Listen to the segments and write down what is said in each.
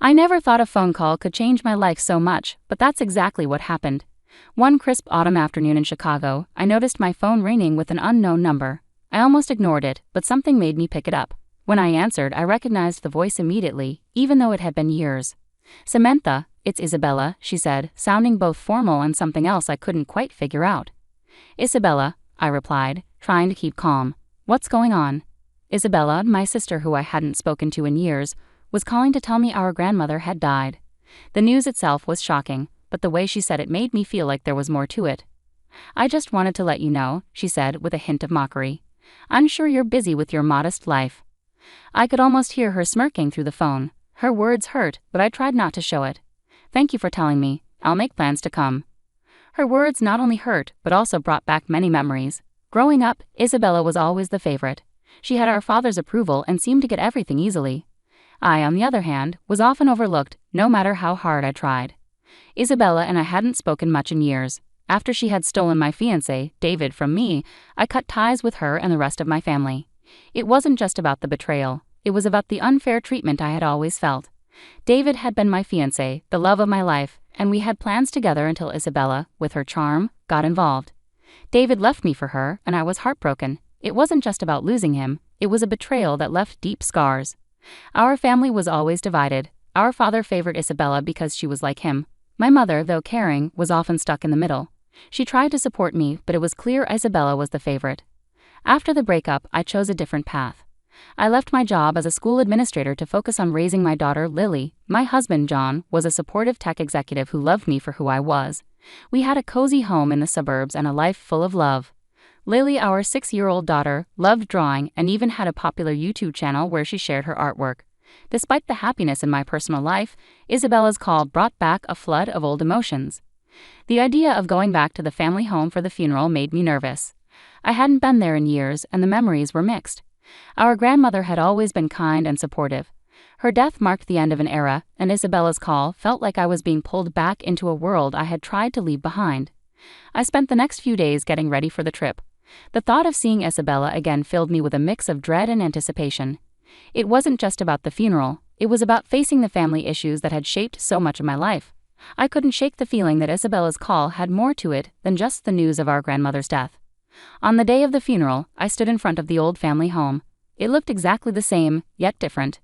I never thought a phone call could change my life so much, but that's exactly what happened. One crisp autumn afternoon in Chicago, I noticed my phone ringing with an unknown number. I almost ignored it, but something made me pick it up. When I answered, I recognized the voice immediately, even though it had been years. "Samantha, it's Isabella," she said, sounding both formal and something else I couldn't quite figure out. "Isabella," I replied, trying to keep calm. "What's going on?" Isabella, my sister who I hadn't spoken to in years, was calling to tell me our grandmother had died. The news itself was shocking, but the way she said it made me feel like there was more to it. "I just wanted to let you know," she said with a hint of mockery. "I'm sure you're busy with your modest life." I could almost hear her smirking through the phone. Her words hurt, but I tried not to show it. "Thank you for telling me. I'll make plans to come." Her words not only hurt, but also brought back many memories. Growing up, Isabella was always the favorite. She had our father's approval and seemed to get everything easily. I, on the other hand, was often overlooked, no matter how hard I tried. Isabella and I hadn't spoken much in years. After she had stolen my fiancé, David, from me, I cut ties with her and the rest of my family. It wasn't just about the betrayal, it was about the unfair treatment I had always felt. David had been my fiancé, the love of my life, and we had plans together until Isabella, with her charm, got involved. David left me for her, and I was heartbroken. It wasn't just about losing him, it was a betrayal that left deep scars. Our family was always divided. Our father favored Isabella because she was like him. My mother, though caring, was often stuck in the middle. She tried to support me, but it was clear Isabella was the favorite. After the breakup, I chose a different path. I left my job as a school administrator to focus on raising my daughter, Lily. My husband, John, was a supportive tech executive who loved me for who I was. We had a cozy home in the suburbs and a life full of love. Lily, our 6-year-old daughter, loved drawing and even had a popular YouTube channel where she shared her artwork. Despite the happiness in my personal life, Isabella's call brought back a flood of old emotions. The idea of going back to the family home for the funeral made me nervous. I hadn't been there in years, and the memories were mixed. Our grandmother had always been kind and supportive. Her death marked the end of an era, and Isabella's call felt like I was being pulled back into a world I had tried to leave behind. I spent the next few days getting ready for the trip. The thought of seeing Isabella again filled me with a mix of dread and anticipation. It wasn't just about the funeral, it was about facing the family issues that had shaped so much of my life. I couldn't shake the feeling that Isabella's call had more to it than just the news of our grandmother's death. On the day of the funeral, I stood in front of the old family home. It looked exactly the same, yet different.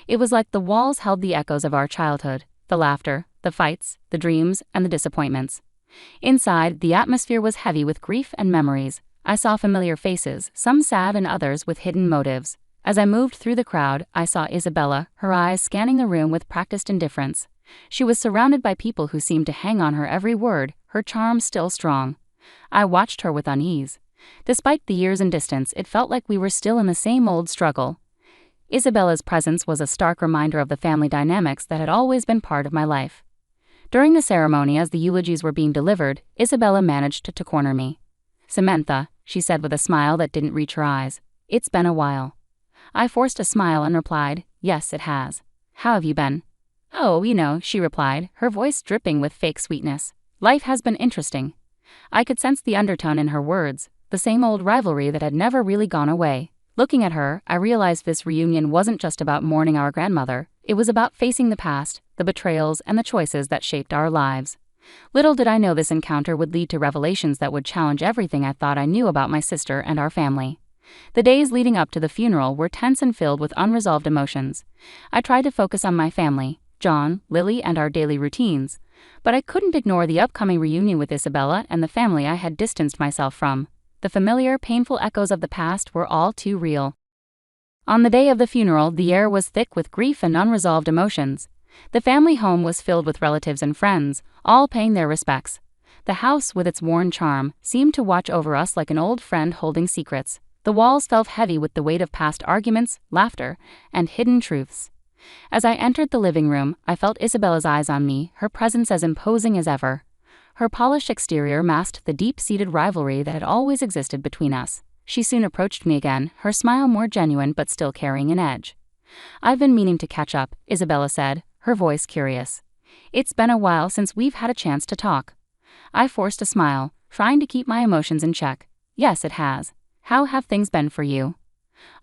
It was like the walls held the echoes of our childhood, the laughter, the fights, the dreams, and the disappointments. Inside, the atmosphere was heavy with grief and memories. I saw familiar faces, some sad and others with hidden motives. As I moved through the crowd, I saw Isabella, her eyes scanning the room with practiced indifference. She was surrounded by people who seemed to hang on her every word, her charm still strong. I watched her with unease. Despite the years and distance, it felt like we were still in the same old struggle. Isabella's presence was a stark reminder of the family dynamics that had always been part of my life. During the ceremony, as the eulogies were being delivered, Isabella managed to corner me. "Samantha," she said with a smile that didn't reach her eyes, "it's been a while." I forced a smile and replied, "Yes, it has. How have you been?" "Oh, she replied, her voice dripping with fake sweetness. "Life has been interesting." I could sense the undertone in her words, the same old rivalry that had never really gone away. Looking at her, I realized this reunion wasn't just about mourning our grandmother, it was about facing the past, the betrayals, and the choices that shaped our lives. Little did I know this encounter would lead to revelations that would challenge everything I thought I knew about my sister and our family. The days leading up to the funeral were tense and filled with unresolved emotions. I tried to focus on my family, John, Lily, and our daily routines, but I couldn't ignore the upcoming reunion with Isabella and the family I had distanced myself from. The familiar, painful echoes of the past were all too real. On the day of the funeral, the air was thick with grief and unresolved emotions. The family home was filled with relatives and friends, all paying their respects. The house, with its worn charm, seemed to watch over us like an old friend holding secrets. The walls felt heavy with the weight of past arguments, laughter, and hidden truths. As I entered the living room, I felt Isabella's eyes on me, her presence as imposing as ever. Her polished exterior masked the deep-seated rivalry that had always existed between us. She soon approached me again, her smile more genuine but still carrying an edge. "I've been meaning to catch up," Isabella said, her voice curious. "It's been a while since we've had a chance to talk." I forced a smile, trying to keep my emotions in check. "Yes, it has. How have things been for you?"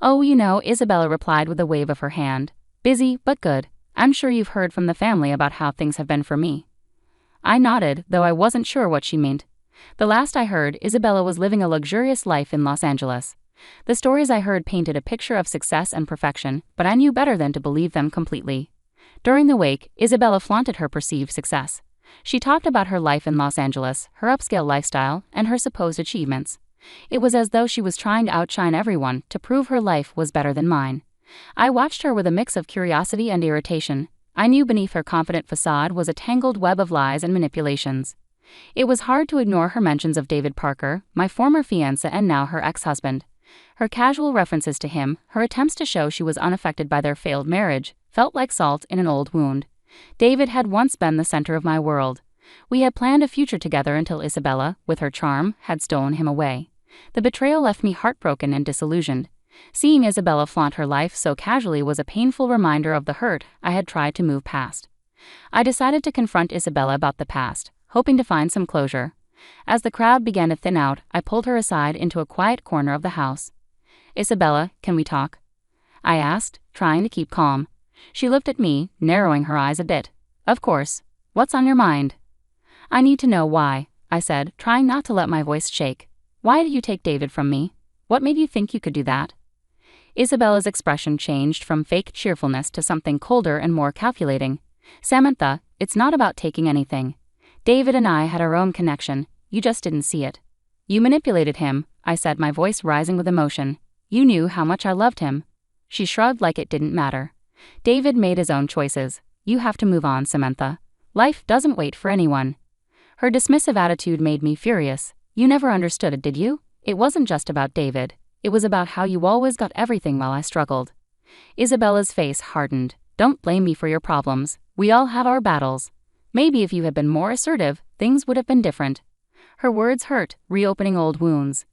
"Oh, Isabella replied with a wave of her hand. "Busy, but good. I'm sure you've heard from the family about how things have been for me. I nodded, though I wasn't sure what she meant. The last I heard, Isabella was living a luxurious life in Los Angeles. The stories I heard painted a picture of success and perfection, but I knew better than to believe them completely. During the wake, Isabella flaunted her perceived success. She talked about her life in Los Angeles, her upscale lifestyle, and her supposed achievements. It was as though she was trying to outshine everyone to prove her life was better than mine. I watched her with a mix of curiosity and irritation. I knew beneath her confident facade was a tangled web of lies and manipulations. It was hard to ignore her mentions of David Parker, my former fiancé and now her ex-husband. Her casual references to him, her attempts to show she was unaffected by their failed marriage, felt like salt in an old wound. David had once been the center of my world. We had planned a future together until Isabella, with her charm, had stolen him away. The betrayal left me heartbroken and disillusioned. Seeing Isabella flaunt her life so casually was a painful reminder of the hurt I had tried to move past. I decided to confront Isabella about the past, hoping to find some closure. As the crowd began to thin out, I pulled her aside into a quiet corner of the house. "Isabella, can we talk?" I asked, trying to keep calm. She looked at me, narrowing her eyes a bit. "Of course. What's on your mind?" "I need to know why," I said, trying not to let my voice shake. "Why did you take David from me? What made you think you could do that?" Isabella's expression changed from fake cheerfulness to something colder and more calculating. "Samantha, it's not about taking anything. David and I had our own connection, you just didn't see it. You manipulated him," I said, my voice rising with emotion. "You knew how much I loved him." She shrugged like it didn't matter. "David made his own choices. You have to move on, Samantha. Life doesn't wait for anyone." Her dismissive attitude made me furious. "You never understood it, did you? It wasn't just about David. It was about how you always got everything while I struggled." Isabella's face hardened. "Don't blame me for your problems. We all have our battles. Maybe if you had been more assertive, things would have been different." Her words hurt, reopening old wounds.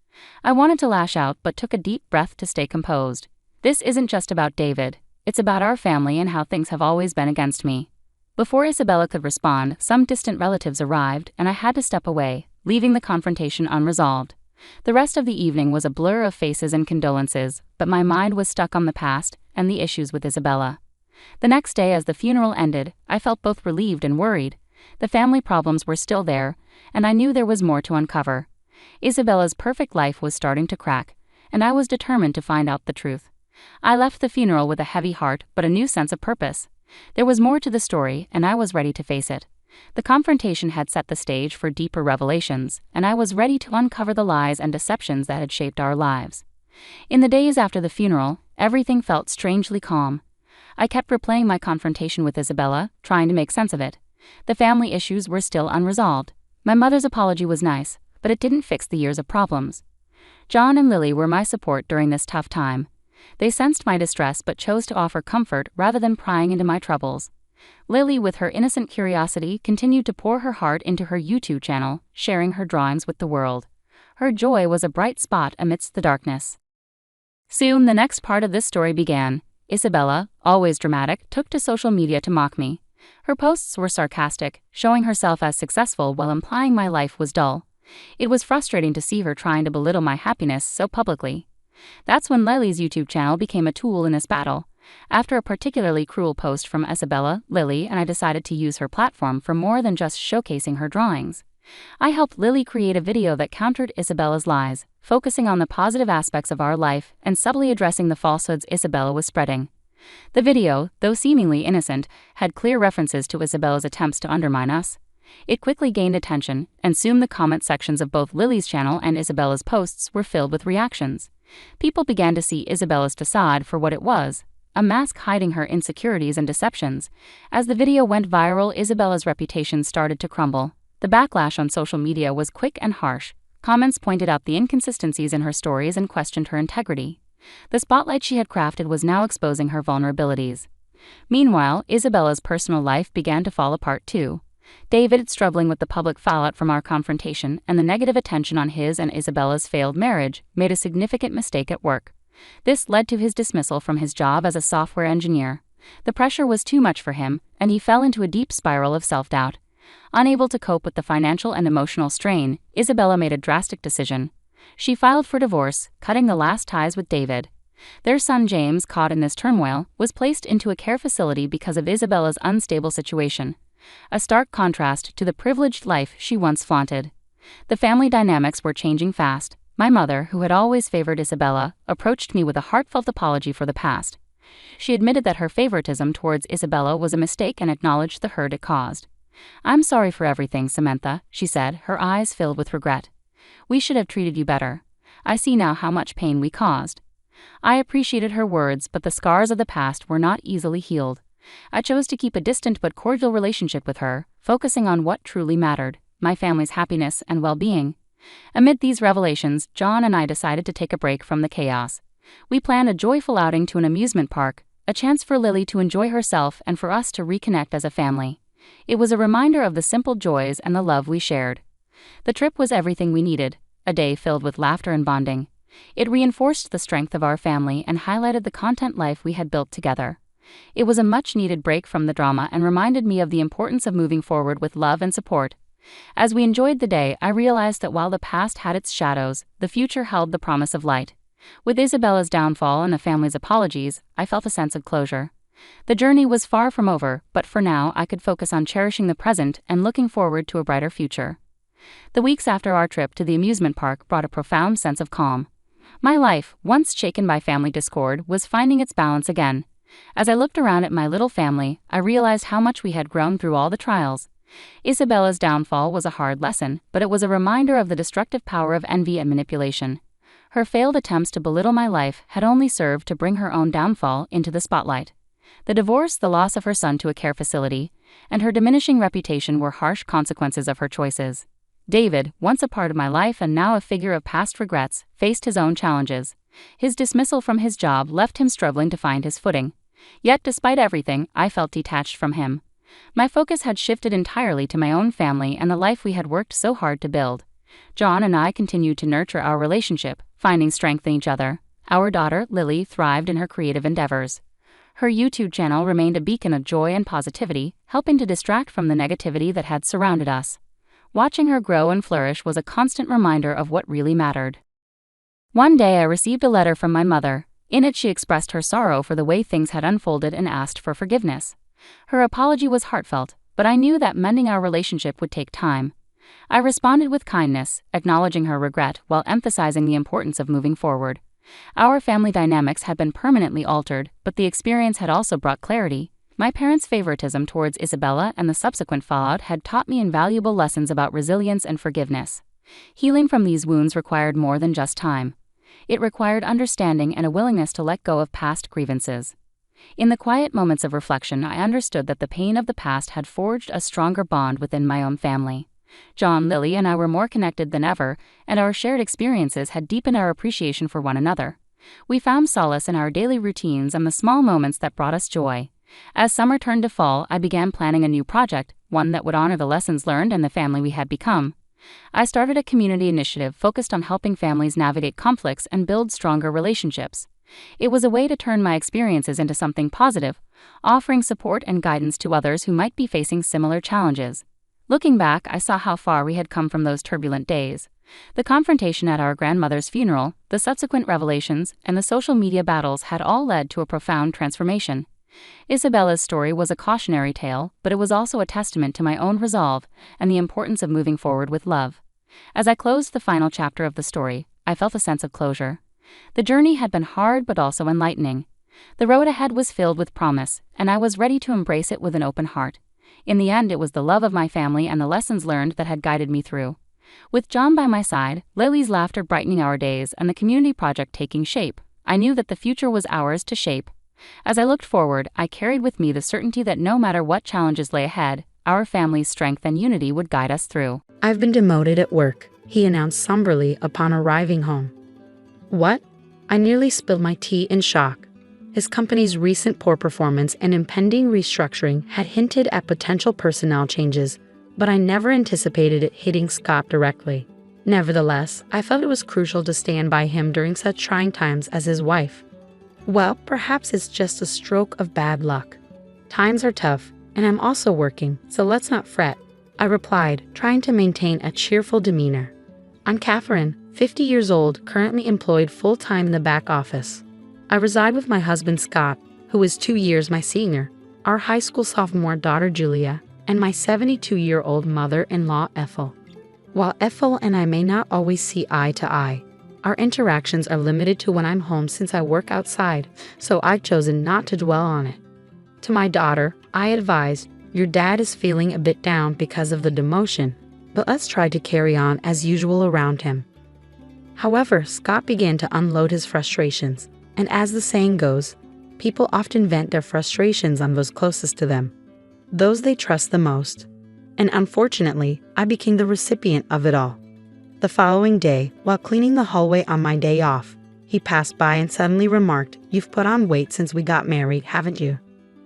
I wanted to lash out but took a deep breath to stay composed. "This isn't just about David. It's about our family and how things have always been against me." Before Isabella could respond, some distant relatives arrived and I had to step away, leaving the confrontation unresolved. The rest of the evening was a blur of faces and condolences, but my mind was stuck on the past and the issues with Isabella. The next day, as the funeral ended, I felt both relieved and worried. The family problems were still there, and I knew there was more to uncover. Isabella's perfect life was starting to crack, and I was determined to find out the truth. I left the funeral with a heavy heart but a new sense of purpose. There was more to the story, and I was ready to face it. The confrontation had set the stage for deeper revelations, and I was ready to uncover the lies and deceptions that had shaped our lives. In the days after the funeral, everything felt strangely calm. I kept replaying my confrontation with Isabella, trying to make sense of it. The family issues were still unresolved. My mother's apology was nice, but it didn't fix the years of problems. John and Lily were my support during this tough time. They sensed my distress but chose to offer comfort rather than prying into my troubles. Lily, with her innocent curiosity, continued to pour her heart into her YouTube channel, sharing her drawings with the world. Her joy was a bright spot amidst the darkness. Soon the next part of this story began. Isabella, always dramatic, took to social media to mock me. Her posts were sarcastic, showing herself as successful while implying my life was dull. It was frustrating to see her trying to belittle my happiness so publicly. That's when Lily's YouTube channel became a tool in this battle. After a particularly cruel post from Isabella, Lily and I decided to use her platform for more than just showcasing her drawings. I helped Lily create a video that countered Isabella's lies, focusing on the positive aspects of our life and subtly addressing the falsehoods Isabella was spreading. The video, though seemingly innocent, had clear references to Isabella's attempts to undermine us. It quickly gained attention, and soon the comment sections of both Lily's channel and Isabella's posts were filled with reactions. People began to see Isabella's facade for what it was, a mask hiding her insecurities and deceptions. As the video went viral, Isabella's reputation started to crumble. The backlash on social media was quick and harsh. Comments pointed out the inconsistencies in her stories and questioned her integrity. The spotlight she had crafted was now exposing her vulnerabilities. Meanwhile, Isabella's personal life began to fall apart too. David, struggling with the public fallout from our confrontation and the negative attention on his and Isabella's failed marriage, made a significant mistake at work. This led to his dismissal from his job as a software engineer. The pressure was too much for him, and he fell into a deep spiral of self-doubt. Unable to cope with the financial and emotional strain, Isabella made a drastic decision. She filed for divorce, cutting the last ties with David. Their son James, caught in this turmoil, was placed into a care facility because of Isabella's unstable situation, a stark contrast to the privileged life she once flaunted. The family dynamics were changing fast. My mother, who had always favored Isabella, approached me with a heartfelt apology for the past. She admitted that her favoritism towards Isabella was a mistake and acknowledged the hurt it caused. "I'm sorry for everything, Samantha," she said, her eyes filled with regret. "We should have treated you better. I see now how much pain we caused." I appreciated her words, but the scars of the past were not easily healed. I chose to keep a distant but cordial relationship with her, focusing on what truly mattered: my family's happiness and well-being. Amid these revelations, John and I decided to take a break from the chaos. We planned a joyful outing to an amusement park, a chance for Lily to enjoy herself and for us to reconnect as a family. It was a reminder of the simple joys and the love we shared. The trip was everything we needed, a day filled with laughter and bonding. It reinforced the strength of our family and highlighted the content life we had built together. It was a much-needed break from the drama and reminded me of the importance of moving forward with love and support. As we enjoyed the day, I realized that while the past had its shadows, the future held the promise of light. With Isabella's downfall and the family's apologies, I felt a sense of closure. The journey was far from over, but for now I could focus on cherishing the present and looking forward to a brighter future. The weeks after our trip to the amusement park brought a profound sense of calm. My life, once shaken by family discord, was finding its balance again. As I looked around at my little family, I realized how much we had grown through all the trials. Isabella's downfall was a hard lesson, but it was a reminder of the destructive power of envy and manipulation. Her failed attempts to belittle my life had only served to bring her own downfall into the spotlight. The divorce, the loss of her son to a care facility, and her diminishing reputation were harsh consequences of her choices. David, once a part of my life and now a figure of past regrets, faced his own challenges. His dismissal from his job left him struggling to find his footing. Yet despite everything, I felt detached from him. My focus had shifted entirely to my own family and the life we had worked so hard to build. John and I continued to nurture our relationship, finding strength in each other. Our daughter, Lily, thrived in her creative endeavors. Her YouTube channel remained a beacon of joy and positivity, helping to distract from the negativity that had surrounded us. Watching her grow and flourish was a constant reminder of what really mattered. One day I received a letter from my mother. In it she expressed her sorrow for the way things had unfolded and asked for forgiveness. Her apology was heartfelt, but I knew that mending our relationship would take time. I responded with kindness, acknowledging her regret while emphasizing the importance of moving forward. Our family dynamics had been permanently altered, but the experience had also brought clarity. My parents' favoritism towards Isabella and the subsequent fallout had taught me invaluable lessons about resilience and forgiveness. Healing from these wounds required more than just time. It required understanding and a willingness to let go of past grievances. In the quiet moments of reflection, I understood that the pain of the past had forged a stronger bond within my own family. John, Lily, and I were more connected than ever, and our shared experiences had deepened our appreciation for one another. We found solace in our daily routines and the small moments that brought us joy. As summer turned to fall, I began planning a new project, one that would honor the lessons learned and the family we had become. I started a community initiative focused on helping families navigate conflicts and build stronger relationships. It was a way to turn my experiences into something positive, offering support and guidance to others who might be facing similar challenges. Looking back, I saw how far we had come from those turbulent days. The confrontation at our grandmother's funeral, the subsequent revelations, and the social media battles had all led to a profound transformation. Isabella's story was a cautionary tale, but it was also a testament to my own resolve and the importance of moving forward with love. As I closed the final chapter of the story, I felt a sense of closure. The journey had been hard but also enlightening. The road ahead was filled with promise, and I was ready to embrace it with an open heart. In the end, it was the love of my family and the lessons learned that had guided me through. With John by my side, Lily's laughter brightening our days, and the community project taking shape, I knew that the future was ours to shape. As I looked forward, I carried with me the certainty that no matter what challenges lay ahead, our family's strength and unity would guide us through. "I've been demoted at work," he announced somberly upon arriving home. "What?" I nearly spilled my tea in shock. His company's recent poor performance and impending restructuring had hinted at potential personnel changes, but I never anticipated it hitting Scott directly. Nevertheless, I felt it was crucial to stand by him during such trying times as his wife. "Well, perhaps it's just a stroke of bad luck. Times are tough, and I'm also working, so let's not fret," I replied, trying to maintain a cheerful demeanor. "I'm Catherine, 50 years old, currently employed full-time in the back office." I reside with my husband Scott, who is 2 years my senior, our high school sophomore daughter Julia, and my 72-year-old mother-in-law Ethel. While Ethel and I may not always see eye to eye, our interactions are limited to when I'm home since I work outside, so I've chosen not to dwell on it. To my daughter, I advised, your dad is feeling a bit down because of the demotion, but let's try to carry on as usual around him. However, Scott began to unload his frustrations, and as the saying goes, people often vent their frustrations on those closest to them, those they trust the most. And unfortunately, I became the recipient of it all. The following day, while cleaning the hallway on my day off, he passed by and suddenly remarked, "You've put on weight since we got married, haven't you?"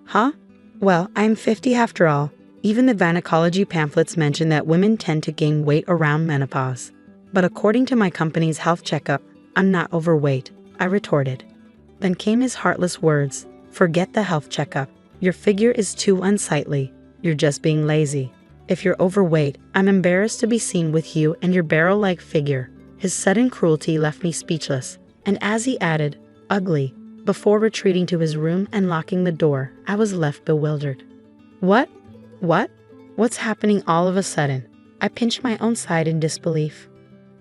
Huh? Well, I am 50 after all. Even the gynecology pamphlets mention that women tend to gain weight around menopause. But according to my company's health checkup, I'm not overweight, I retorted. Then came his heartless words, "Forget the health checkup. Your figure is too unsightly. You're just being lazy. If you're overweight, I'm embarrassed to be seen with you and your barrel-like figure." His sudden cruelty left me speechless, and as he added, "ugly," before retreating to his room and locking the door, I was left bewildered. What? What's happening all of a sudden? I pinched my own side in disbelief.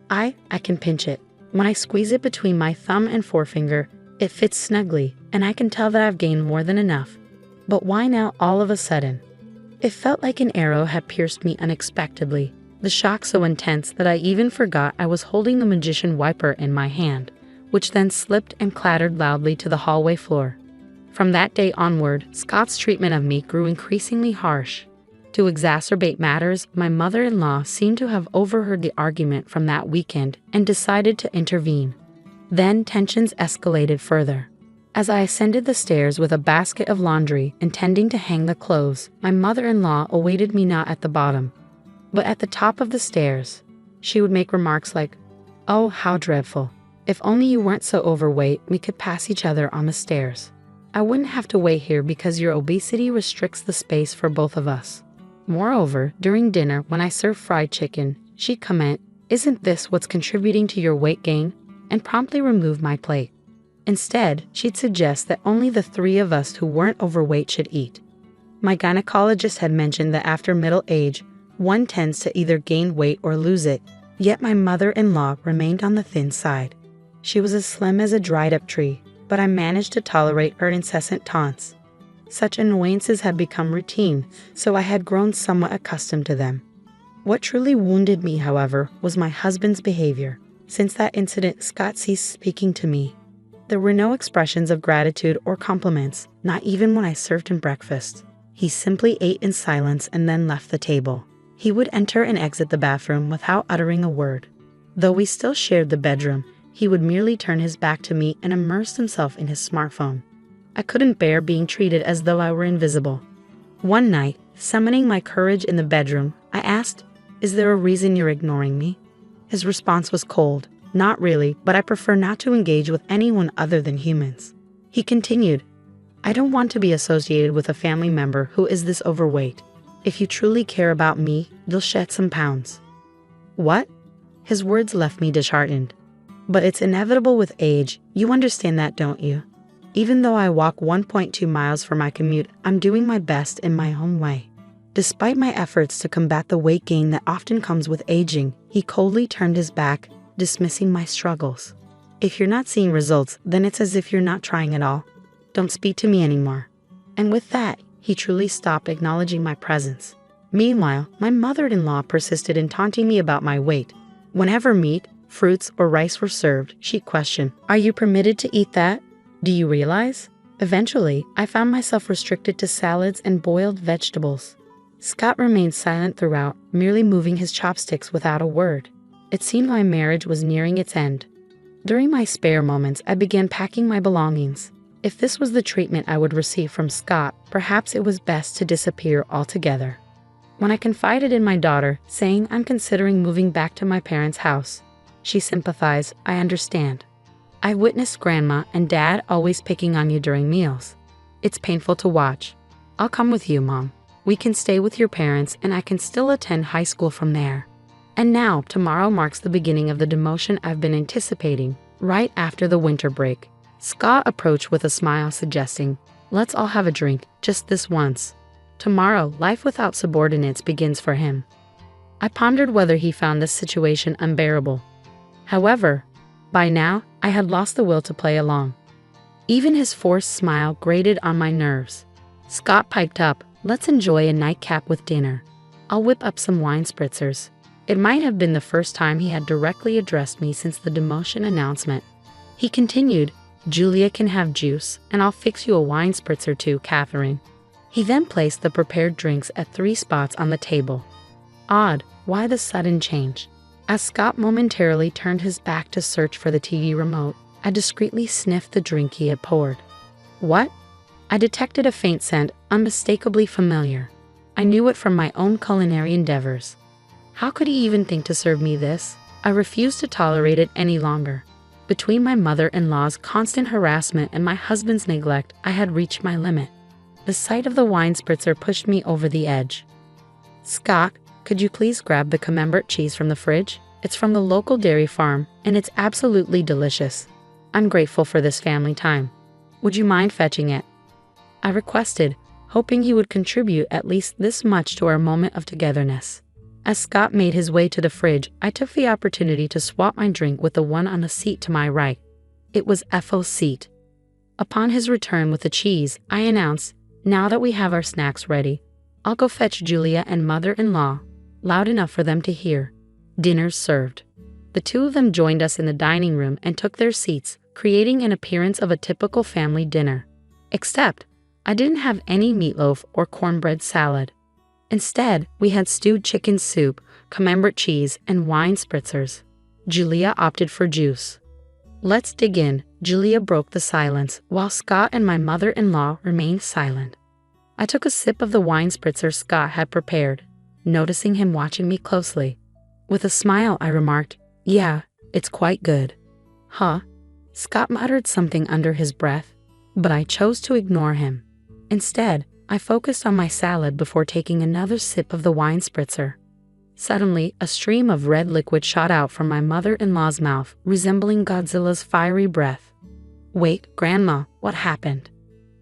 I can pinch it. When I squeeze it between my thumb and forefinger, it fits snugly, and I can tell that I've gained more than enough. But why now all of a sudden? It felt like an arrow had pierced me unexpectedly, the shock so intense that I even forgot I was holding the magician wiper in my hand, which then slipped and clattered loudly to the hallway floor. From that day onward, Scott's treatment of me grew increasingly harsh. To exacerbate matters, my mother-in-law seemed to have overheard the argument from that weekend and decided to intervene. Then tensions escalated further. As I ascended the stairs with a basket of laundry intending to hang the clothes, my mother-in-law awaited me not at the bottom, but at the top of the stairs. She would make remarks like, "Oh, how dreadful. If only you weren't so overweight, we could pass each other on the stairs. I wouldn't have to wait here because your obesity restricts the space for both of us." Moreover, during dinner, when I served fried chicken, she'd comment, "Isn't this what's contributing to your weight gain?" and promptly remove my plate. Instead, she'd suggest that only the three of us who weren't overweight should eat. My gynecologist had mentioned that after middle age, one tends to either gain weight or lose it, yet my mother-in-law remained on the thin side. She was as slim as a dried-up tree, but I managed to tolerate her incessant taunts. Such annoyances had become routine, so I had grown somewhat accustomed to them. What truly wounded me, however, was my husband's behavior. Since that incident, Scott ceased speaking to me. There were no expressions of gratitude or compliments, not even when I served him breakfast. He simply ate in silence and then left the table. He would enter and exit the bathroom without uttering a word. Though we still shared the bedroom, he would merely turn his back to me and immerse himself in his smartphone. I couldn't bear being treated as though I were invisible. One night, summoning my courage in the bedroom, I asked, "Is there a reason you're ignoring me?" His response was cold. "Not really, but I prefer not to engage with anyone other than humans." He continued, "I don't want to be associated with a family member who is this overweight. If you truly care about me, you'll shed some pounds." What? His words left me disheartened. But it's inevitable with age. You understand that, don't you? Even though I walk 1.2 miles for my commute, I'm doing my best in my own way. Despite my efforts to combat the weight gain that often comes with aging, he coldly turned his back, dismissing my struggles. "If you're not seeing results, then it's as if you're not trying at all. Don't speak to me anymore." And with that, he truly stopped acknowledging my presence. Meanwhile, my mother-in-law persisted in taunting me about my weight. Whenever meat, fruits, or rice were served, she'd question, "Are you permitted to eat that? Do you realize?" Eventually, I found myself restricted to salads and boiled vegetables. Scott remained silent throughout, merely moving his chopsticks without a word. It seemed my marriage was nearing its end. During my spare moments, I began packing my belongings. If this was the treatment I would receive from Scott, perhaps it was best to disappear altogether. When I confided in my daughter, saying I'm considering moving back to my parents' house, she sympathized. "I understand. I witnessed Grandma and Dad always picking on you during meals. It's painful to watch. I'll come with you, Mom. We can stay with your parents and I can still attend high school from there." And now, tomorrow marks the beginning of the demotion I've been anticipating, right after the winter break. Scott approached with a smile, suggesting, "Let's all have a drink, just this once. Tomorrow, life without subordinates begins for him." I pondered whether he found this situation unbearable. However, by now, I had lost the will to play along. Even his forced smile grated on my nerves. Scott piped up, "Let's enjoy a nightcap with dinner. I'll whip up some wine spritzers." It might have been the first time he had directly addressed me since the demotion announcement. He continued, "Julia can have juice, and I'll fix you a wine spritzer too, Catherine." He then placed the prepared drinks at 3 spots on the table. Odd, why the sudden change? As Scott momentarily turned his back to search for the TV remote, I discreetly sniffed the drink he had poured. What? I detected a faint scent, unmistakably familiar. I knew it from my own culinary endeavors. How could he even think to serve me this? I refused to tolerate it any longer. Between my mother-in-law's constant harassment and my husband's neglect, I had reached my limit. The sight of the wine spritzer pushed me over the edge. "Scott, could you please grab the camembert cheese from the fridge? It's from the local dairy farm, and it's absolutely delicious. I'm grateful for this family time. Would you mind fetching it?" I requested, hoping he would contribute at least this much to our moment of togetherness. As Scott made his way to the fridge, I took the opportunity to swap my drink with the one on the seat to my right. It was Ethel's seat. Upon his return with the cheese, I announced, "Now that we have our snacks ready, I'll go fetch Julia and mother-in-law," loud enough for them to hear. Dinner's served. The two of them joined us in the dining room and took their seats, creating an appearance of a typical family dinner. Except, I didn't have any meatloaf or cornbread salad. Instead, we had stewed chicken soup, camembert cheese, and wine spritzers. Julia opted for juice. "Let's dig in," Julia broke the silence, while Scott and my mother-in-law remained silent. I took a sip of the wine spritzer Scott had prepared, noticing him watching me closely. With a smile, I remarked, "Yeah, it's quite good." "Huh?" Scott muttered something under his breath, but I chose to ignore him. Instead, I focused on my salad before taking another sip of the wine spritzer. Suddenly, a stream of red liquid shot out from my mother-in-law's mouth, resembling Godzilla's fiery breath. "Wait, Grandma, what happened?"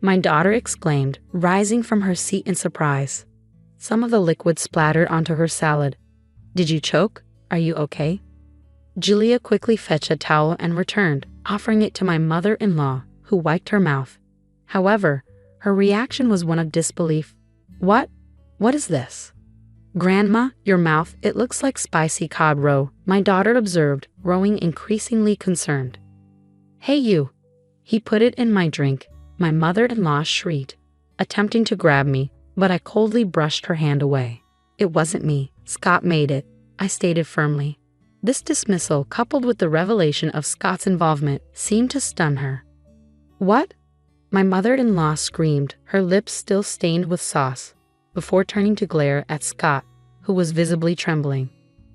my daughter exclaimed, rising from her seat in surprise. Some of the liquid splattered onto her salad. "Did you choke? Are you okay?" Julia quickly fetched a towel and returned, offering it to my mother-in-law, who wiped her mouth. However, her reaction was one of disbelief. What is this?" "Grandma, your mouth, it looks like spicy cod roe," my daughter observed, growing increasingly concerned. "Hey you!" He put it in my drink. My mother-in-law shrieked, attempting to grab me, but I coldly brushed her hand away. "It wasn't me. Scott made it," I stated firmly. This dismissal, coupled with the revelation of Scott's involvement, seemed to stun her. "What?" my mother-in-law screamed, her lips still stained with sauce, before turning to glare at Scott, who was visibly trembling.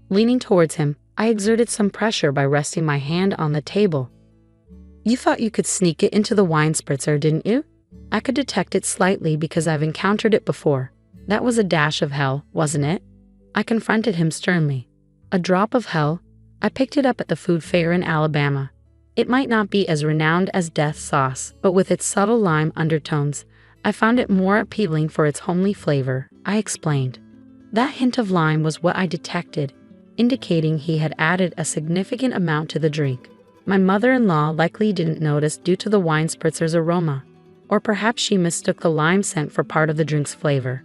Leaning towards him, I exerted some pressure by resting my hand on the table. "You thought you could sneak it into the wine spritzer, didn't you?" I could detect it slightly because I've encountered it before. "That was a dash of hell, wasn't it?" I confronted him sternly. "A drop of hell?" I picked it up at the food fair in Alabama. It might not be as renowned as death sauce, but with its subtle lime undertones, I found it more appealing for its homely flavor, I explained. That hint of lime was what I detected, indicating he had added a significant amount to the drink. My mother-in-law likely didn't notice due to the wine spritzer's aroma, or perhaps she mistook the lime scent for part of the drink's flavor.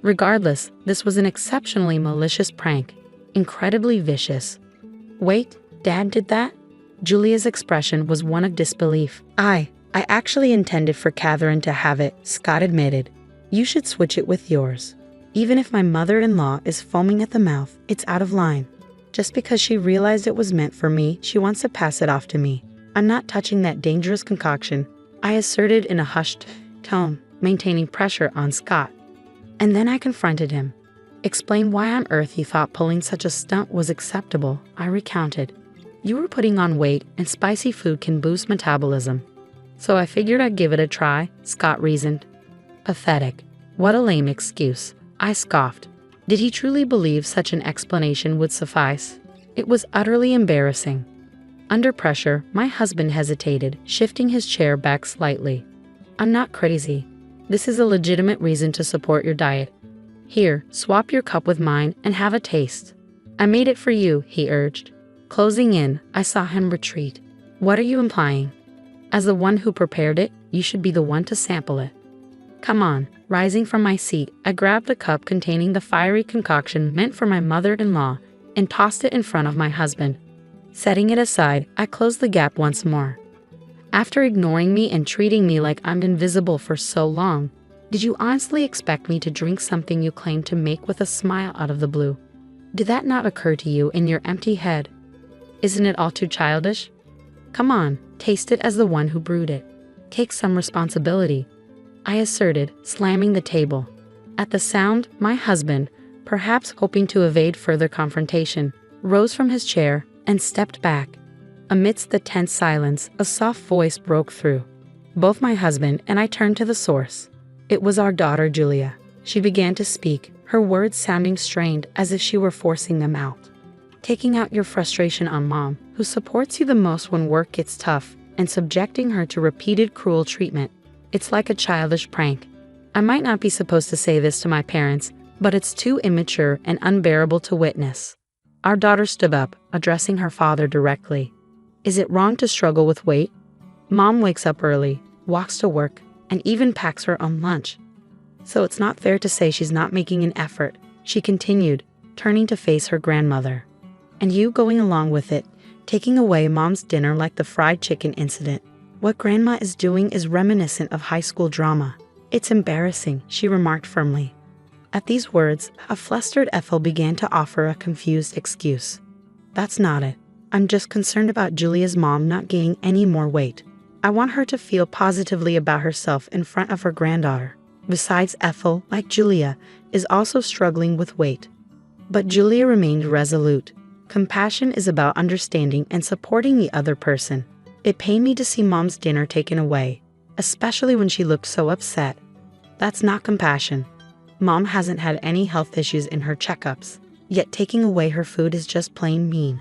Regardless, this was an exceptionally malicious prank, incredibly vicious. "Wait, Dad did that?" Julia's expression was one of disbelief. I actually intended for Catherine to have it," Scott admitted. "You should switch it with yours. Even if my mother-in-law is foaming at the mouth, it's out of line. Just because she realized it was meant for me, she wants to pass it off to me. I'm not touching that dangerous concoction," I asserted in a hushed tone, maintaining pressure on Scott. And then I confronted him. "Explain why on earth you thought pulling such a stunt was acceptable," I recounted. "You were putting on weight, and spicy food can boost metabolism. So I figured I'd give it a try," Scott reasoned. Pathetic. What a lame excuse, I scoffed. Did he truly believe such an explanation would suffice? It was utterly embarrassing. Under pressure, my husband hesitated, shifting his chair back slightly. I'm not crazy. This is a legitimate reason to support your diet. Here, swap your cup with mine and have a taste. I made it for you, he urged. Closing in, I saw him retreat. What are you implying? As the one who prepared it, you should be the one to sample it. Come on. Rising from my seat, I grabbed the cup containing the fiery concoction meant for my mother-in-law and tossed it in front of my husband. Setting it aside, I closed the gap once more. After ignoring me and treating me like I'm invisible for so long, did you honestly expect me to drink something you claimed to make with a smile out of the blue? Did that not occur to you in your empty head? Isn't it all too childish? Come on, taste it as the one who brewed it. Take some responsibility, I asserted, slamming the table. At the sound, my husband, perhaps hoping to evade further confrontation, rose from his chair and stepped back. Amidst the tense silence, a soft voice broke through. Both my husband and I turned to the source. It was our daughter, Julia. She began to speak, her words sounding strained as if she were forcing them out. Taking out your frustration on Mom, who supports you the most when work gets tough, and subjecting her to repeated cruel treatment. It's like a childish prank. I might not be supposed to say this to my parents, but it's too immature and unbearable to witness. Our daughter stood up, addressing her father directly. Is it wrong to struggle with weight? Mom wakes up early, walks to work, and even packs her own lunch. So it's not fair to say she's not making an effort, she continued, turning to face her grandmother. And you going along with it, taking away Mom's dinner like the fried chicken incident. What Grandma is doing is reminiscent of high school drama. It's embarrassing, she remarked firmly. At these words, a flustered Ethel began to offer a confused excuse. That's not it. I'm just concerned about Julia's mom not gaining any more weight. I want her to feel positively about herself in front of her granddaughter. Besides, Ethel, like Julia, is also struggling with weight. But Julia remained resolute. Compassion is about understanding and supporting the other person. It pained me to see Mom's dinner taken away, especially when she looked so upset. That's not compassion. Mom hasn't had any health issues in her checkups, yet taking away her food is just plain mean.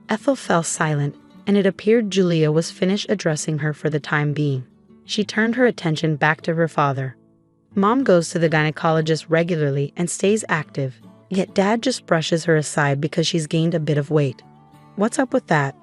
Ethel fell silent, and it appeared Julia was finished addressing her for the time being. She turned her attention back to her father. Mom goes to the gynecologist regularly and stays active, yet Dad just brushes her aside because she's gained a bit of weight. What's up with that?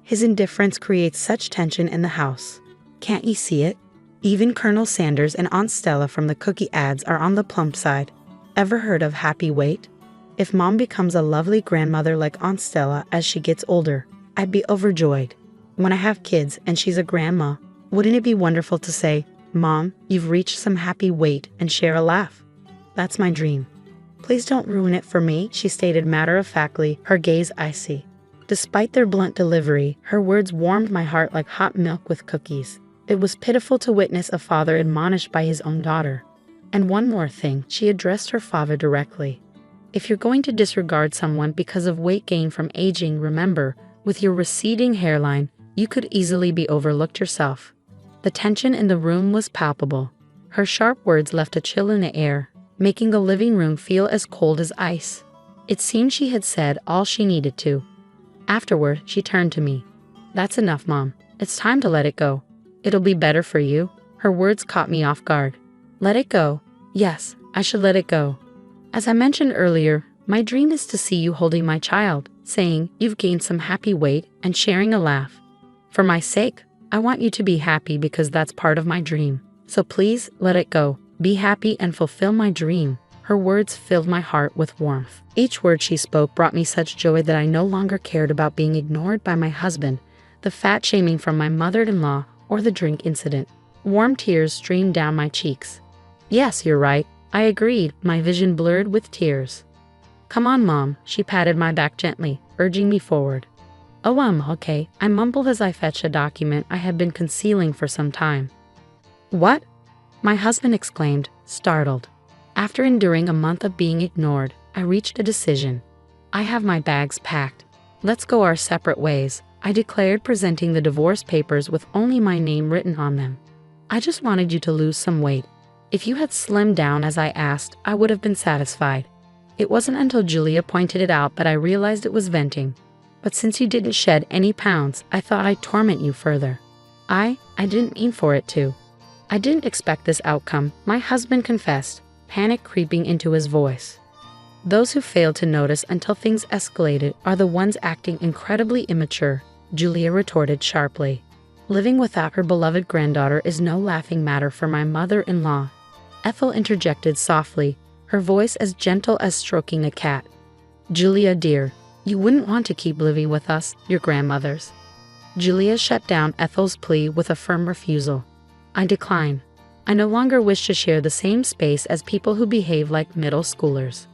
His indifference creates such tension in the house. Can't you see it? Even Colonel Sanders and Aunt Stella from the cookie ads are on the plump side. Ever heard of happy weight? If Mom becomes a lovely grandmother like Aunt Stella as she gets older, I'd be overjoyed. When I have kids and she's a grandma, wouldn't it be wonderful to say, Mom, you've reached some happy weight, and share a laugh? That's my dream. Please don't ruin it for me, she stated matter-of-factly, her gaze icy. Despite their blunt delivery, her words warmed my heart like hot milk with cookies. It was pitiful to witness a father admonished by his own daughter. And one more thing, she addressed her father directly. If you're going to disregard someone because of weight gain from aging, remember, with your receding hairline, you could easily be overlooked yourself. The tension in the room was palpable. Her sharp words left a chill in the air, making the living room feel as cold as ice. It seemed she had said all she needed to. Afterward, she turned to me. That's enough, Mom. It's time to let it go. It'll be better for you. Her words caught me off guard. Let it go? Yes, I should let it go. As I mentioned earlier, my dream is to see you holding my child, saying you've gained some happy weight and sharing a laugh. For my sake, I want you to be happy because that's part of my dream. So please let it go. Be happy and fulfill my dream. Her words filled my heart with warmth. Each word she spoke brought me such joy that I no longer cared about being ignored by my husband, the fat shaming from my mother-in-law, or the drink incident. Warm tears streamed down my cheeks. Yes, you're right, I agreed, my vision blurred with tears. Come on, Mom, she patted my back gently, urging me forward. Oh, okay, I mumbled as I fetched a document I had been concealing for some time. What? My husband exclaimed, startled. After enduring a month of being ignored, I reached a decision. I have my bags packed. Let's go our separate ways, I declared, presenting the divorce papers with only my name written on them. I just wanted you to lose some weight. If you had slimmed down as I asked, I would have been satisfied. It wasn't until Julia pointed it out that I realized it was venting. But since you didn't shed any pounds, I thought I'd torment you further. I didn't mean for it to. I didn't expect this outcome, my husband confessed, panic creeping into his voice. Those who fail to notice until things escalated are the ones acting incredibly immature, Julia retorted sharply. Living without her beloved granddaughter is no laughing matter for my mother-in-law. Ethel interjected softly, her voice as gentle as stroking a cat. Julia dear, you wouldn't want to keep living with us, your grandmothers. Julia shut down Ethel's plea with a firm refusal. I decline. I no longer wish to share the same space as people who behave like middle schoolers.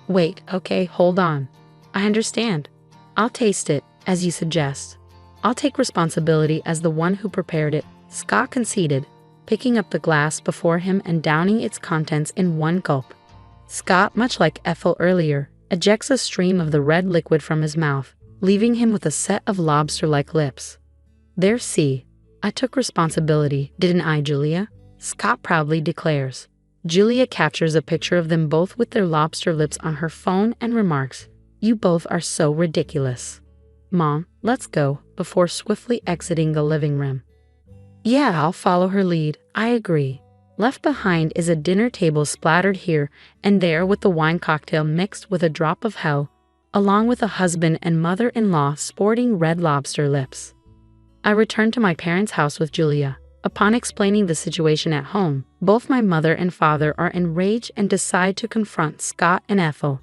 Wait, okay, hold on. I understand. I'll taste it, as you suggest. I'll take responsibility as the one who prepared it, Scott conceded, picking up the glass before him and downing its contents in one gulp. Scott, much like Ethel earlier, ejects a stream of the red liquid from his mouth, leaving him with a set of lobster-like lips. There, see. I took responsibility, didn't I, Julia? Scott proudly declares. Julia captures a picture of them both with their lobster lips on her phone and remarks, "You both are so ridiculous. Mom, let's go," before swiftly exiting the living room. Yeah, I'll follow her lead, I agree. Left behind is a dinner table splattered here and there with the wine cocktail mixed with a drop of hell, along with a husband and mother-in-law sporting red lobster lips. I returned to my parents' house with Julia. Upon explaining the situation at home, both my mother and father are enraged and decide to confront Scott and Ethel.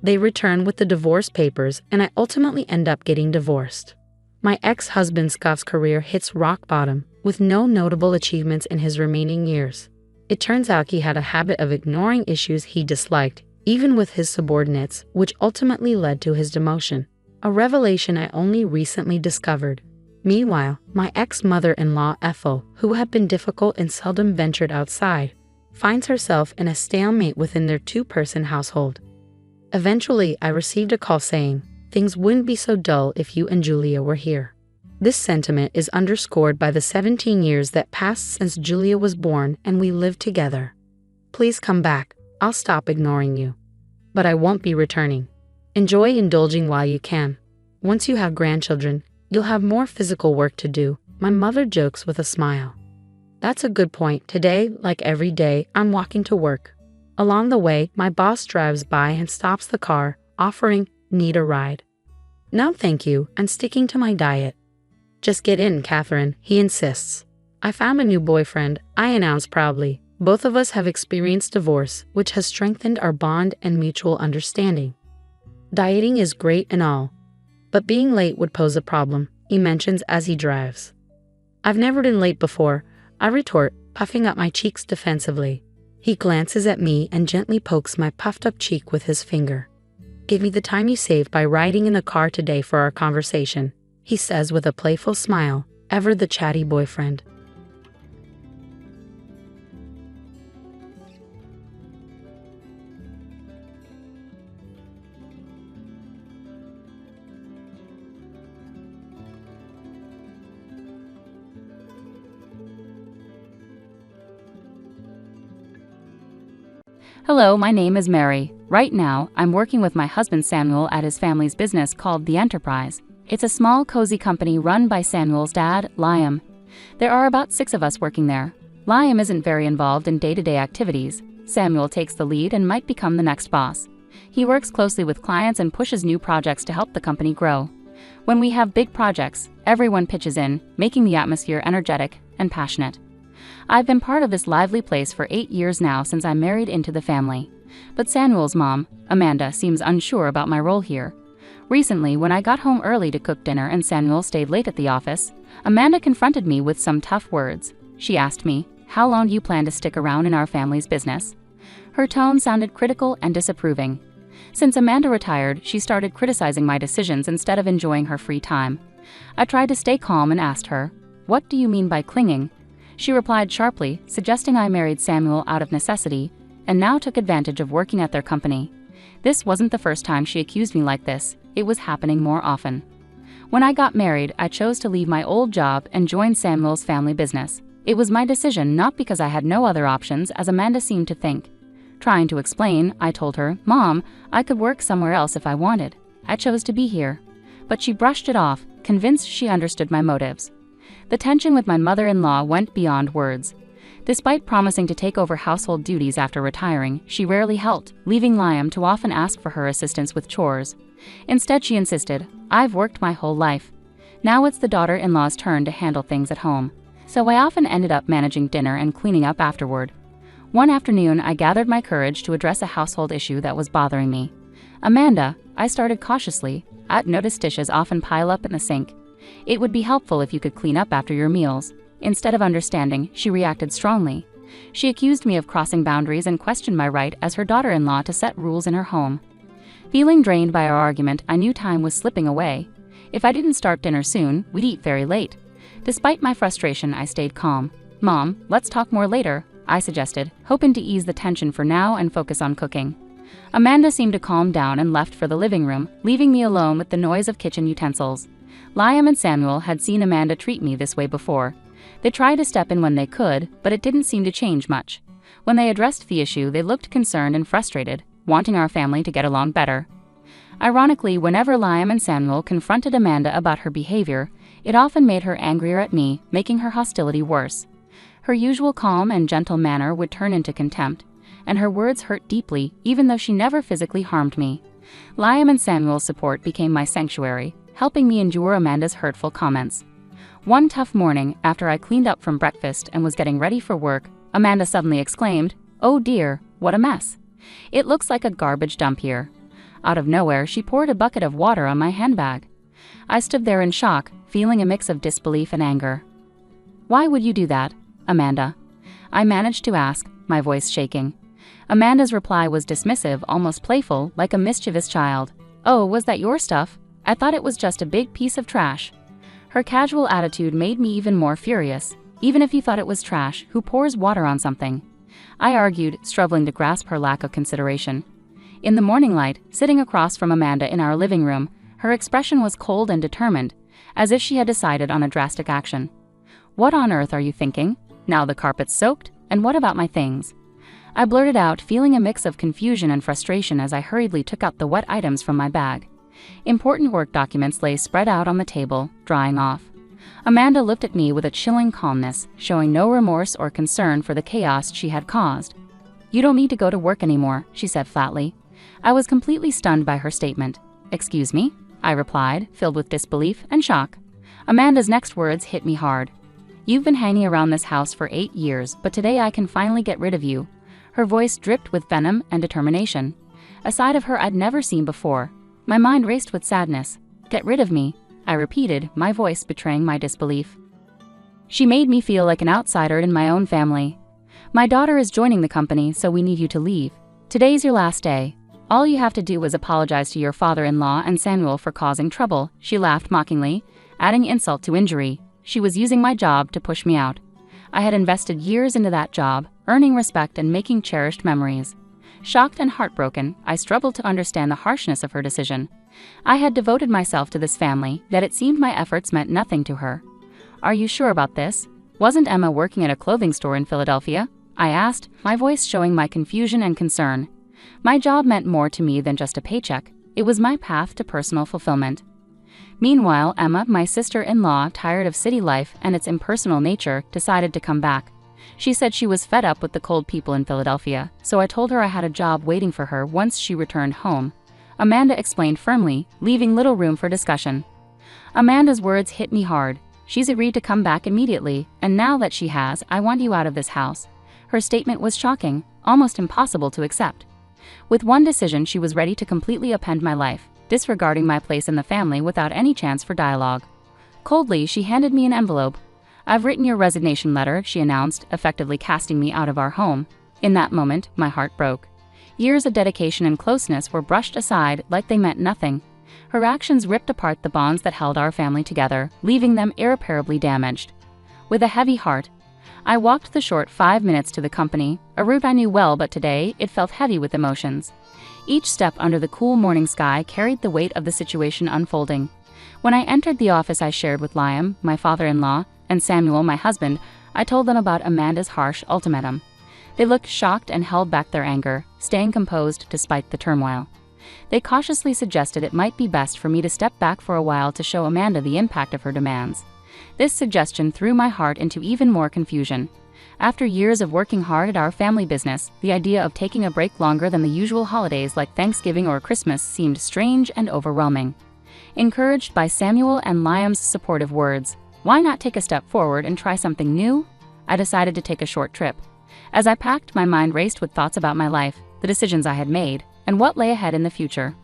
They return with the divorce papers, and I ultimately end up getting divorced. My ex-husband Scott's career hits rock bottom, with no notable achievements in his remaining years. It turns out he had a habit of ignoring issues he disliked, even with his subordinates, which ultimately led to his demotion, a revelation I only recently discovered. Meanwhile, my ex-mother-in-law Ethel, who had been difficult and seldom ventured outside, finds herself in a stalemate within their two-person household. Eventually, I received a call saying, "Things wouldn't be so dull if you and Julia were here." This sentiment is underscored by the 17 years that passed since Julia was born and we lived together. Please come back, I'll stop ignoring you. But I won't be returning. Enjoy indulging while you can. Once you have grandchildren, you'll have more physical work to do, my mother jokes with a smile. That's a good point. Today, like every day, I'm walking to work. Along the way, my boss drives by and stops the car, offering, "Need a ride?" "No, thank you, I'm sticking to my diet." "Just get in, Catherine," he insists. "I found a new boyfriend," I announce proudly. Both of us have experienced divorce, which has strengthened our bond and mutual understanding. Dieting is great and all, but being late would pose a problem, he mentions as he drives. "I've never been late before," I retort, puffing up my cheeks defensively. He glances at me and gently pokes my puffed-up cheek with his finger. "Give me the time you saved by riding in the car today for our conversation," he says with a playful smile, ever the chatty boyfriend. Hello, my name is Mary. Right now, I'm working with my husband Samuel at his family's business called The Enterprise. It's a small, cozy company run by Samuel's dad, Liam. There are about 6 of us working there. Liam isn't very involved in day-to-day activities. Samuel takes the lead and might become the next boss. He works closely with clients and pushes new projects to help the company grow. When we have big projects, everyone pitches in, making the atmosphere energetic and passionate. I've been part of this lively place for 8 years now since I married into the family. But Samuel's mom, Amanda, seems unsure about my role here. Recently, when I got home early to cook dinner and Samuel stayed late at the office, Amanda confronted me with some tough words. She asked me, "How long do you plan to stick around in our family's business?" Her tone sounded critical and disapproving. Since Amanda retired, she started criticizing my decisions instead of enjoying her free time. I tried to stay calm and asked her, "What do you mean by clinging?" She replied sharply, suggesting I married Samuel out of necessity, and now took advantage of working at their company. This wasn't the first time she accused me like this. It was happening more often. When I got married, I chose to leave my old job and join Samuel's family business. It was my decision, not because I had no other options, as Amanda seemed to think. Trying to explain, I told her, "Mom, I could work somewhere else if I wanted. I chose to be here." but she brushed it off, convinced she understood my motives. The tension with my mother-in-law went beyond words. Despite promising to take over household duties after retiring, she rarely helped, leaving Liam to often ask for her assistance with chores. Instead, she insisted, "I've worked my whole life. Now it's the daughter-in-law's turn to handle things at home." So I often ended up managing dinner and cleaning up afterward. One afternoon, I gathered my courage to address a household issue that was bothering me. "Amanda," I started cautiously, "I've noticed dishes often pile up in the sink. It would be helpful if you could clean up after your meals." Instead of understanding, she reacted strongly. She accused me of crossing boundaries and questioned my right as her daughter-in-law to set rules in her home. Feeling drained by our argument, I knew time was slipping away. If I didn't start dinner soon, we'd eat very late. Despite my frustration, I stayed calm. "Mom, let's talk more later," I suggested, hoping to ease the tension for now and focus on cooking. Amanda seemed to calm down and left for the living room, leaving me alone with the noise of kitchen utensils. Liam and Samuel had seen Amanda treat me this way before. They tried to step in when they could, but it didn't seem to change much. When they addressed the issue, they looked concerned and frustrated, wanting our family to get along better. Ironically, whenever Liam and Samuel confronted Amanda about her behavior, it often made her angrier at me, making her hostility worse. Her usual calm and gentle manner would turn into contempt, and her words hurt deeply, even though she never physically harmed me. Liam and Samuel's support became my sanctuary, helping me endure Amanda's hurtful comments. One tough morning, after I cleaned up from breakfast and was getting ready for work, Amanda suddenly exclaimed, "Oh dear, what a mess. It looks like a garbage dump here." Out of nowhere, she poured a bucket of water on my handbag. I stood there in shock, feeling a mix of disbelief and anger. "Why would you do that, Amanda?" I managed to ask, my voice shaking. Amanda's reply was dismissive, almost playful, like a mischievous child. "Oh, was that your stuff? I thought it was just a big piece of trash." Her casual attitude made me even more furious. "Even if you thought it was trash, who pours water on something?" I argued, struggling to grasp her lack of consideration. In the morning light, sitting across from Amanda in our living room, her expression was cold and determined, as if she had decided on a drastic action. "What on earth are you thinking? Now the carpet's soaked, and what about my things?" I blurted out, feeling a mix of confusion and frustration as I hurriedly took out the wet items from my bag. Important work documents lay spread out on the table, drying off. Amanda looked at me with a chilling calmness, showing no remorse or concern for the chaos she had caused. "You don't need to go to work anymore," she said flatly. I was completely stunned by her statement. "Excuse me?" I replied, filled with disbelief and shock. Amanda's next words hit me hard. "You've been hanging around this house for 8 years, but today I can finally get rid of you." Her voice dripped with venom and determination, a side of her I'd never seen before. My mind raced with sadness. "Get rid of me," I repeated, my voice betraying my disbelief. "She made me feel like an outsider in my own family. My daughter is joining the company, so we need you to leave. Today's your last day. All you have to do is apologize to your father-in-law and Samuel for causing trouble." She laughed mockingly, adding insult to injury. She was using my job to push me out. I had invested years into that job, earning respect and making cherished memories. Shocked and heartbroken, I struggled to understand the harshness of her decision. I had devoted myself to this family, yet it seemed my efforts meant nothing to her. "Are you sure about this? Wasn't Emma working at a clothing store in Philadelphia?" I asked, my voice showing my confusion and concern. My job meant more to me than just a paycheck. It was my path to personal fulfillment. Meanwhile, Emma, my sister-in-law, tired of city life and its impersonal nature, decided to come back. She said she was fed up with the cold people in Philadelphia, so I told her I had a job waiting for her once she returned home. Amanda explained firmly, leaving little room for discussion. Amanda's words hit me hard. "She's agreed to come back immediately, and now that she has, I want you out of this house." Her statement was shocking, almost impossible to accept. With one decision, she was ready to completely upend my life, disregarding my place in the family without any chance for dialogue. Coldly, she handed me an envelope. "I've written your resignation letter," she announced, effectively casting me out of our home. In that moment, my heart broke. Years of dedication and closeness were brushed aside like they meant nothing. Her actions ripped apart the bonds that held our family together, leaving them irreparably damaged. With a heavy heart, I walked the short 5 minutes to the company, a route I knew well, but today it felt heavy with emotions. Each step under the cool morning sky carried the weight of the situation unfolding. When I entered the office I shared with Liam, my father-in-law, and Samuel, my husband, I told them about Amanda's harsh ultimatum. They looked shocked and held back their anger, staying composed despite the turmoil. They cautiously suggested it might be best for me to step back for a while to show Amanda the impact of her demands. This suggestion threw my heart into even more confusion. After years of working hard at our family business, the idea of taking a break longer than the usual holidays like Thanksgiving or Christmas seemed strange and overwhelming. Encouraged by Samuel and Liam's supportive words, "Why not take a step forward and try something new?" I decided to take a short trip. As I packed, my mind raced with thoughts about my life, the decisions I had made, and what lay ahead in the future.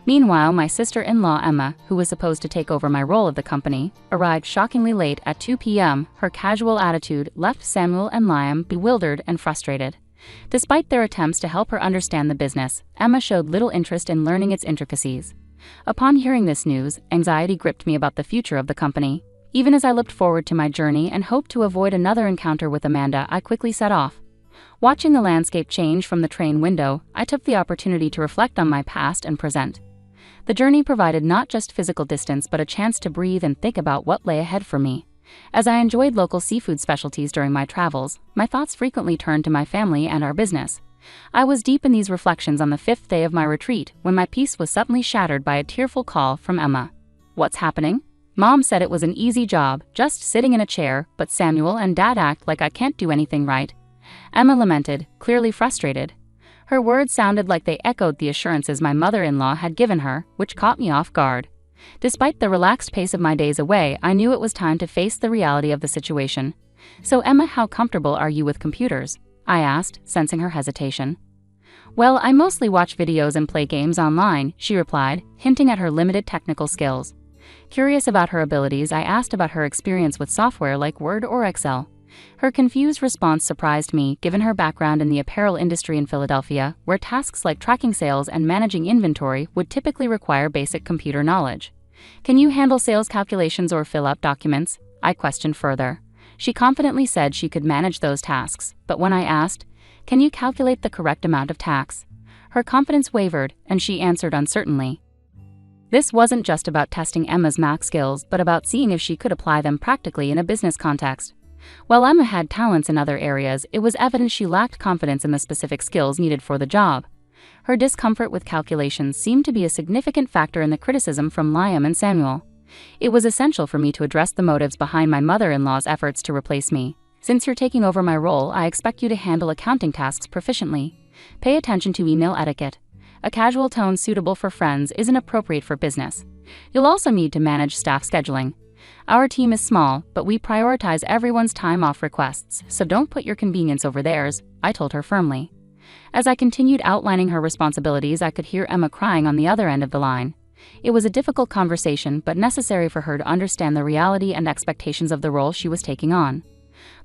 Meanwhile, my sister-in-law Emma, who was supposed to take over my role at the company, arrived shockingly late at 2 p.m. Her casual attitude left Samuel and Liam bewildered and frustrated. Despite their attempts to help her understand the business, Emma showed little interest in learning its intricacies. Upon hearing this news, anxiety gripped me about the future of the company. Even as I looked forward to my journey and hoped to avoid another encounter with Amanda, I quickly set off. Watching the landscape change from the train window, I took the opportunity to reflect on my past and present. The journey provided not just physical distance but a chance to breathe and think about what lay ahead for me. As I enjoyed local seafood specialties during my travels, my thoughts frequently turned to my family and our business. I was deep in these reflections on the 5th day of my retreat when my peace was suddenly shattered by a tearful call from Emma. "What's happening?" Mom said it was an easy job, just sitting in a chair, but Samuel and Dad act like I can't do anything right. Emma lamented, clearly frustrated. Her words sounded like they echoed the assurances my mother-in-law had given her, which caught me off guard. Despite the relaxed pace of my days away, I knew it was time to face the reality of the situation. "So Emma, how comfortable are you with computers?" I asked, sensing her hesitation. "Well, I mostly watch videos and play games online," she replied, hinting at her limited technical skills. Curious about her abilities, I asked about her experience with software like Word or Excel. Her confused response surprised me, given her background in the apparel industry in Philadelphia, where tasks like tracking sales and managing inventory would typically require basic computer knowledge. "Can you handle sales calculations or fill out documents?" I questioned further. She confidently said she could manage those tasks, but when I asked, "Can you calculate the correct amount of tax?" her confidence wavered, and she answered uncertainly. This wasn't just about testing Emma's math skills, but about seeing if she could apply them practically in a business context. While Emma had talents in other areas, it was evident she lacked confidence in the specific skills needed for the job. Her discomfort with calculations seemed to be a significant factor in the criticism from Liam and Samuel. It was essential for me to address the motives behind my mother-in-law's efforts to replace me. "Since you're taking over my role, I expect you to handle accounting tasks proficiently. Pay attention to email etiquette. A casual tone suitable for friends isn't appropriate for business. You'll also need to manage staff scheduling. Our team is small, but we prioritize everyone's time off requests, so don't put your convenience over theirs," I told her firmly. As I continued outlining her responsibilities, I could hear Emma crying on the other end of the line. It was a difficult conversation, but necessary for her to understand the reality and expectations of the role she was taking on.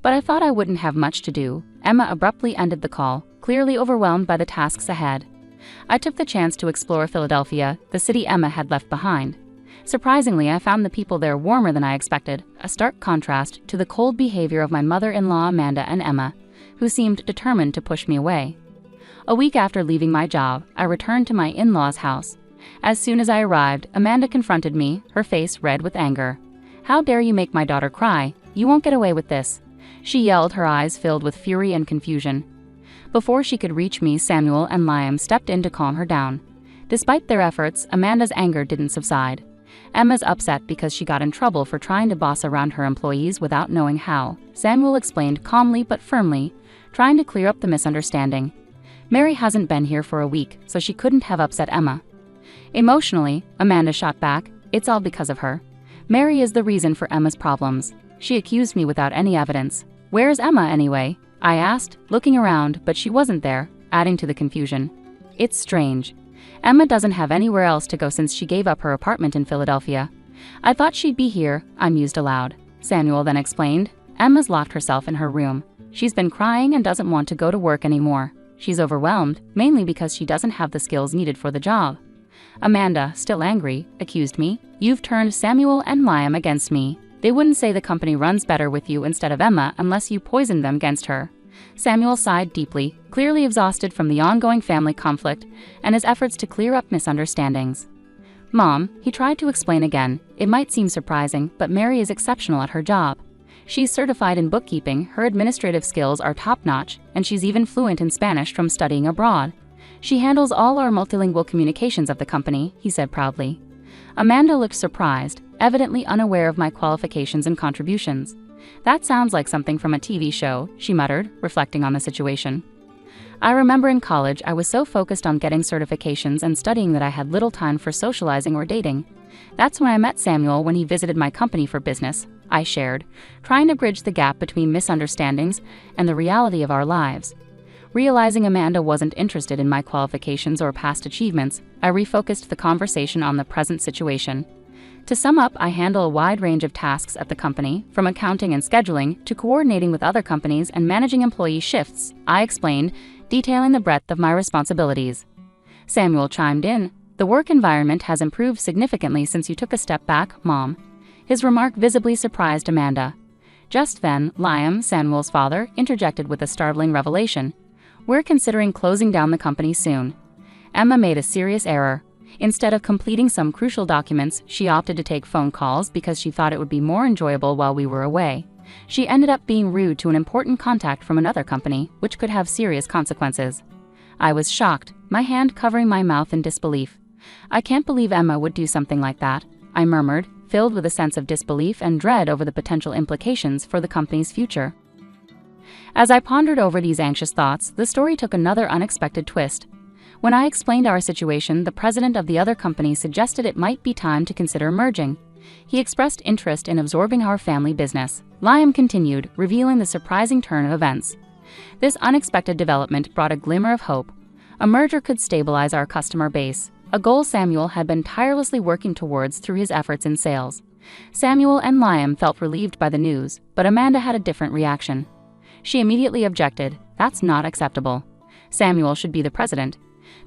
But I thought I wouldn't have much to do. Emma abruptly ended the call, clearly overwhelmed by the tasks ahead. I took the chance to explore Philadelphia, the city Emma had left behind. Surprisingly, I found the people there warmer than I expected, a stark contrast to the cold behavior of my mother-in-law Amanda and Emma, who seemed determined to push me away. A week after leaving my job, I returned to my in-laws' house. As soon as I arrived, Amanda confronted me, her face red with anger. "How dare you make my daughter cry? You won't get away with this," she yelled, her eyes filled with fury and confusion. Before she could reach me, Samuel and Liam stepped in to calm her down. Despite their efforts, Amanda's anger didn't subside. Emma's upset because she got in trouble for trying to boss around her employees without knowing how, Samuel explained calmly but firmly, trying to clear up the misunderstanding. "Mary hasn't been here for a week, so she couldn't have upset Emma." Emotionally, Amanda shot back, "It's all because of her. Mary is the reason for Emma's problems. She accused me without any evidence. Where's Emma anyway?" I asked, looking around, but she wasn't there, adding to the confusion. "It's strange. Emma doesn't have anywhere else to go since she gave up her apartment in Philadelphia. I thought she'd be here," I mused aloud. Samuel then explained, "Emma's locked herself in her room. She's been crying and doesn't want to go to work anymore. She's overwhelmed, mainly because she doesn't have the skills needed for the job." Amanda, still angry, accused me, "You've turned Samuel and Liam against me. They wouldn't say the company runs better with you instead of Emma unless you poisoned them against her." Samuel sighed deeply, clearly exhausted from the ongoing family conflict and his efforts to clear up misunderstandings. "Mom," he tried to explain again, "it might seem surprising, but Mary is exceptional at her job. She's certified in bookkeeping, her administrative skills are top-notch, and she's even fluent in Spanish from studying abroad. She handles all our multilingual communications of the company, he said proudly. Amanda looked surprised, evidently unaware of my qualifications and contributions. That sounds like something from a TV show, she muttered, reflecting on the situation. I remember in college I was so focused on getting certifications and studying that I had little time for socializing or dating. That's when I met Samuel when he visited my company for business, I shared, trying to bridge the gap between misunderstandings and the reality of our lives. Realizing Amanda wasn't interested in my qualifications or past achievements, I refocused the conversation on the present situation. To sum up, I handle a wide range of tasks at the company, from accounting and scheduling to coordinating with other companies and managing employee shifts, I explained, detailing the breadth of my responsibilities. Samuel chimed in, "The work environment has improved significantly since you took a step back, Mom." His remark visibly surprised Amanda. Just then, Liam, Samuel's father, interjected with a startling revelation. "We're considering closing down the company soon." Emma made a serious error. Instead of completing some crucial documents, she opted to take phone calls because she thought it would be more enjoyable while we were away. She ended up being rude to an important contact from another company, which could have serious consequences. I was shocked, my hand covering my mouth in disbelief. "I can't believe Emma would do something like that," I murmured, filled with a sense of disbelief and dread over the potential implications for the company's future. As I pondered over these anxious thoughts, the story took another unexpected twist. When I explained our situation, the president of the other company suggested it might be time to consider merging. He expressed interest in absorbing our family business. Liam continued, revealing the surprising turn of events. This unexpected development brought a glimmer of hope. A merger could stabilize our customer base, a goal Samuel had been tirelessly working towards through his efforts in sales. Samuel and Liam felt relieved by the news, but Amanda had a different reaction. She immediately objected, "That's not acceptable. Samuel should be the president.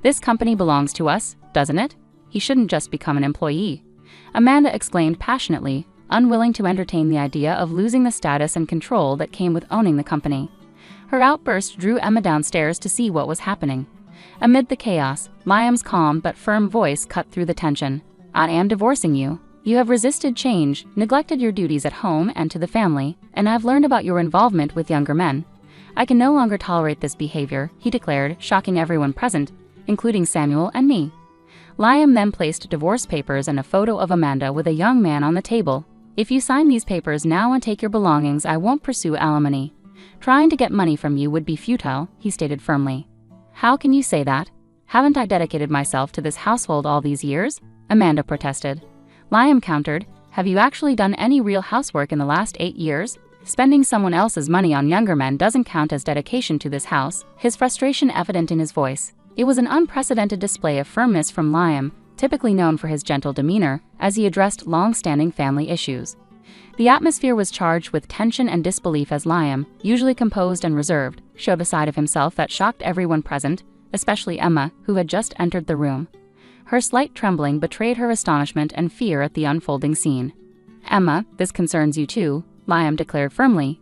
This company belongs to us, doesn't it? He shouldn't just become an employee." Amanda exclaimed passionately, unwilling to entertain the idea of losing the status and control that came with owning the company. Her outburst drew Emma downstairs to see what was happening. Amid the chaos, Liam's calm but firm voice cut through the tension. "I am divorcing you. You have resisted change, neglected your duties at home and to the family, and I've learned about your involvement with younger men. I can no longer tolerate this behavior," he declared, shocking everyone present, including Samuel and me. Liam then placed divorce papers and a photo of Amanda with a young man on the table. "If you sign these papers now and take your belongings, I won't pursue alimony. Trying to get money from you would be futile," he stated firmly. "How can you say that? Haven't I dedicated myself to this household all these years?" Amanda protested. Liam countered, "Have you actually done any real housework in the last 8 years? Spending someone else's money on younger men doesn't count as dedication to this house," his frustration evident in his voice. It was an unprecedented display of firmness from Liam, typically known for his gentle demeanor, as he addressed long-standing family issues. The atmosphere was charged with tension and disbelief as Liam, usually composed and reserved, showed a side of himself that shocked everyone present, especially Emma, who had just entered the room. Her slight trembling betrayed her astonishment and fear at the unfolding scene. "Emma, this concerns you too," Liam declared firmly.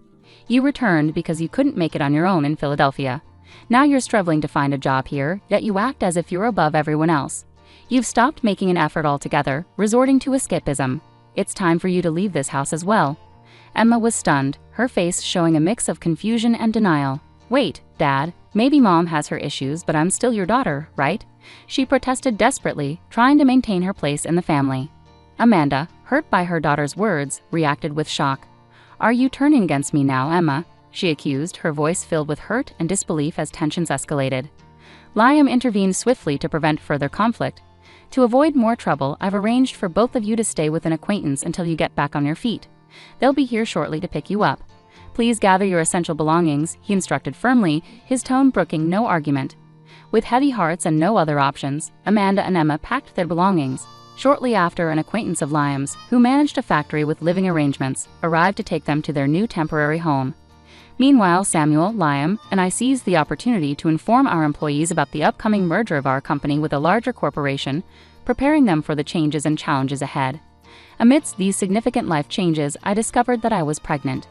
"You returned because you couldn't make it on your own in Philadelphia. Now you're struggling to find a job here, yet you act as if you're above everyone else. You've stopped making an effort altogether, resorting to escapism. It's time for you to leave this house as well." Emma was stunned, her face showing a mix of confusion and denial. "Wait, Dad, maybe Mom has her issues, but I'm still your daughter, right?" she protested desperately, trying to maintain her place in the family. Amanda, hurt by her daughter's words, reacted with shock. "Are you turning against me now, Emma?" she accused, her voice filled with hurt and disbelief as tensions escalated. Liam intervened swiftly to prevent further conflict. "To avoid more trouble, I've arranged for both of you to stay with an acquaintance until you get back on your feet. They'll be here shortly to pick you up. Please gather your essential belongings," he instructed firmly, his tone brooking no argument. With heavy hearts and no other options, Amanda and Emma packed their belongings. Shortly after, an acquaintance of Liam's, who managed a factory with living arrangements, arrived to take them to their new temporary home. Meanwhile, Samuel, Liam, and I seized the opportunity to inform our employees about the upcoming merger of our company with a larger corporation, preparing them for the changes and challenges ahead. Amidst these significant life changes, I discovered that I was pregnant.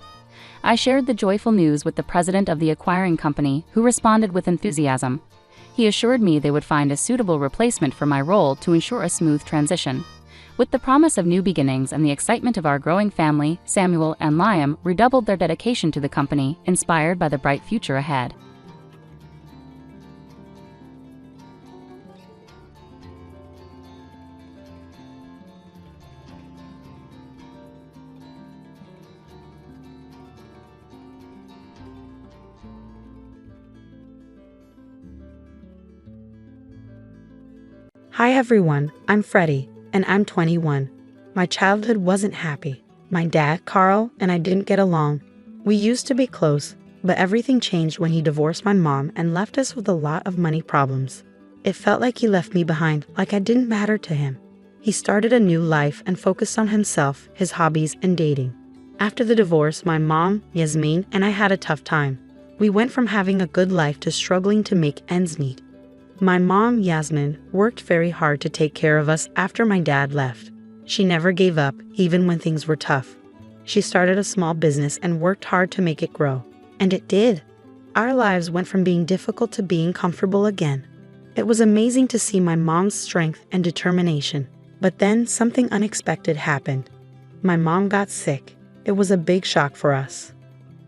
I shared the joyful news with the president of the acquiring company, who responded with enthusiasm. He assured me they would find a suitable replacement for my role to ensure a smooth transition. With the promise of new beginnings and the excitement of our growing family, Samuel and Liam redoubled their dedication to the company, inspired by the bright future ahead. Hi everyone, I'm Freddie, and I'm 21. My childhood wasn't happy. My dad, Carl, and I didn't get along. We used to be close, but everything changed when he divorced my mom and left us with a lot of money problems. It felt like he left me behind, like I didn't matter to him. He started a new life and focused on himself, his hobbies, and dating. After the divorce, my mom, Yasmin, and I had a tough time. We went from having a good life to struggling to make ends meet. My mom, Yasmin, worked very hard to take care of us after my dad left. She never gave up, even when things were tough. She started a small business and worked hard to make it grow. And it did. Our lives went from being difficult to being comfortable again. It was amazing to see my mom's strength and determination. But then something unexpected happened. My mom got sick. It was a big shock for us.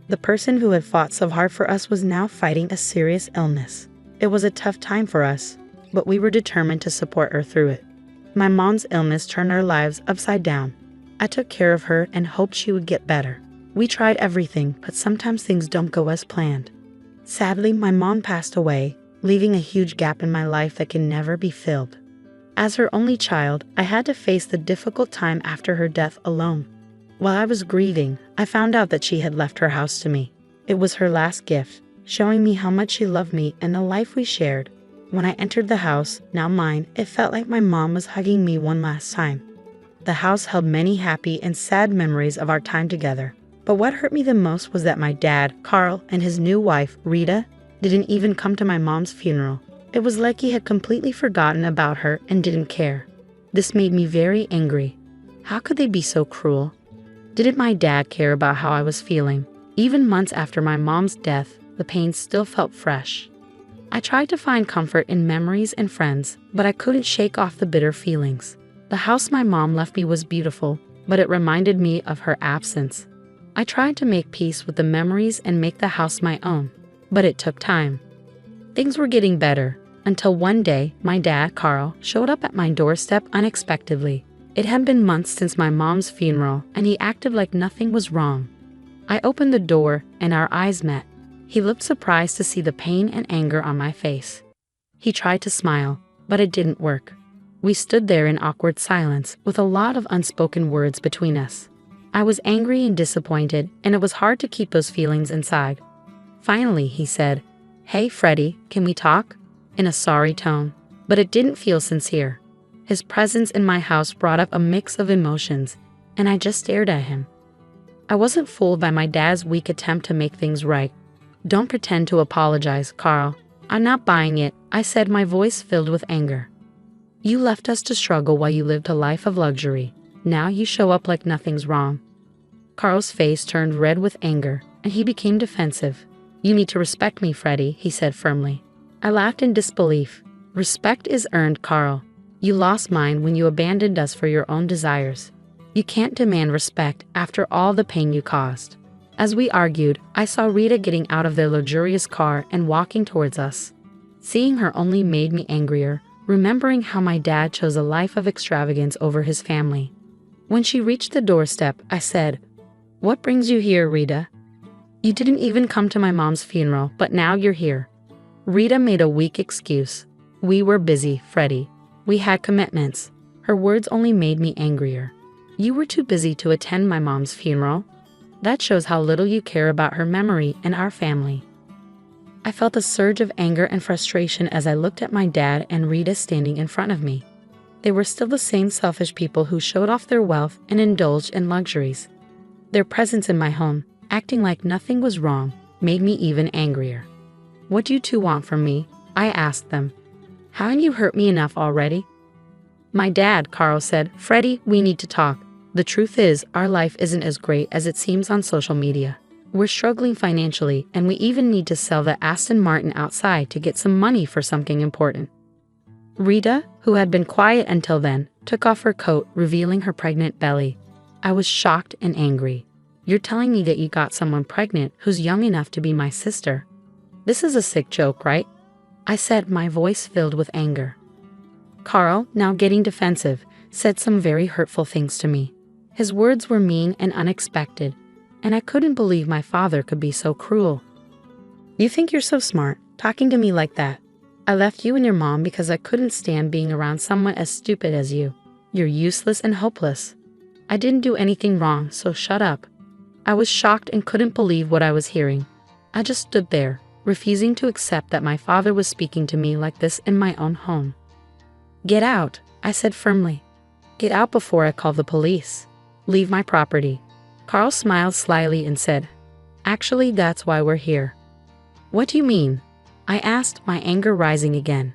The person who had fought so hard for us was now fighting a serious illness. It was a tough time for us, but we were determined to support her through it. My mom's illness turned our lives upside down. I took care of her and hoped she would get better. We tried everything, but sometimes things don't go as planned. Sadly, my mom passed away, leaving a huge gap in my life that can never be filled. As her only child, I had to face the difficult time after her death alone. While I was grieving, I found out that she had left her house to me. It was her last gift, showing me how much she loved me and the life we shared. When I entered the house, now mine, it felt like my mom was hugging me one last time. The house held many happy and sad memories of our time together. But what hurt me the most was that my dad, Carl, and his new wife, Rita, didn't even come to my mom's funeral. It was like he had completely forgotten about her and didn't care. This made me very angry. How could they be so cruel? Didn't my dad care about how I was feeling? Even months after my mom's death, the pain still felt fresh. I tried to find comfort in memories and friends, but I couldn't shake off the bitter feelings. The house my mom left me was beautiful, but it reminded me of her absence. I tried to make peace with the memories and make the house my own, but it took time. Things were getting better, until one day, my dad, Carl, showed up at my doorstep unexpectedly. It had been months since my mom's funeral, and he acted like nothing was wrong. I opened the door, and our eyes met. He looked surprised to see the pain and anger on my face. He tried to smile, but it didn't work. We stood there in awkward silence, with a lot of unspoken words between us. I was angry and disappointed, and it was hard to keep those feelings inside. Finally, he said, "Hey, Freddie, can we talk?" in a sorry tone, but it didn't feel sincere. His presence in my house brought up a mix of emotions, and I just stared at him. I wasn't fooled by my dad's weak attempt to make things right. "Don't pretend to apologize, Carl. I'm not buying it," I said, my voice filled with anger. "You left us to struggle while you lived a life of luxury. Now you show up like nothing's wrong." Carl's face turned red with anger, and he became defensive. "You need to respect me, Freddie," he said firmly. I laughed in disbelief. "Respect is earned, Carl. You lost mine when you abandoned us for your own desires. You can't demand respect after all the pain you caused." As we argued, I saw Rita getting out of their luxurious car and walking towards us. Seeing her only made me angrier, remembering how my dad chose a life of extravagance over his family. When she reached the doorstep, I said, "What brings you here, Rita? You didn't even come to my mom's funeral, but now you're here." Rita made a weak excuse. "We were busy, Freddie. We had commitments." Her words only made me angrier. "You were too busy to attend my mom's funeral? That shows how little you care about her memory and our family." I felt a surge of anger and frustration as I looked at my dad and Rita standing in front of me. They were still the same selfish people who showed off their wealth and indulged in luxuries. Their presence in my home, acting like nothing was wrong, made me even angrier. "What do you two want from me?" I asked them. "Haven't you hurt me enough already?" My dad, Carl, said, "Freddie, we need to talk. The truth is, our life isn't as great as it seems on social media. We're struggling financially, and we even need to sell the Aston Martin outside to get some money for something important." Rita, who had been quiet until then, took off her coat, revealing her pregnant belly. I was shocked and angry. "You're telling me that you got someone pregnant who's young enough to be my sister? This is a sick joke, right?" I said, my voice filled with anger. Carl, now getting defensive, said some very hurtful things to me. His words were mean and unexpected, and I couldn't believe my father could be so cruel. "You think you're so smart, talking to me like that? I left you and your mom because I couldn't stand being around someone as stupid as you. You're useless and hopeless. I didn't do anything wrong, so shut up. I was shocked and couldn't believe what I was hearing. I just stood there, refusing to accept that my father was speaking to me like this in my own home. Get out, I said firmly. Get out before I call the police. Leave my property. Carl smiled slyly and said, Actually, that's why we're here. What do you mean? I asked, my anger rising again.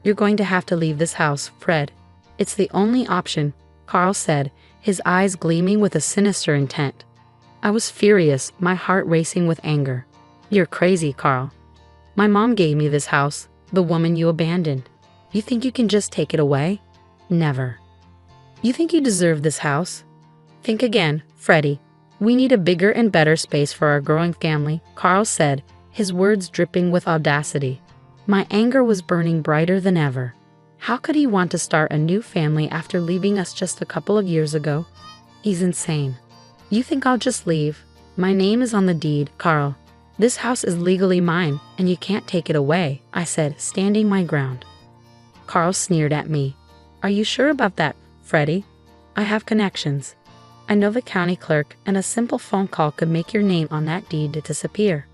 You're going to have to leave this house, Fred. It's the only option, Carl said, his eyes gleaming with a sinister intent. I was furious, my heart racing with anger. You're crazy, Carl. My mom gave me this house, the woman you abandoned. You think you can just take it away? Never. You think you deserve this house? Think again, Freddie. We need a bigger and better space for our growing family, Carl said, his words dripping with audacity. My anger was burning brighter than ever. How could he want to start a new family after leaving us just a couple of years ago? He's insane. You think I'll just leave? My name is on the deed, Carl. This house is legally mine, and you can't take it away, I said, standing my ground. Carl sneered at me. Are you sure about that, Freddie? I have connections. I know the county clerk, and a simple phone call could make your name on that deed disappear.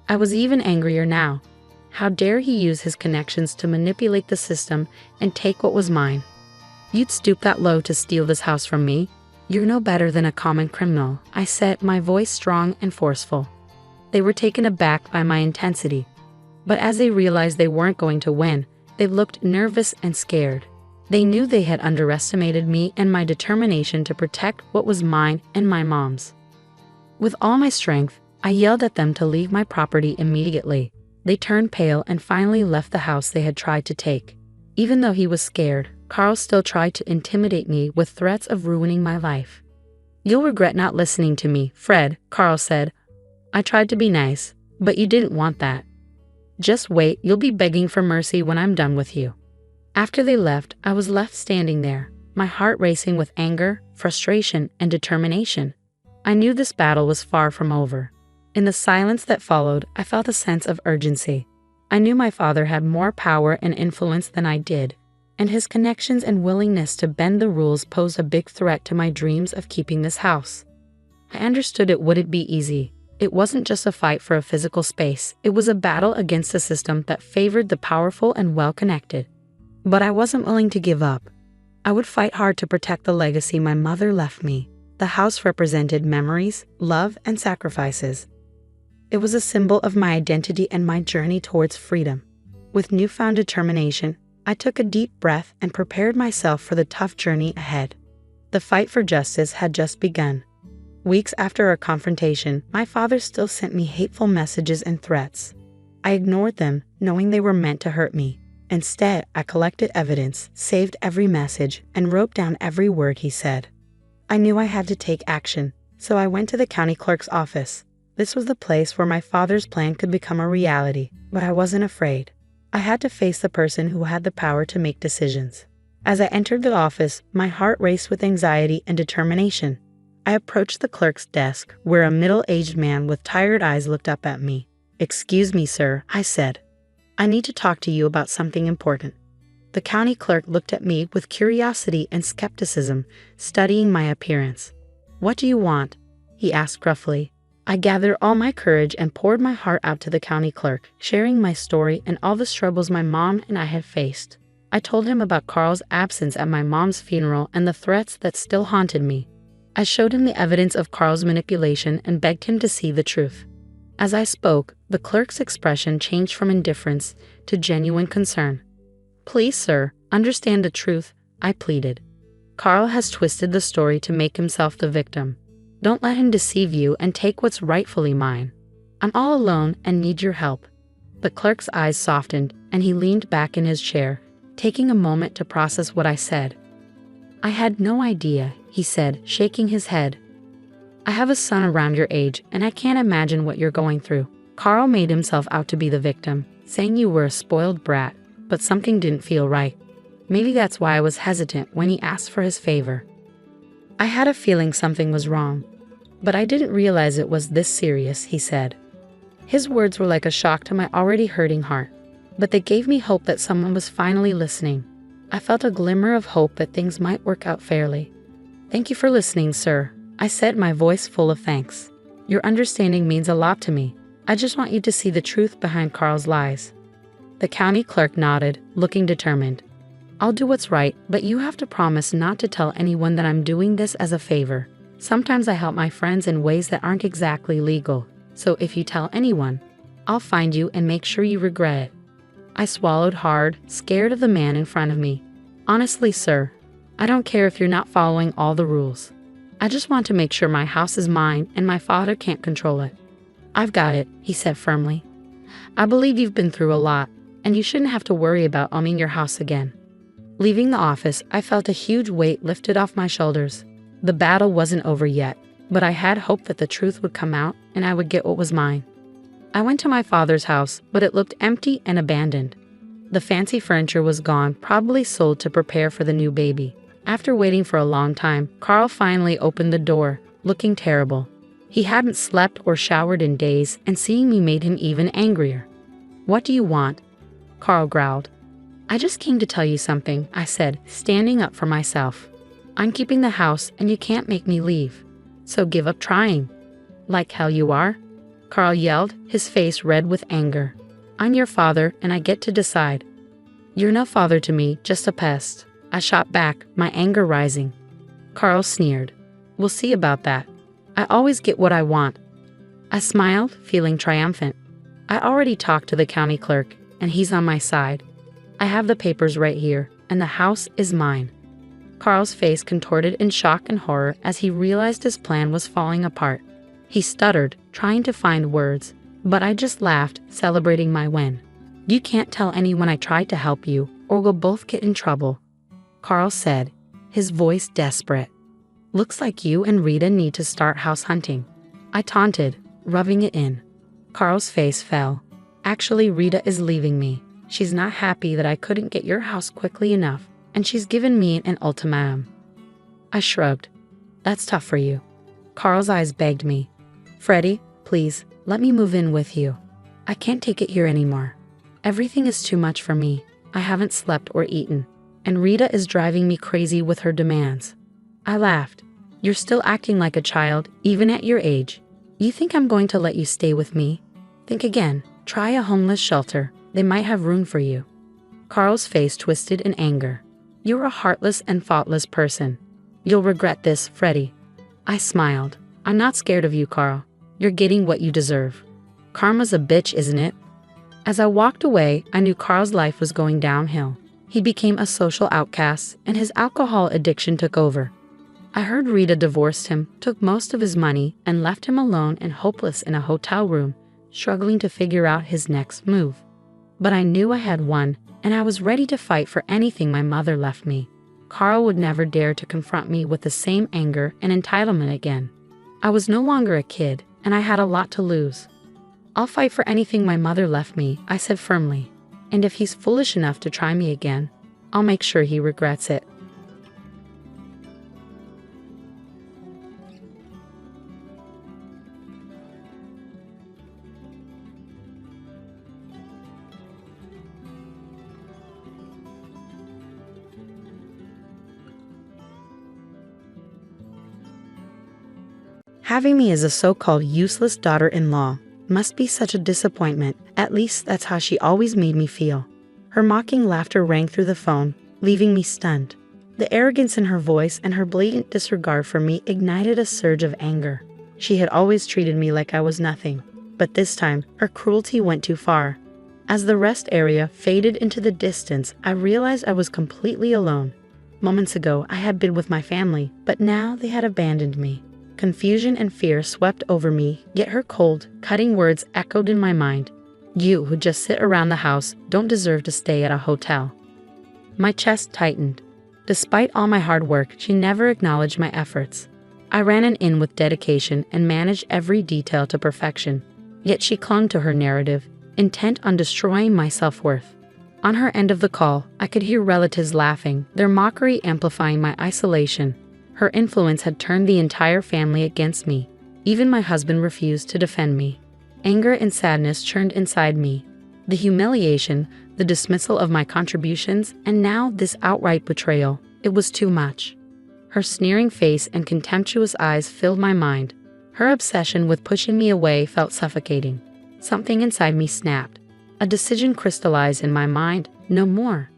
I was even angrier now. How dare he use his connections to manipulate the system and take what was mine? You'd stoop that low to steal this house from me? You're no better than a common criminal, I said, my voice strong and forceful. They were taken aback by my intensity. But as they realized they weren't going to win, they looked nervous and scared. They knew they had underestimated me and my determination to protect what was mine and my mom's. With all my strength, I yelled at them to leave my property immediately. They turned pale and finally left the house they had tried to take. Even though he was scared, Carl still tried to intimidate me with threats of ruining my life. You'll regret not listening to me, Fred, Carl said. I tried to be nice, but you didn't want that. Just wait, you'll be begging for mercy when I'm done with you. After they left, I was left standing there, my heart racing with anger, frustration, and determination. I knew this battle was far from over. In the silence that followed, I felt a sense of urgency. I knew my father had more power and influence than I did, and his connections and willingness to bend the rules posed a big threat to my dreams of keeping this house. I understood it wouldn't be easy. It wasn't just a fight for a physical space, it was a battle against a system that favored the powerful and well-connected. But I wasn't willing to give up. I would fight hard to protect the legacy my mother left me. The house represented memories, love, and sacrifices. It was a symbol of my identity and my journey towards freedom. With newfound determination, I took a deep breath and prepared myself for the tough journey ahead. The fight for justice had just begun. Weeks after our confrontation, my father still sent me hateful messages and threats. I ignored them, knowing they were meant to hurt me. Instead, I collected evidence, saved every message, and wrote down every word he said. I knew I had to take action, so I went to the county clerk's office. This was the place where my father's plan could become a reality, but I wasn't afraid. I had to face the person who had the power to make decisions. As I entered the office, my heart raced with anxiety and determination. I approached the clerk's desk, where a middle-aged man with tired eyes looked up at me. "Excuse me, sir," I said. "I need to talk to you about something important." The county clerk looked at me with curiosity and skepticism, studying my appearance. "What do you want?" he asked gruffly. I gathered all my courage and poured my heart out to the county clerk, sharing my story and all the struggles my mom and I had faced. I told him about Carl's absence at my mom's funeral and the threats that still haunted me. I showed him the evidence of Carl's manipulation and begged him to see the truth. As I spoke, the clerk's expression changed from indifference to genuine concern. "Please, sir, understand the truth," I pleaded. "Carl has twisted the story to make himself the victim. Don't let him deceive you and take what's rightfully mine. I'm all alone and need your help." The clerk's eyes softened and he leaned back in his chair, taking a moment to process what I said. "I had no idea," he said, shaking his head. "I have a son around your age and I can't imagine what you're going through. Carl made himself out to be the victim, saying you were a spoiled brat, but something didn't feel right. Maybe that's why I was hesitant when he asked for his favor." I had a feeling something was wrong, but I didn't realize it was this serious, he said. His words were like a shock to my already hurting heart. but they gave me hope that someone was finally listening. I felt a glimmer of hope that things might work out fairly. "Thank you for listening, sir," I said, my voice full of thanks. "Your understanding means a lot to me. I just want you to see the truth behind Carl's lies." The county clerk nodded, looking determined. "I'll do what's right, but you have to promise not to tell anyone that I'm doing this as a favor. Sometimes I help my friends in ways that aren't exactly legal, so if you tell anyone, I'll find you and make sure you regret it." I swallowed hard, scared of the man in front of me. "Honestly, sir, I don't care if you're not following all the rules. I just want to make sure my house is mine and my father can't control it." "I've got it," he said firmly. "I believe you've been through a lot, and you shouldn't have to worry about owning your house again." Leaving the office, I felt a huge weight lifted off my shoulders. The battle wasn't over yet, but I had hope that the truth would come out and I would get what was mine. I went to my father's house, but it looked empty and abandoned. The fancy furniture was gone, probably sold to prepare for the new baby. After waiting for a long time, Carl finally opened the door, looking terrible. He hadn't slept or showered in days, and seeing me made him even angrier. "What do you want?" Carl growled. "I just came to tell you something," I said, standing up for myself. "I'm keeping the house, and you can't make me leave. So give up trying." "Like hell you are?" Carl yelled, his face red with anger. "I'm your father, and I get to decide." "You're no father to me, just a pest," I shot back, my anger rising. Carl sneered. "We'll see about that. I always get what I want." I smiled, feeling triumphant. I already talked to the county clerk, and he's on my side. I have the papers right here, and the house is mine. Carl's face contorted in shock and horror as he realized his plan was falling apart. He stuttered, trying to find words, but I just laughed, celebrating my win. "You can't tell anyone I tried to help you, or we'll both get in trouble," Carl said, his voice desperate. "Looks like you and Rita need to start house hunting," I taunted, rubbing it in. Carl's face fell. "Actually, Rita is leaving me. She's not happy that I couldn't get your house quickly enough, and she's given me an ultimatum." I shrugged. "That's tough for you." Carl's eyes begged me. "Freddie, please, let me move in with you. I can't take it here anymore. Everything is too much for me. I haven't slept or eaten, and Rita is driving me crazy with her demands." I laughed. "You're still acting like a child, even at your age. You think I'm going to let you stay with me? Think again. Try a homeless shelter. They might have room for you." Carl's face twisted in anger. "You're a heartless and thoughtless person. You'll regret this, Freddie." I smiled. "I'm not scared of you, Carl. You're getting what you deserve. Karma's a bitch, isn't it?" As I walked away, I knew Carl's life was going downhill. He became a social outcast, and his alcohol addiction took over. I heard Rita divorced him, took most of his money, and left him alone and hopeless in a hotel room, struggling to figure out his next move. But I knew I had won, and I was ready to fight for anything my mother left me. Carl would never dare to confront me with the same anger and entitlement again. I was no longer a kid, and I had a lot to lose. "I'll fight for anything my mother left me," I said firmly. "And if he's foolish enough to try me again, I'll make sure he regrets it." Having me as a so-called useless daughter-in-law must be such a disappointment. At least that's how she always made me feel. Her mocking laughter rang through the phone, leaving me stunned. The arrogance in her voice and her blatant disregard for me ignited a surge of anger. She had always treated me like I was nothing, but this time her cruelty went too far. As the rest area faded into the distance, I realized I was completely alone. Moments ago, I had been with my family, but now they had abandoned me. Confusion and fear swept over me, yet her cold, cutting words echoed in my mind. "You who just sit around the house don't deserve to stay at a hotel." My chest tightened. Despite all my hard work, she never acknowledged my efforts. I ran an inn with dedication and managed every detail to perfection. Yet she clung to her narrative, intent on destroying my self-worth. On her end of the call, I could hear relatives laughing, their mockery amplifying my isolation. Her influence had turned the entire family against me. Even my husband refused to defend me. Anger and sadness churned inside me. The humiliation, the dismissal of my contributions, and now this outright betrayal, it was too much. Her sneering face and contemptuous eyes filled my mind. Her obsession with pushing me away felt suffocating. Something inside me snapped. A decision crystallized in my mind: no more.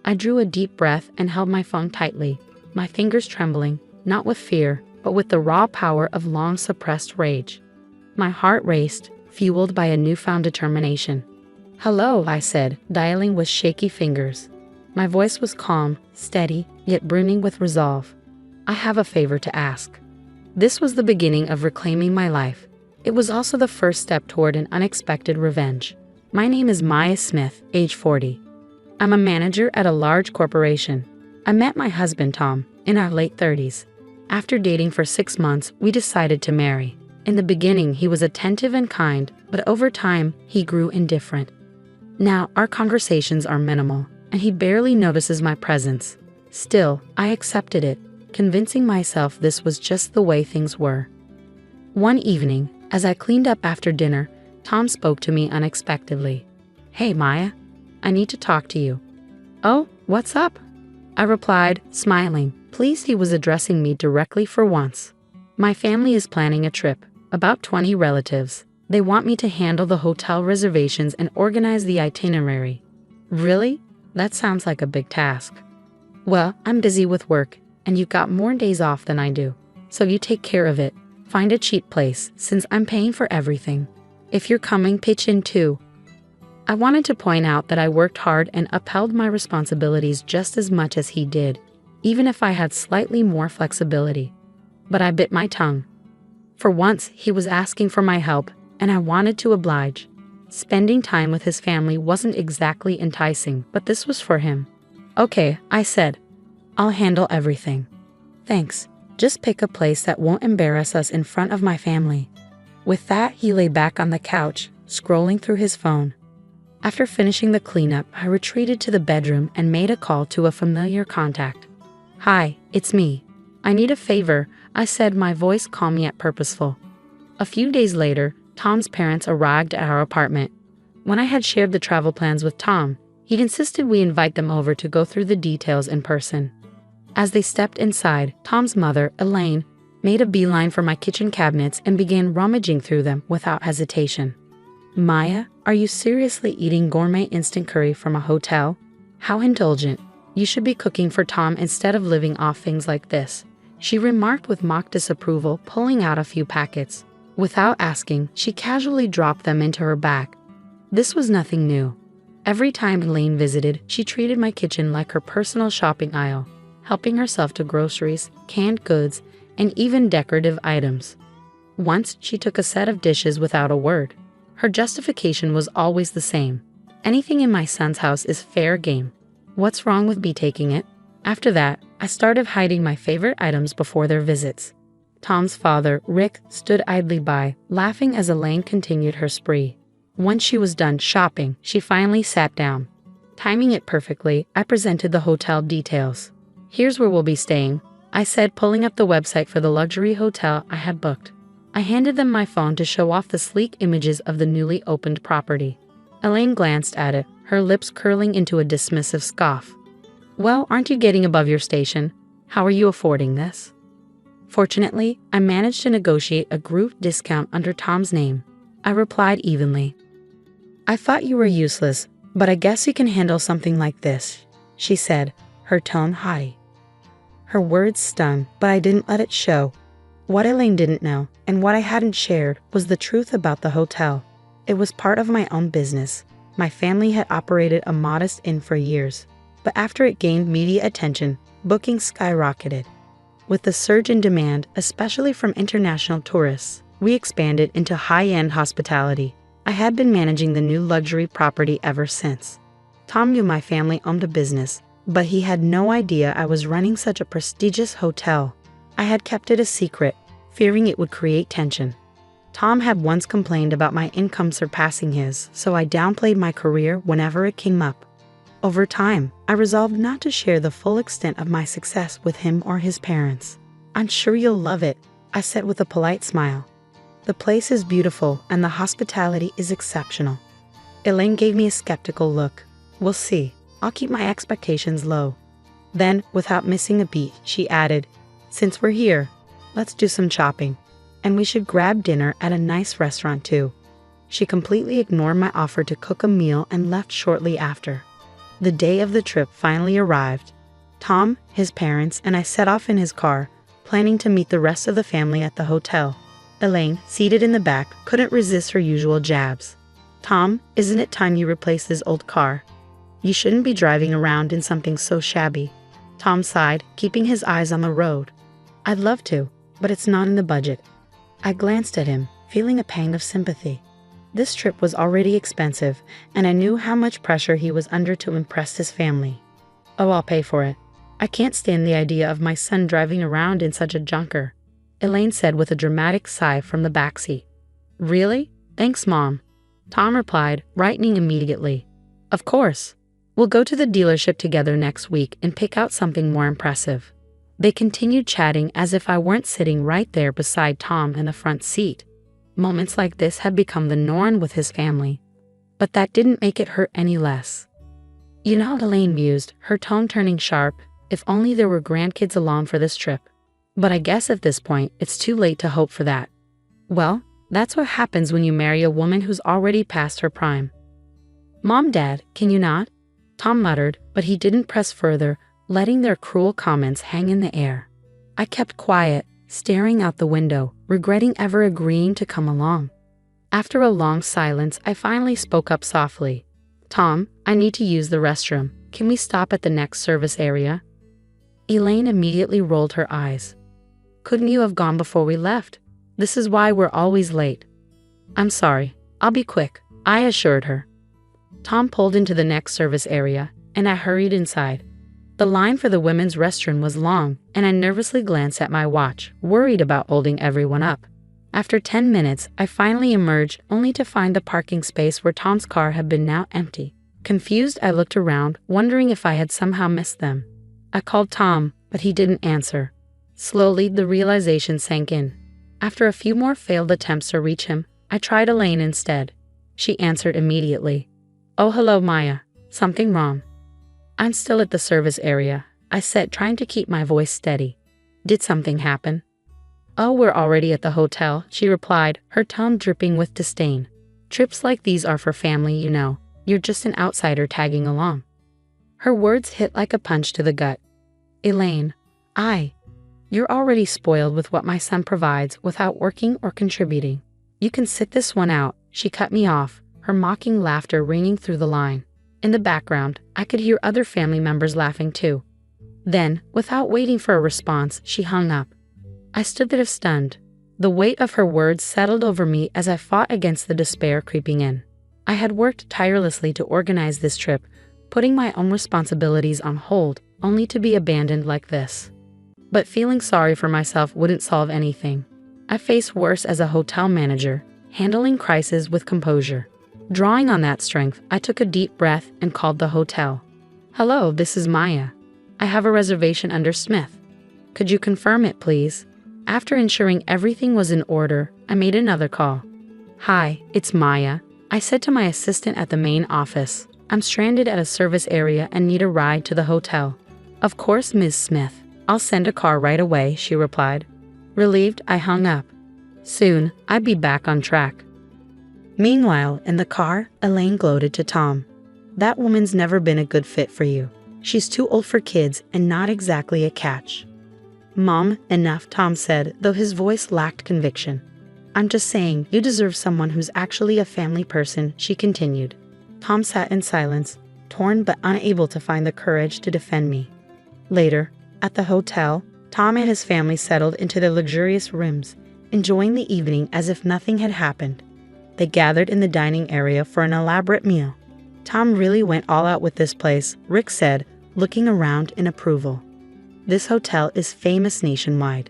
I drew a deep breath and held my phone tightly, my fingers trembling, not with fear, but with the raw power of long-suppressed rage. My heart raced, fueled by a newfound determination. "Hello," I said, dialing with shaky fingers. My voice was calm, steady, yet brimming with resolve. "I have a favor to ask." This was the beginning of reclaiming my life. It was also the first step toward an unexpected revenge. My name is Maya Smith, age 40. I'm a manager at a large corporation. I met my husband, Tham, in our late 30s. After dating for 6 months, we decided to marry. In the beginning, he was attentive and kind, but over time, he grew indifferent. Now, our conversations are minimal, and he barely notices my presence. Still, I accepted it, convincing myself this was just the way things were. One evening, as I cleaned up after dinner, Tham spoke to me unexpectedly. "Hey, Maya, I need to talk to you." "Oh, what's up?" I replied, smiling, pleased he was addressing me directly for once. "My family is planning a trip, about 20 relatives. They want me to handle the hotel reservations and organize the itinerary." "Really? That sounds like a big task." "Well, I'm busy with work, and you've got more days off than I do. So you take care of it. Find a cheap place, since I'm paying for everything. If you're coming, pitch in too." I wanted to point out that I worked hard and upheld my responsibilities just as much as he did, even if I had slightly more flexibility. But I bit my tongue. For once, he was asking for my help, and I wanted to oblige. Spending time with his family wasn't exactly enticing, but this was for him. "Okay," I said. "I'll handle everything." "Thanks. Just pick a place that won't embarrass us in front of my family." With that, he lay back on the couch, scrolling through his phone. After finishing the cleanup, I retreated to the bedroom and made a call to a familiar contact. "Hi, it's me. I need a favor," I said, my voice calm yet purposeful. A few days later, Tom's parents arrived at our apartment. When I had shared the travel plans with Tom, he insisted we invite them over to go through the details in person. As they stepped inside, Tom's mother, Elaine, made a beeline for my kitchen cabinets and began rummaging through them without hesitation. "Maya, are you seriously eating gourmet instant curry from a hotel? How indulgent. You should be cooking for Tom instead of living off things like this," she remarked with mock disapproval, pulling out a few packets. Without asking, she casually dropped them into her bag. This was nothing new. Every time Elaine visited, she treated my kitchen like her personal shopping aisle, helping herself to groceries, canned goods, and even decorative items. Once, she took a set of dishes without a word. Her justification was always the same. "Anything in my son's house is fair game. What's wrong with me taking it?" After that, I started hiding my favorite items before their visits. Tom's father, Rick, stood idly by, laughing as Elaine continued her spree. Once she was done shopping, she finally sat down. Timing it perfectly, I presented the hotel details. "Here's where we'll be staying," I said, pulling up the website for the luxury hotel I had booked. I handed them my phone to show off the sleek images of the newly opened property. Elaine glanced at it, her lips curling into a dismissive scoff. "Well, aren't you getting above your station? How are you affording this?" Fortunately, I managed to negotiate a group discount under Tom's name. I replied evenly. "I thought you were useless, but I guess you can handle something like this," she said, her tone high. Her words stung, but I didn't let it show. What Elaine didn't know, and what I hadn't shared, was the truth about the hotel. It was part of my own business. My family had operated a modest inn for years, but after it gained media attention, bookings skyrocketed. With the surge in demand, especially from international tourists, we expanded into high-end hospitality. I had been managing the new luxury property ever since. Tom knew my family owned a business, but he had no idea I was running such a prestigious hotel. I had kept it a secret, fearing it would create tension. Tom had once complained about my income surpassing his, so I downplayed my career whenever it came up. Over time, I resolved not to share the full extent of my success with him or his parents. "I'm sure you'll love it," I said with a polite smile. "The place is beautiful and the hospitality is exceptional." Elaine gave me a skeptical look. We'll see. I'll keep my expectations low. Then, without missing a beat, she added, since we're here, let's do some shopping. And we should grab dinner at a nice restaurant too. She completely ignored my offer to cook a meal and left shortly after. The day of the trip finally arrived. Tham, his parents, and I set off in his car, planning to meet the rest of the family at the hotel. Elaine, seated in the back, couldn't resist her usual jabs. Tham, isn't it time you replaced this old car? You shouldn't be driving around in something so shabby. Tham sighed, keeping his eyes on the road. I'd love to, but it's not in the budget. I glanced at him, feeling a pang of sympathy. This trip was already expensive, and I knew how much pressure he was under to impress his family. Oh, I'll pay for it. I can't stand the idea of my son driving around in such a junker, Elaine said with a dramatic sigh from the backseat. Really? Thanks, Mom. Tham replied, brightening immediately. Of course. We'll go to the dealership together next week and pick out something more impressive. They continued chatting as if I weren't sitting right there beside Tham in the front seat. Moments like this had become the norm with his family. But that didn't make it hurt any less. You know, Elaine mused, her tone turning sharp, if only there were grandkids along for this trip. But I guess at this point, it's too late to hope for that. Well, that's what happens when you marry a woman who's already past her prime. Mom, Dad, can you not? Tham muttered, but he didn't press further, letting their cruel comments hang in the air. I kept quiet, staring out the window, regretting ever agreeing to come along. After a long silence, I finally spoke up softly. Tham, I need to use the restroom. Can we stop at the next service area? Elaine immediately rolled her eyes. Couldn't you have gone before we left? This is why we're always late. I'm sorry. I'll be quick, I assured her. Tham pulled into the next service area, and I hurried inside. The line for the women's restroom was long, and I nervously glanced at my watch, worried about holding everyone up. After 10 minutes, I finally emerged, only to find the parking space where Tham's car had been now empty. Confused, I looked around, wondering if I had somehow missed them. I called Tham, but he didn't answer. Slowly, the realization sank in. After a few more failed attempts to reach him, I tried Elaine instead. She answered immediately. Oh, hello, Maya. Something wrong? I'm still at the service area, I said, trying to keep my voice steady. Did something happen? Oh, we're already at the hotel, she replied, her tone dripping with disdain. Trips like these are for family, you know. You're just an outsider tagging along. Her words hit like a punch to the gut. Elaine, you're already spoiled with what my son provides without working or contributing. You can sit this one out, she cut me off, her mocking laughter ringing through the line. In the background, I could hear other family members laughing too. Then, without waiting for a response, she hung up. I stood there stunned. The weight of her words settled over me as I fought against the despair creeping in. I had worked tirelessly to organize this trip, putting my own responsibilities on hold, only to be abandoned like this. But feeling sorry for myself wouldn't solve anything. I faced worse as a hotel manager, handling crises with composure. Drawing on that strength, I took a deep breath and called the hotel. Hello, this is Maya. I have a reservation under Smith. Could you confirm it, please? After ensuring everything was in order, I made another call. Hi, it's Maya, I said to my assistant at the main office. I'm stranded at a service area and need a ride to the hotel. Of course, Ms. Smith. I'll send a car right away, she replied. Relieved, I hung up. Soon, I'd be back on track. Meanwhile, in the car, Elaine gloated to Tham. That woman's never been a good fit for you. She's too old for kids and not exactly a catch. Mom, enough, Tham said, though his voice lacked conviction. I'm just saying, you deserve someone who's actually a family person, she continued. Tham sat in silence, torn but unable to find the courage to defend me. Later, at the hotel, Tham and his family settled into their luxurious rooms, enjoying the evening as if nothing had happened. They gathered in the dining area for an elaborate meal. Tham really went all out with this place, Rick said, looking around in approval. This hotel is famous nationwide.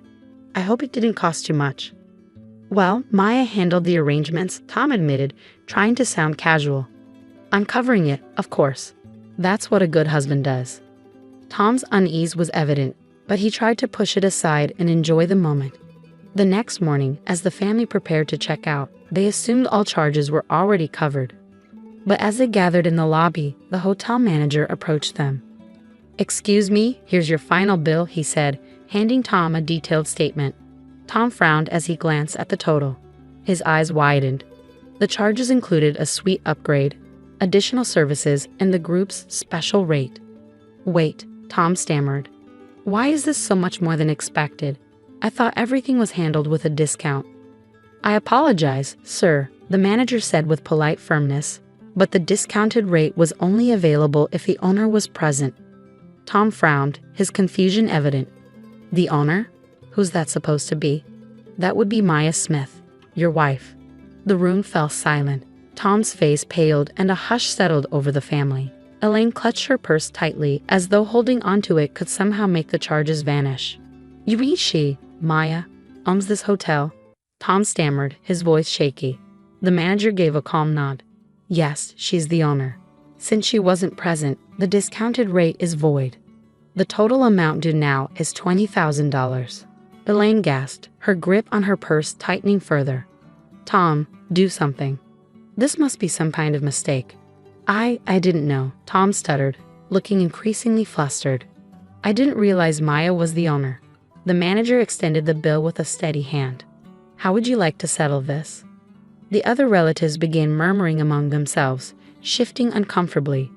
I hope it didn't cost too much. Well, Maya handled the arrangements, Tham admitted, trying to sound casual. I'm covering it, of course. That's what a good husband does. Tham's unease was evident, but he tried to push it aside and enjoy the moment. The next morning, as the family prepared to check out, they assumed all charges were already covered. But as they gathered in the lobby, the hotel manager approached them. "Excuse me, here's your final bill," he said, handing Tham a detailed statement. Tham frowned as he glanced at the total. His eyes widened. The charges included a suite upgrade, additional services, and the group's special rate. "Wait," Tham stammered. "Why is this so much more than expected? I thought everything was handled with a discount." "I apologize, sir," the manager said with polite firmness, "but the discounted rate was only available if the owner was present." Tham frowned, his confusion evident. "The owner? Who's that supposed to be?" "That would be Maya Smith, your wife." The room fell silent. Tham's face paled and a hush settled over the family. Elaine clutched her purse tightly, as though holding onto it could somehow make the charges vanish. "You mean Maya, owns this hotel?" Tham stammered, his voice shaky. The manager gave a calm nod. "Yes, she's the owner. Since she wasn't present, the discounted rate is void. The total amount due now is $20,000. Elaine gasped, her grip on her purse tightening further. "Tham, do something. This must be some kind of mistake." I didn't know," Tham stuttered, looking increasingly flustered. "I didn't realize Maya was the owner." The manager extended the bill with a steady hand. "How would you like to settle this?" The other relatives began murmuring among themselves, shifting uncomfortably.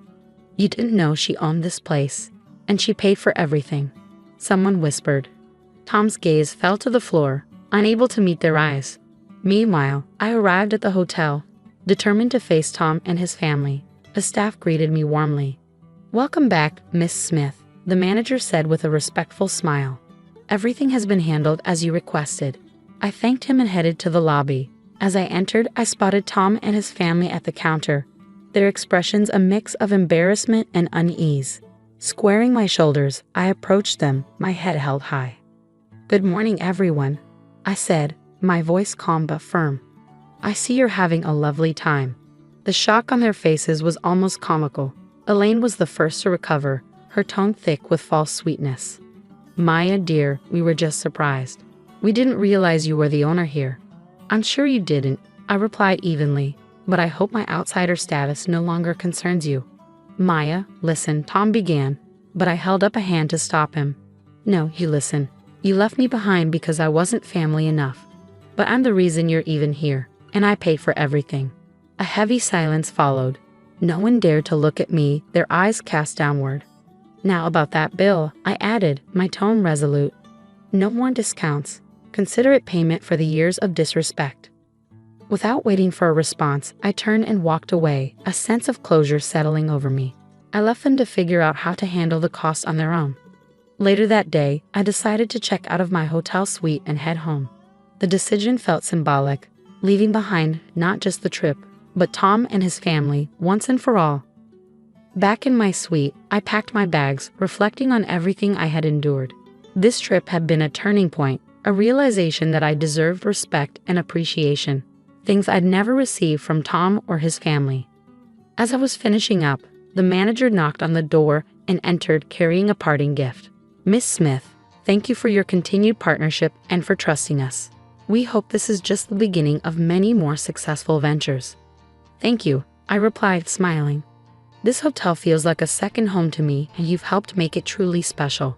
"You didn't know she owned this place, and she paid for everything," someone whispered. Tham's gaze fell to the floor, unable to meet their eyes. Meanwhile, I arrived at the hotel, determined to face Tham and his family. The staff greeted me warmly. "Welcome back, Miss Smith," the manager said with a respectful smile. "Everything has been handled as you requested." I thanked him and headed to the lobby. As I entered, I spotted Tham and his family at the counter, their expressions a mix of embarrassment and unease. Squaring my shoulders, I approached them, my head held high. "Good morning, everyone," I said, my voice calm but firm. "I see you're having a lovely time." The shock on their faces was almost comical. Elaine was the first to recover, her tone thick with false sweetness. "Maya, dear, we were just surprised. We didn't realize you were the owner here." "I'm sure you didn't," I replied evenly, "but I hope my outsider status no longer concerns you." "Maya, listen," Tham began, but I held up a hand to stop him. "No, you listen. You left me behind because I wasn't family enough. But I'm the reason you're even here, and I paid for everything." A heavy silence followed. No one dared to look at me, their eyes cast downward. "Now about that bill," I added, my tone resolute. "No more discounts. Consider it payment for the years of disrespect." Without waiting for a response, I turned and walked away, a sense of closure settling over me. I left them to figure out how to handle the cost on their own. Later that day, I decided to check out of my hotel suite and head home. The decision felt symbolic, leaving behind not just the trip, but Tham and his family, once and for all. Back in my suite, I packed my bags, reflecting on everything I had endured. This trip had been a turning point, a realization that I deserved respect and appreciation, things I'd never received from Tham or his family. As I was finishing up, the manager knocked on the door and entered carrying a parting gift. "Miss Smith, thank you for your continued partnership and for trusting us. We hope this is just the beginning of many more successful ventures." "Thank you," I replied, smiling. "This hotel feels like a second home to me, and you've helped make it truly special."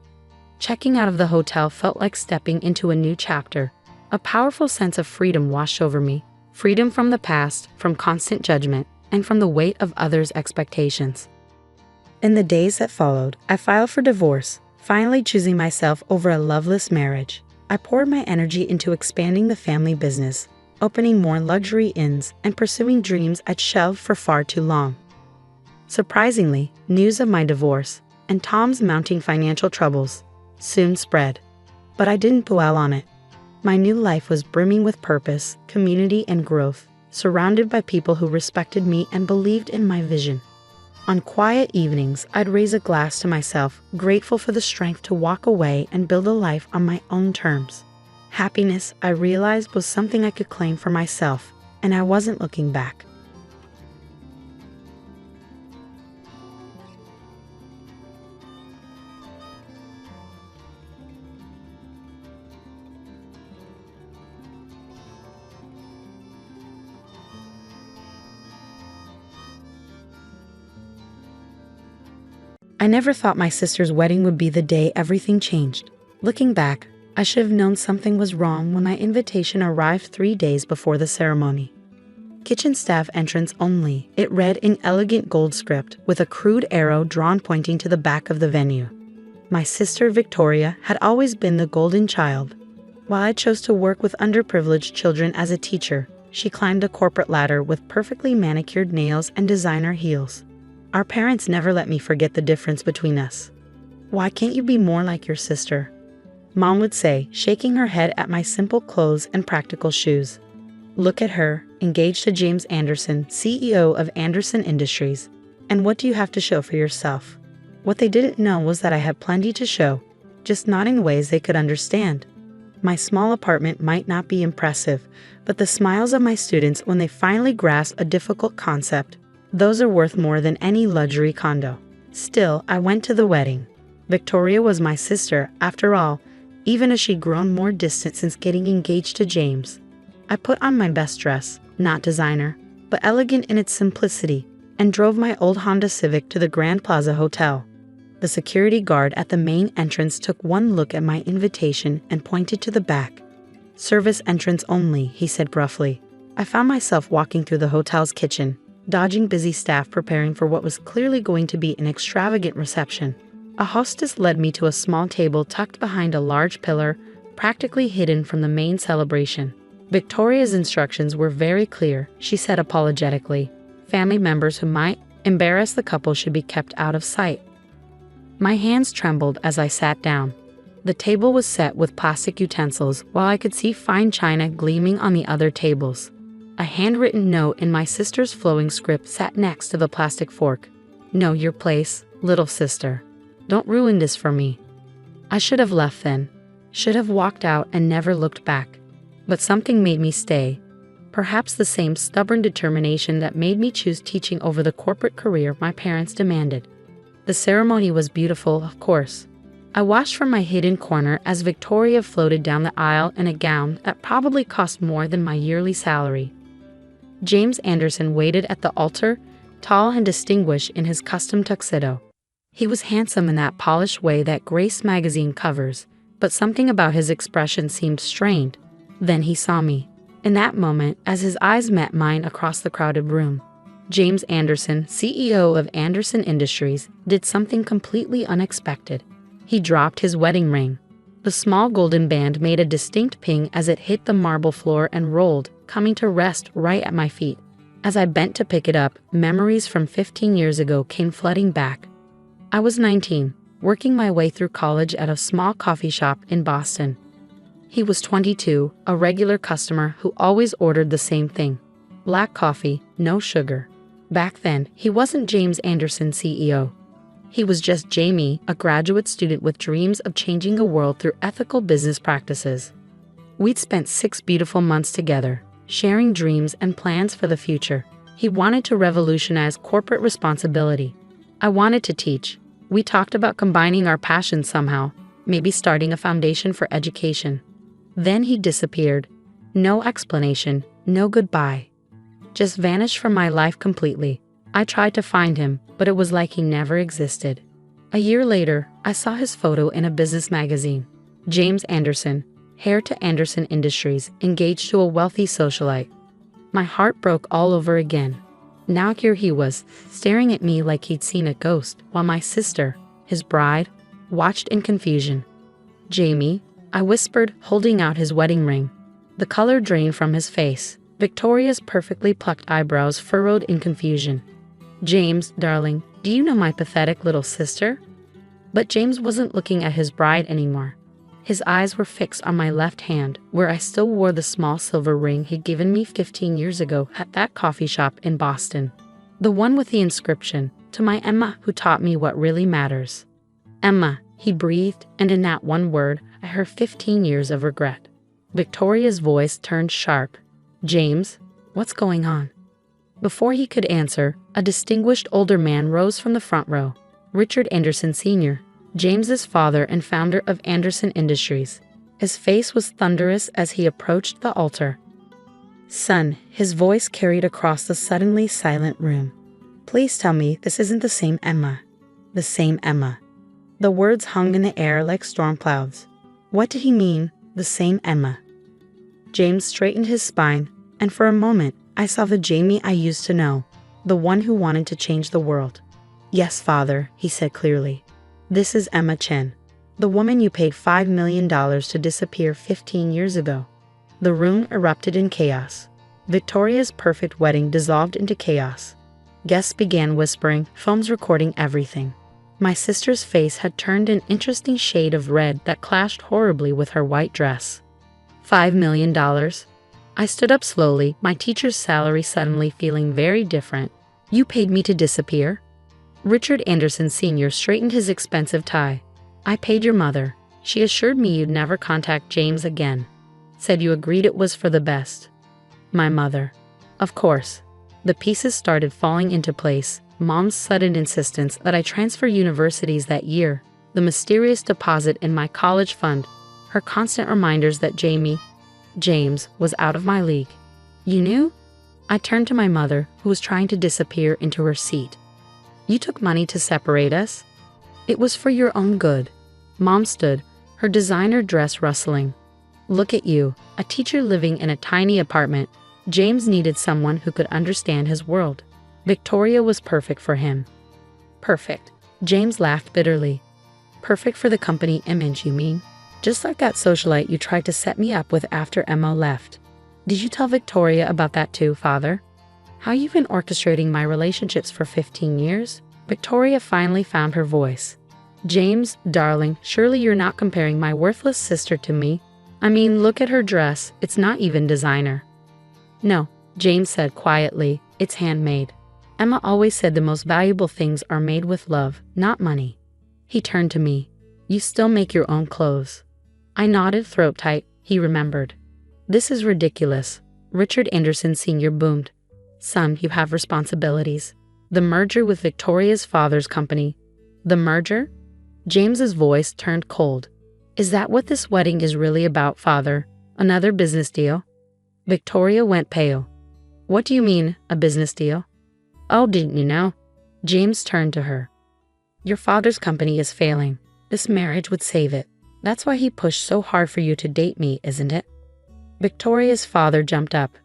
Checking out of the hotel felt like stepping into a new chapter. A powerful sense of freedom washed over me. Freedom from the past, from constant judgment, and from the weight of others' expectations. In the days that followed, I filed for divorce, finally choosing myself over a loveless marriage. I poured my energy into expanding the family business, opening more luxury inns, and pursuing dreams I'd shelved for far too long. Surprisingly, news of my divorce and Tham's mounting financial troubles soon spread. But I didn't dwell on it. My new life was brimming with purpose, community, and growth, surrounded by people who respected me and believed in my vision. On quiet evenings, I'd raise a glass to myself, grateful for the strength to walk away and build a life on my own terms. Happiness, I realized, was something I could claim for myself, and I wasn't looking back. I never thought my sister's wedding would be the day everything changed. Looking back, I should have known something was wrong when my invitation arrived 3 days before the ceremony. Kitchen staff entrance only, it read in elegant gold script with a crude arrow drawn pointing to the back of the venue. My sister Victoria had always been the golden child. While I chose to work with underprivileged children as a teacher, she climbed a corporate ladder with perfectly manicured nails and designer heels. Our parents never let me forget the difference between us. "Why can't you be more like your sister?" Mom would say, shaking her head at my simple clothes and practical shoes. "Look at her, engaged to James Anderson, CEO of Anderson Industries. And what do you have to show for yourself?" What they didn't know was that I had plenty to show, just not in ways they could understand. My small apartment might not be impressive, but the smiles of my students when they finally grasp a difficult concept, those are worth more than any luxury condo. Still, I went to the wedding. Victoria was my sister, after all, even as she'd grown more distant since getting engaged to James. I put on my best dress, not designer, but elegant in its simplicity, and drove my old Honda Civic to the Grand Plaza Hotel. The security guard at the main entrance took one look at my invitation and pointed to the back. "Service entrance only," he said gruffly. I found myself walking through the hotel's kitchen, dodging busy staff preparing for what was clearly going to be an extravagant reception. A hostess led me to a small table tucked behind a large pillar, practically hidden from the main celebration. Victoria's instructions were very clear, she said apologetically. Family members who might embarrass the couple should be kept out of sight. My hands trembled as I sat down. The table was set with plastic utensils, while I could see fine china gleaming on the other tables. A handwritten note in my sister's flowing script sat next to the plastic fork. "Know your place, little sister. Don't ruin this for me." I should have left then. Should have walked out and never looked back. But something made me stay. Perhaps the same stubborn determination that made me choose teaching over the corporate career my parents demanded. The ceremony was beautiful, of course. I watched from my hidden corner as Victoria floated down the aisle in a gown that probably cost more than my yearly salary. James Anderson waited at the altar, tall and distinguished in his custom tuxedo. He was handsome in that polished way that Grace magazine covers, but something about his expression seemed strained. Then he saw me. In that moment, as his eyes met mine across the crowded room, James Anderson, CEO of Anderson Industries, did something completely unexpected. He dropped his wedding ring. The small golden band made a distinct ping as it hit the marble floor and rolled, coming to rest right at my feet. As I bent to pick it up, memories from 15 years ago came flooding back. I was 19, working my way through college at a small coffee shop in Boston. He was 22, a regular customer who always ordered the same thing: black coffee, no sugar. Back then, he wasn't James Anderson, CEO. He was just Jamie, a graduate student with dreams of changing the world through ethical business practices. We'd spent 6 beautiful months together, sharing dreams and plans for the future. He wanted to revolutionize corporate responsibility. I wanted to teach. We talked about combining our passions somehow, maybe starting a foundation for education. Then he disappeared. No explanation, no goodbye. Just vanished from my life completely. I tried to find him, but it was like he never existed. A year later, I saw his photo in a business magazine. James Anderson, heir to Anderson Industries, engaged to a wealthy socialite. My heart broke all over again. Now here he was, staring at me like he'd seen a ghost, while my sister, his bride, watched in confusion. "Jamie," I whispered, holding out his wedding ring. The color drained from his face. Victoria's perfectly plucked eyebrows furrowed in confusion. "James, darling, do you know my pathetic little sister?" But James wasn't looking at his bride anymore. His eyes were fixed on my left hand, where I still wore the small silver ring he'd given me 15 years ago at that coffee shop in Boston. The one with the inscription, "To my Emma who taught me what really matters." "Emma," he breathed, and in that one word, I heard 15 years of regret. Victoria's voice turned sharp. "James, what's going on?" Before he could answer, a distinguished older man rose from the front row. Richard Anderson Sr., James's father and founder of Anderson Industries. His face was thunderous as he approached the altar. "Son," his voice carried across the suddenly silent room. "Please tell me this isn't the same Emma." The same Emma. The words hung in the air like storm clouds. What did he mean, the same Emma? James straightened his spine, and for a moment, I saw the Jamie I used to know, the one who wanted to change the world. Yes, father, he said clearly. This is Emma Chen, the woman you paid $5 million to disappear 15 years ago. The room erupted in chaos. Victoria's perfect wedding dissolved into chaos. Guests began whispering, phones recording everything. My sister's face had turned an interesting shade of red that clashed horribly with her white dress. $5 million? I stood up slowly, my teacher's salary suddenly feeling very different. You paid me to disappear? Richard Anderson Sr. straightened his expensive tie. I paid your mother. She assured me you'd never contact James again. Said you agreed it was for the best. My mother. Of course. The pieces started falling into place. Mom's sudden insistence that I transfer universities that year, the mysterious deposit in my college fund, her constant reminders that James, was out of my league. You knew? I turned to my mother, who was trying to disappear into her seat. You took money to separate us? It was for your own good. Mom stood, her designer dress rustling. Look at you, a teacher living in a tiny apartment. James needed someone who could understand his world. Victoria was perfect for him. Perfect. James laughed bitterly. Perfect for the company image, you mean? Just like that socialite you tried to set me up with after Emma left. Did you tell Victoria about that too, father? How you've been orchestrating my relationships for 15 years? Victoria finally found her voice. James, darling, surely you're not comparing my worthless sister to me. I mean, look at her dress, it's not even designer. No, James said quietly, it's handmade. Emma always said the most valuable things are made with love, not money. He turned to me. You still make your own clothes. I nodded, throat tight. He remembered. This is ridiculous. Richard Anderson Sr. boomed. Son, you have responsibilities. The merger with Victoria's father's company. The merger? James's voice turned cold. Is that what this wedding is really about, father? Another business deal? Victoria went pale. What do you mean, a business deal? Oh, didn't you know? James turned to her. Your father's company is failing. This marriage would save it. That's why he pushed so hard for you to date me, isn't it? Victoria's father jumped up.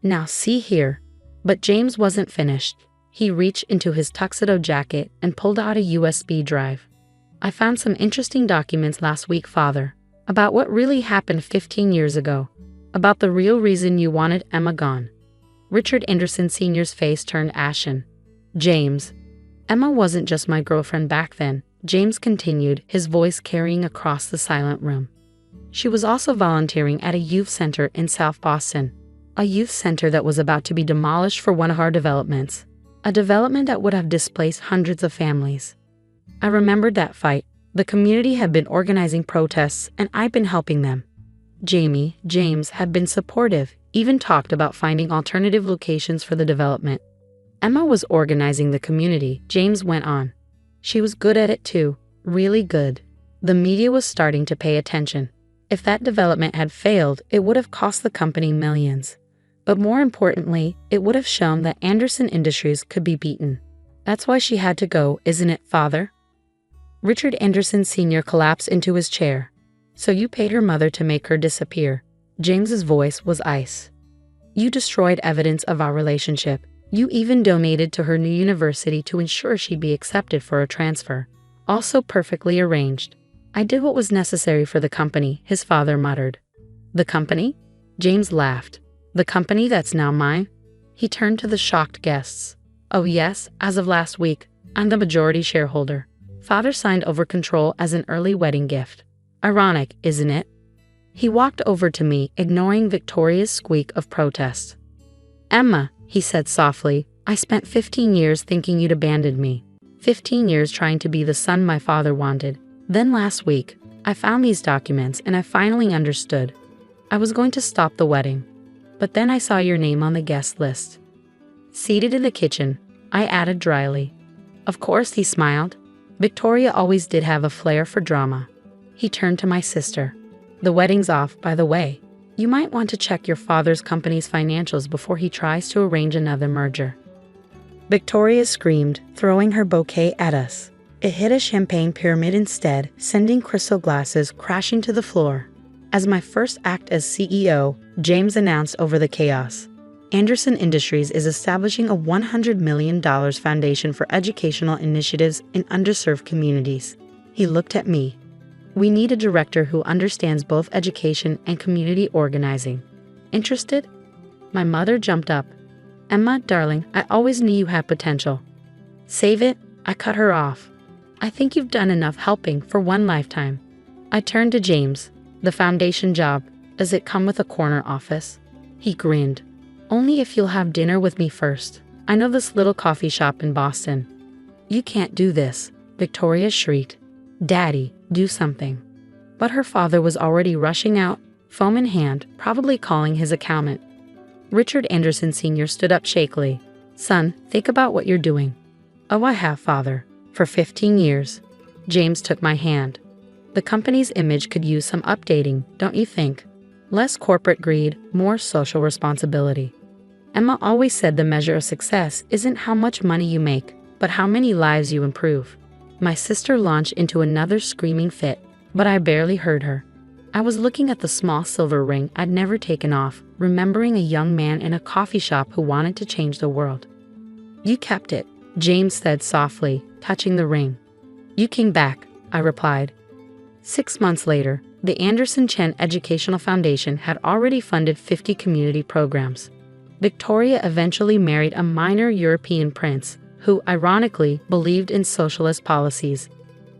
Now see here. But James wasn't finished. He reached into his tuxedo jacket and pulled out a USB drive. I found some interesting documents last week, father, about what really happened 15 years ago, about the real reason you wanted Emma gone. Richard Anderson Sr.'s face turned ashen. James. Emma wasn't just my girlfriend back then, James continued, his voice carrying across the silent room. She was also volunteering at a youth center in South Boston, a youth center that was about to be demolished for one of our developments, a development that would have displaced hundreds of families. I remembered that fight. The community had been organizing protests, and I'd been helping them. James had been supportive, even talked about finding alternative locations for the development. Emma was organizing the community, James went on. She was good at it too, really good. The media was starting to pay attention. If that development had failed, it would have cost the company millions. But more importantly, it would have shown that Anderson Industries could be beaten. That's why she had to go, isn't it, father? Richard Anderson Sr. collapsed into his chair. So you paid her mother to make her disappear. James's voice was ice. You destroyed evidence of our relationship. You even donated to her new university to ensure she'd be accepted for a transfer. Also perfectly arranged. I did what was necessary for the company, his father muttered. The company? James laughed. The company that's now mine? He turned to the shocked guests. Oh yes, as of last week, I'm the majority shareholder. Father signed over control as an early wedding gift. Ironic, isn't it? He walked over to me, ignoring Victoria's squeak of protest. Emma, he said softly, I spent 15 years thinking you'd abandoned me. 15 years trying to be the son my father wanted. Then last week, I found these documents and I finally understood. I was going to stop the wedding. But then I saw your name on the guest list. Seated in the kitchen, I added dryly. Of course, he smiled. Victoria always did have a flair for drama. He turned to my sister. The wedding's off, by the way. You might want to check your father's company's financials before he tries to arrange another merger. Victoria screamed, throwing her bouquet at us. It hit a champagne pyramid instead, sending crystal glasses crashing to the floor. As my first act as CEO, James announced over the chaos. Anderson Industries is establishing a $100 million foundation for educational initiatives in underserved communities. He looked at me. We need a director who understands both education and community organizing. Interested? My mother jumped up. Emma, darling, I always knew you had potential. Save it, I cut her off. I think you've done enough helping for one lifetime. I turned to James. The foundation job, does it come with a corner office? He grinned. Only if you'll have dinner with me first. I know this little coffee shop in Boston. You can't do this, Victoria shrieked. Daddy, do something. But her father was already rushing out, phone in hand, probably calling his accountant. Richard Anderson Sr. stood up shakily. Son, think about what you're doing. Oh, I have, Father. For 15 years. James took my hand. The company's image could use some updating, don't you think? Less corporate greed, more social responsibility. Emma always said the measure of success isn't how much money you make, but how many lives you improve. My sister launched into another screaming fit, but I barely heard her. I was looking at the small silver ring I'd never taken off, remembering a young man in a coffee shop who wanted to change the world. You kept it, James said softly, touching the ring. You came back, I replied. 6 months later, the Anderson Chen Educational Foundation had already funded 50 community programs. Victoria eventually married a minor European prince, who, ironically, believed in socialist policies.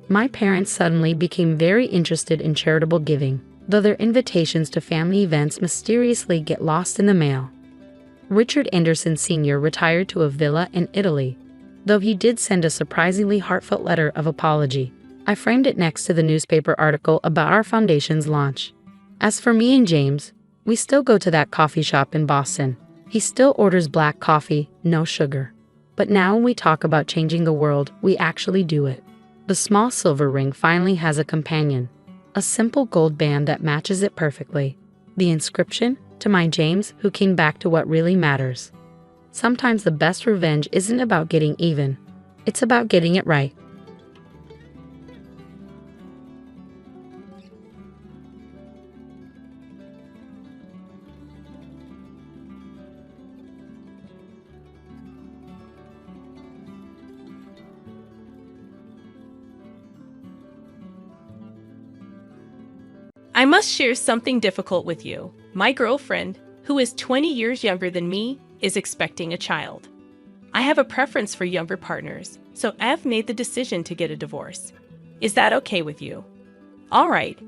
My parents suddenly became very interested in charitable giving, though their invitations to family events mysteriously get lost in the mail. Richard Anderson Sr. retired to a villa in Italy, though he did send a surprisingly heartfelt letter of apology. I framed it next to the newspaper article about our foundation's launch. As for me and James, we still go to that coffee shop in Boston. He still orders black coffee, no sugar. But now when we talk about changing the world, we actually do it. The small silver ring finally has a companion, a simple gold band that matches it perfectly. The inscription, to my James, who came back to what really matters. Sometimes the best revenge isn't about getting even. It's about getting it right. I must share something difficult with you. My girlfriend, who is 20 years younger than me, is expecting a child. I have a preference for younger partners, so I have made the decision to get a divorce. Is that okay with you? All right.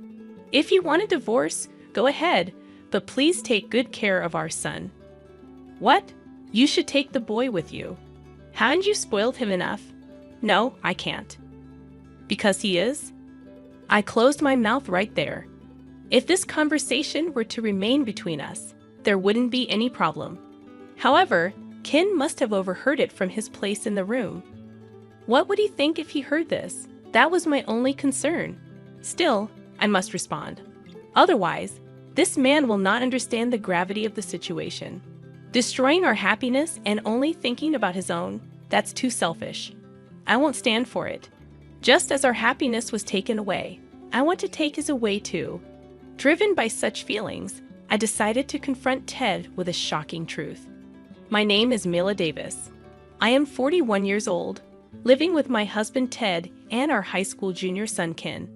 If you want a divorce, go ahead, but please take good care of our son. What? You should take the boy with you. Haven't you spoiled him enough? No, I can't. Because he is? I closed my mouth right there. If this conversation were to remain between us, there wouldn't be any problem. However, Ken must have overheard it from his place in the room. What would he think if he heard this? That was my only concern. Still, I must respond. Otherwise, this man will not understand the gravity of the situation. Destroying our happiness and only thinking about his own, that's too selfish. I won't stand for it. Just as our happiness was taken away, I want to take his away too. Driven by such feelings, I decided to confront Ted with a shocking truth. My name is Mila Davis. I am 41 years old, living with my husband Ted and our high school junior son Ken.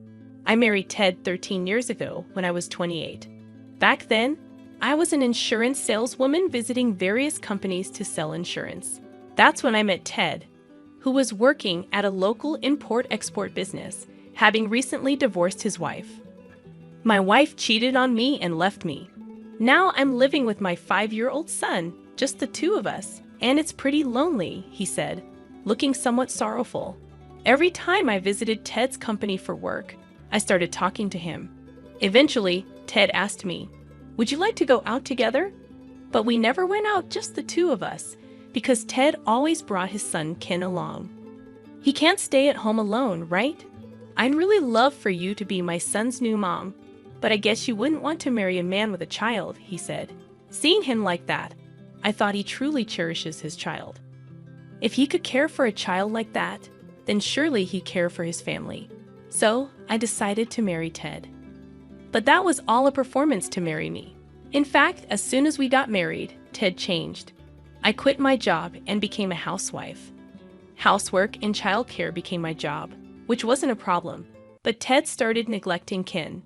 I married Ted 13 years ago when I was 28. Back then, I was an insurance saleswoman visiting various companies to sell insurance. That's when I met Ted, who was working at a local import-export business, having recently divorced his wife. My wife cheated on me and left me. Now I'm living with my 5-year-old son, just the two of us, and it's pretty lonely, he said, looking somewhat sorrowful. Every time I visited Ted's company for work, I started talking to him. Eventually, Ted asked me, "Would you like to go out together?" But we never went out, just the two of us, because Ted always brought his son Ken along. He can't stay at home alone, right? I'd really love for you to be my son's new mom. But I guess you wouldn't want to marry a man with a child, he said. Seeing him like that, I thought he truly cherishes his child. If he could care for a child like that, then surely he'd care for his family. So I decided to marry Ted. But that was all a performance to marry me. In fact, as soon as we got married, Ted changed. I quit my job and became a housewife. Housework and childcare became my job, which wasn't a problem. But Ted started neglecting Ken.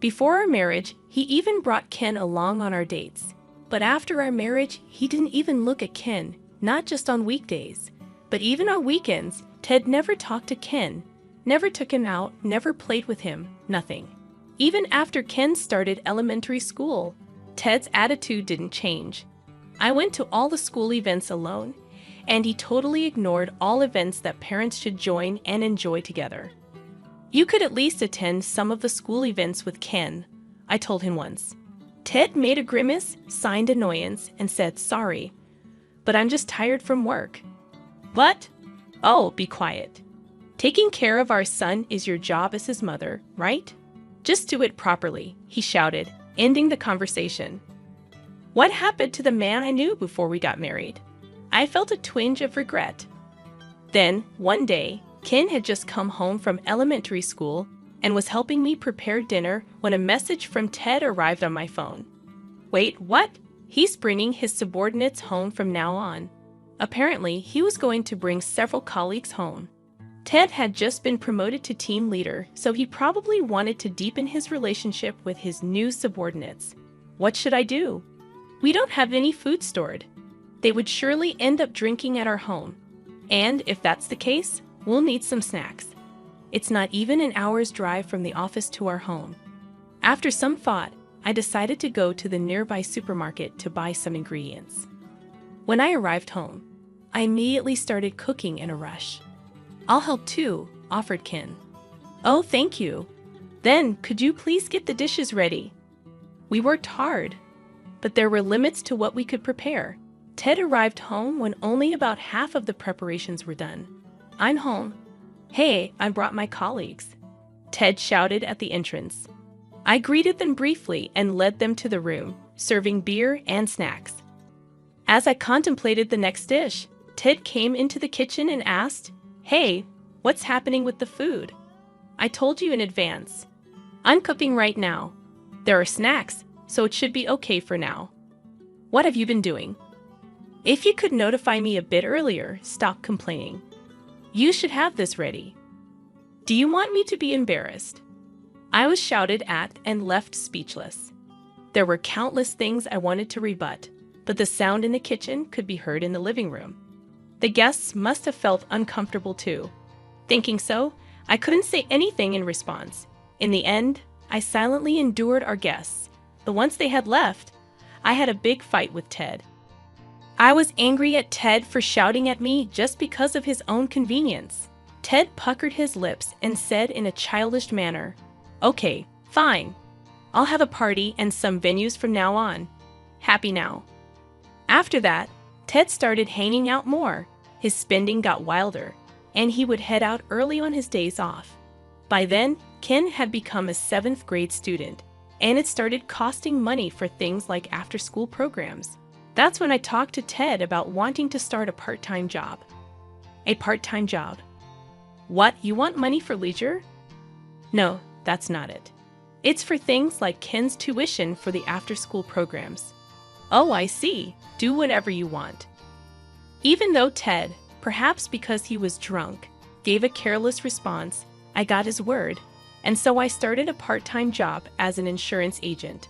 Before our marriage, he even brought Ken along on our dates. But after our marriage, he didn't even look at Ken, not just on weekdays, but even on weekends. Ted never talked to Ken, never took him out, never played with him, nothing. Even after Ken started elementary school, Ted's attitude didn't change. I went to all the school events alone, and he totally ignored all events that parents should join and enjoy together. You could at least attend some of the school events with Ken, I told him once. Ted made a grimace, signed annoyance, and said, "Sorry, but I'm just tired from work." What? Oh, be quiet. Taking care of our son is your job as his mother, right? Just do it properly, he shouted, ending the conversation. What happened to the man I knew before we got married? I felt a twinge of regret. Then, one day, Ken had just come home from elementary school and was helping me prepare dinner when a message from Ted arrived on my phone. Wait, what? He's bringing his subordinates home from now on. Apparently, he was going to bring several colleagues home. Ted had just been promoted to team leader, so he probably wanted to deepen his relationship with his new subordinates. What should I do? We don't have any food stored. They would surely end up drinking at our home. And if that's the case, we'll need some snacks. It's not even an hour's drive from the office to our home. After some thought, I decided to go to the nearby supermarket to buy some ingredients. When I arrived home, I immediately started cooking in a rush. "I'll help too," offered Ken. "Oh, thank you. Then, could you please get the dishes ready?" We worked hard, but there were limits to what we could prepare. Ted arrived home when only about half of the preparations were done. "I'm home." "Hey, I brought my colleagues," Ted shouted at the entrance. I greeted them briefly and led them to the room, serving beer and snacks. As I contemplated the next dish, Ted came into the kitchen and asked, "Hey, what's happening with the food? I told you in advance. I'm cooking right now. There are snacks, so it should be okay for now. What have you been doing? If you could notify me a bit earlier, stop complaining. You should have this ready. Do you want me to be embarrassed?" I was shouted at and left speechless. There were countless things I wanted to rebut, but the sound in the kitchen could be heard in the living room. The guests must have felt uncomfortable too. Thinking so, I couldn't say anything in response. In the end, I silently endured our guests, but once they had left, I had a big fight with Ted. I was angry at Ted for shouting at me just because of his own convenience. Ted puckered his lips and said in a childish manner, "Okay, fine. I'll have a party and some venues from now on. Happy now." After that, Ted started hanging out more. His spending got wilder, and he would head out early on his days off. By then, Ken had become a 7th grade student, and it started costing money for things like after-school programs. That's when I talked to Ted about wanting to start a part-time job. A part-time job? What, you want money for leisure? No, that's not it. It's for things like Ken's tuition for the after-school programs. Oh, I see. Do whatever you want. Even though Ted, perhaps because he was drunk, gave a careless response, I got his word, and so I started a part-time job as an insurance agent.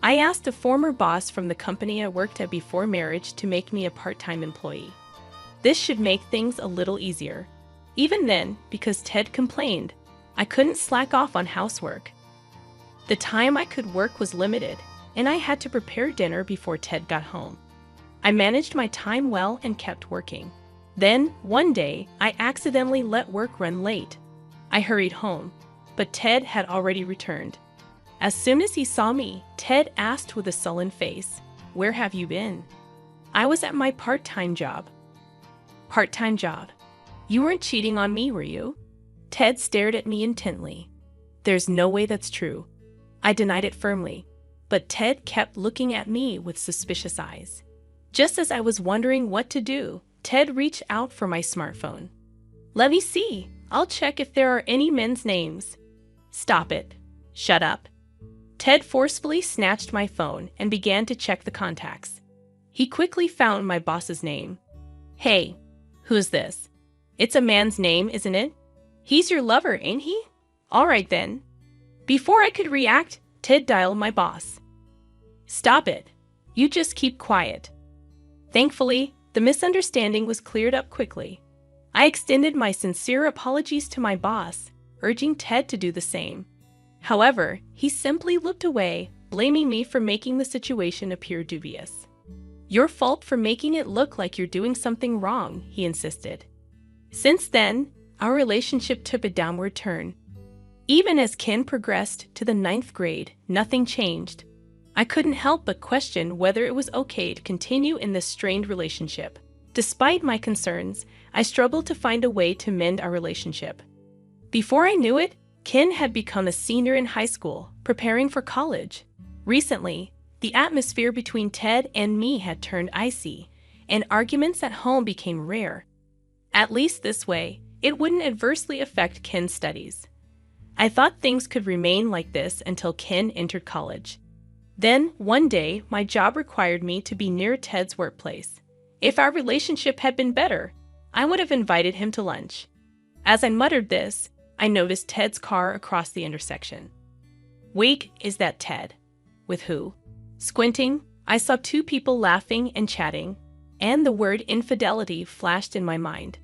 I asked a former boss from the company I worked at before marriage to make me a part-time employee. This should make things a little easier. Even then, because Ted complained, I couldn't slack off on housework. The time I could work was limited, and I had to prepare dinner before Ted got home. I managed my time well and kept working. Then, one day, I accidentally let work run late. I hurried home, but Ted had already returned. As soon as he saw me, Ted asked with a sullen face, "Where have you been?" I was at my part-time job. Part-time job? You weren't cheating on me, were you? Ted stared at me intently. There's no way that's true. I denied it firmly, but Ted kept looking at me with suspicious eyes. Just as I was wondering what to do, Ted reached out for my smartphone. Let me see. I'll check if there are any men's names. Stop it. Shut up. Ted forcefully snatched my phone and began to check the contacts. He quickly found my boss's name. Hey, who's this? It's a man's name, isn't it? He's your lover, ain't he? All right then. Before I could react, Ted dialed my boss. Stop it. You just keep quiet. Thankfully, the misunderstanding was cleared up quickly. I extended my sincere apologies to my boss, urging Ted to do the same. However, he simply looked away, blaming me for making the situation appear dubious. Your fault for making it look like you're doing something wrong, he insisted. Since then, our relationship took a downward turn. Even as Ken progressed to the 9th grade, nothing changed. I couldn't help but question whether it was okay to continue in this strained relationship. Despite my concerns, I struggled to find a way to mend our relationship. Before I knew it, Ken had become a senior in high school, preparing for college. Recently, the atmosphere between Ted and me had turned icy, and arguments at home became rare. At least this way, it wouldn't adversely affect Ken's studies. I thought things could remain like this until Ken entered college. Then, one day, my job required me to be near Ted's workplace. If our relationship had been better, I would have invited him to lunch. As I muttered this, I noticed Ted's car across the intersection. Wait, is that Ted? With who? Squinting, I saw two people laughing and chatting, and the word infidelity flashed in my mind.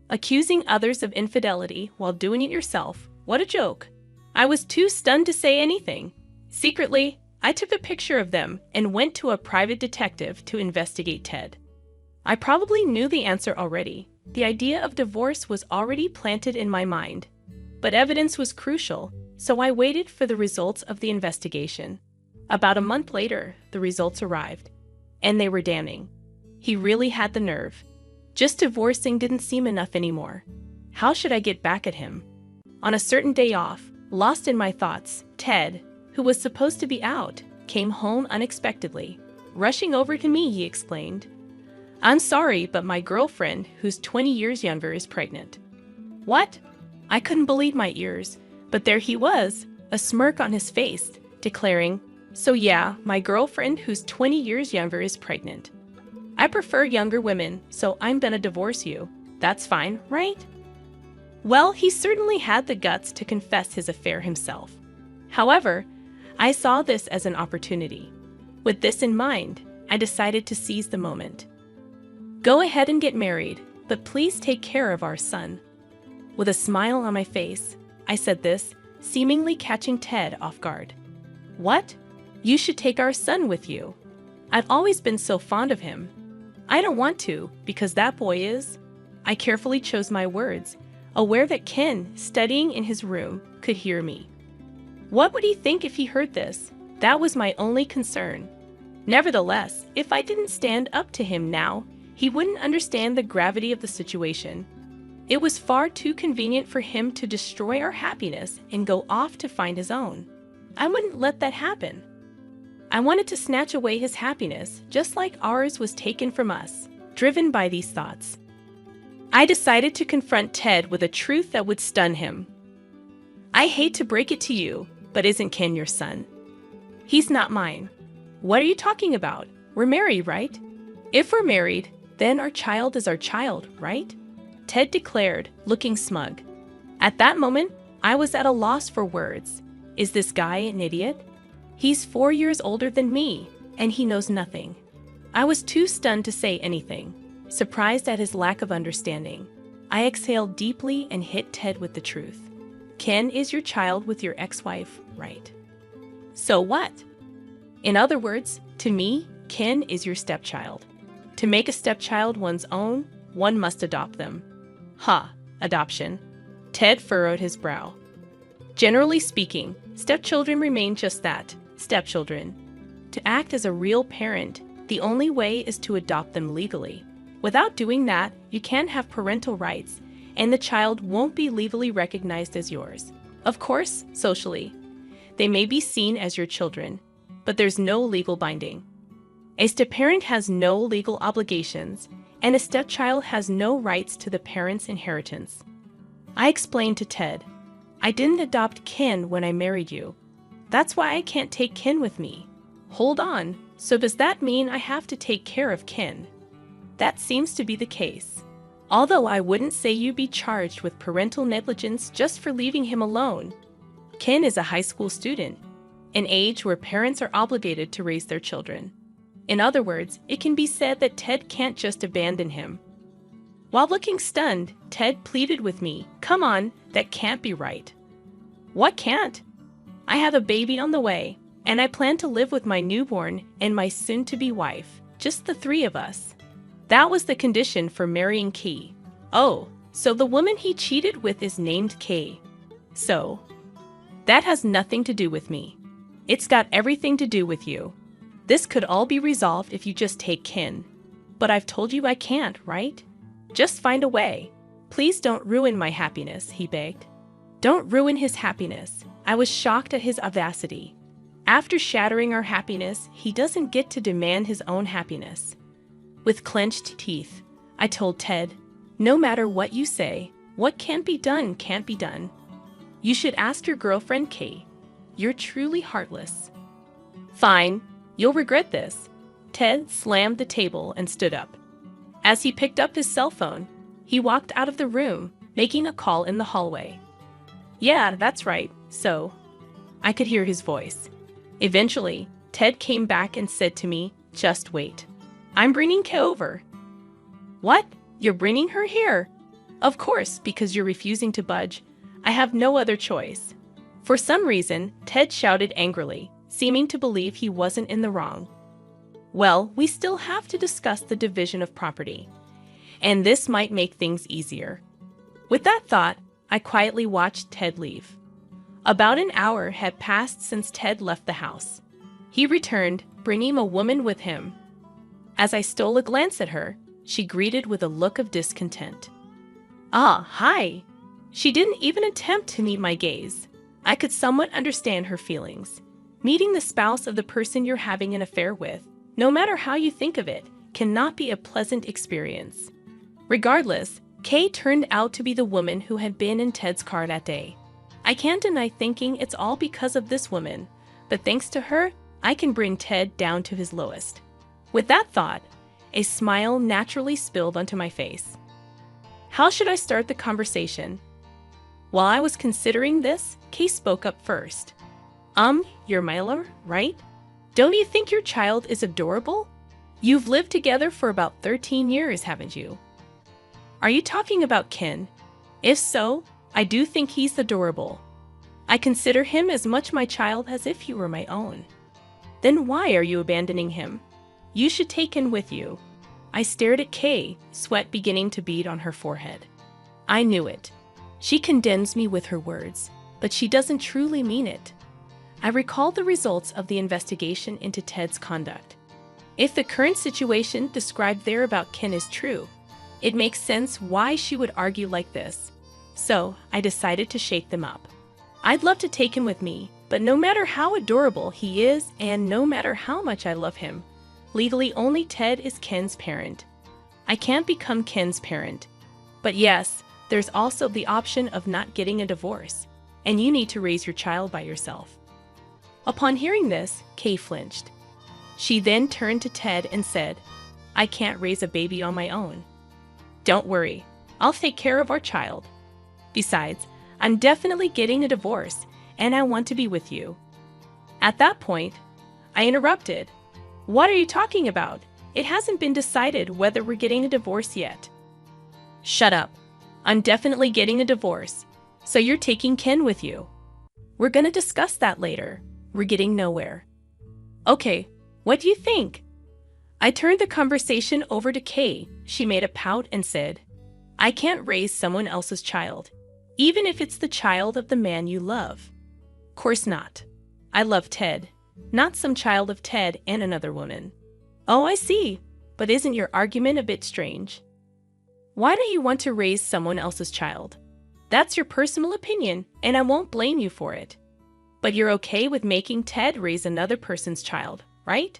Accusing others of infidelity while doing it yourself, what a joke. I was too stunned to say anything. Secretly, I took a picture of them and went to a private detective to investigate Ted. I probably knew the answer already. The idea of divorce was already planted in my mind. But evidence was crucial, so I waited for the results of the investigation. About a month later, the results arrived, and they were damning. He really had the nerve. Just divorcing didn't seem enough anymore. How should I get back at him? On a certain day off, lost in my thoughts, Ted, who was supposed to be out, came home unexpectedly. Rushing over to me, he explained, "I'm sorry, but my girlfriend, who's 20 years younger, is pregnant." What? I couldn't believe my ears, but there he was, a smirk on his face, declaring, "So yeah, my girlfriend, who's 20 years younger, is pregnant. I prefer younger women, so I'm gonna divorce you. That's fine, right?" Well, he certainly had the guts to confess his affair himself. However, I saw this as an opportunity. With this in mind, I decided to seize the moment. "Go ahead and get married, but please take care of our son." With a smile on my face, I said this, seemingly catching Ted off guard. "What? You should take our son with you. I've always been so fond of him." "I don't want to, because that boy is—" I carefully chose my words, aware that Ken, studying in his room, could hear me. What would he think if he heard this? That was my only concern. Nevertheless, if I didn't stand up to him now, he wouldn't understand the gravity of the situation. It was far too convenient for him to destroy our happiness and go off to find his own. I wouldn't let that happen. I wanted to snatch away his happiness, just like ours was taken from us, driven by these thoughts. I decided to confront Ted with a truth that would stun him. "I hate to break it to you, but isn't Ken your son?" "He's not mine." "What are you talking about? We're married, right?" "If we're married, then our child is our child, right?" Ted declared, looking smug. At that moment, I was at a loss for words. Is this guy an idiot? He's 4 years older than me, and he knows nothing. I was too stunned to say anything, surprised at his lack of understanding. I exhaled deeply and hit Ted with the truth. "Ken is your child with your ex-wife, right?" "So what?" "In other words, to me, Ken is your stepchild. To make a stepchild one's own, one must adopt them." "Ha, adoption." Ted furrowed his brow. "Generally speaking, stepchildren remain just that, stepchildren. To act as a real parent, the only way is to adopt them legally. Without doing that, you can't have parental rights, and the child won't be legally recognized as yours. Of course, socially, they may be seen as your children, but there's no legal binding. A step-parent has no legal obligations, and a stepchild has no rights to the parent's inheritance. I explained to Ted, I didn't adopt kin when I married you. That's why I can't take kin with me. Hold on, so does that mean I have to take care of kin? That seems to be the case. Although I wouldn't say you'd be charged with parental negligence just for leaving him alone. Kin is a high school student, an age where parents are obligated to raise their children. In other words, it can be said that Ted can't just abandon him. While looking stunned, Ted pleaded with me, come on, that can't be right. What can't? I have a baby on the way, and I plan to live with my newborn and my soon-to-be wife, just the three of us. That was the condition for marrying Kay. Oh, so the woman he cheated with is named Kay. So, that has nothing to do with me. It's got everything to do with you. This could all be resolved if you just take kin. But I've told you I can't, right? Just find a way. Please don't ruin my happiness, he begged. Don't ruin his happiness. I was shocked at his audacity. After shattering our happiness, he doesn't get to demand his own happiness. With clenched teeth, I told Ted, no matter what you say, what can't be done can't be done. You should ask your girlfriend Kay. You're truly heartless. Fine, you'll regret this. Ted slammed the table and stood up. As he picked up his cell phone, he walked out of the room, making a call in the hallway. Yeah, that's right, so. I could hear his voice. Eventually, Ted came back and said to me, just wait. I'm bringing Kay over. What? You're bringing her here? Of course, because you're refusing to budge. I have no other choice. For some reason, Ted shouted angrily, seeming to believe he wasn't in the wrong. Well, we still have to discuss the division of property. And this might make things easier. With that thought, I quietly watched Ted leave. About an hour had passed since Ted left the house. He returned, bringing a woman with him. As I stole a glance at her, she greeted with a look of discontent. Ah, hi! She didn't even attempt to meet my gaze. I could somewhat understand her feelings. Meeting the spouse of the person you're having an affair with, no matter how you think of it, cannot be a pleasant experience. Regardless, Kay turned out to be the woman who had been in Ted's car that day. I can't deny thinking it's all because of this woman, but thanks to her, I can bring Ted down to his lowest. With that thought, a smile naturally spilled onto my face. How should I start the conversation? While I was considering this, Kay spoke up first. You're Myler, right? Don't you think your child is adorable? You've lived together for about 13 years, haven't you? Are you talking about Ken? If so, I do think he's adorable. I consider him as much my child as if he were my own. Then why are you abandoning him? You should take him with you. I stared at Kay, sweat beginning to bead on her forehead. I knew it. She condemns me with her words, but she doesn't truly mean it. I recalled the results of the investigation into Ted's conduct. If the current situation described there about Ken is true, it makes sense why she would argue like this. So, I decided to shake them up. I'd love to take him with me, but no matter how adorable he is and no matter how much I love him, legally only Ted is Ken's parent. I can't become Ken's parent. But yes, there's also the option of not getting a divorce, and you need to raise your child by yourself. Upon hearing this, Kay flinched. She then turned to Ted and said, I can't raise a baby on my own. Don't worry, I'll take care of our child. Besides, I'm definitely getting a divorce, and I want to be with you. At that point, I interrupted. What are you talking about? It hasn't been decided whether we're getting a divorce yet. Shut up. I'm definitely getting a divorce, so you're taking Ken with you. We're gonna discuss that later. We're getting nowhere. Okay, what do you think? I turned the conversation over to Kay. She made a pout and said, I can't raise someone else's child, even if it's the child of the man you love. Course not. I love Ted, not some child of Ted and another woman. Oh, I see, but isn't your argument a bit strange? Why don't you want to raise someone else's child? That's your personal opinion, and I won't blame you for it. But you're okay with making Ted raise another person's child, right?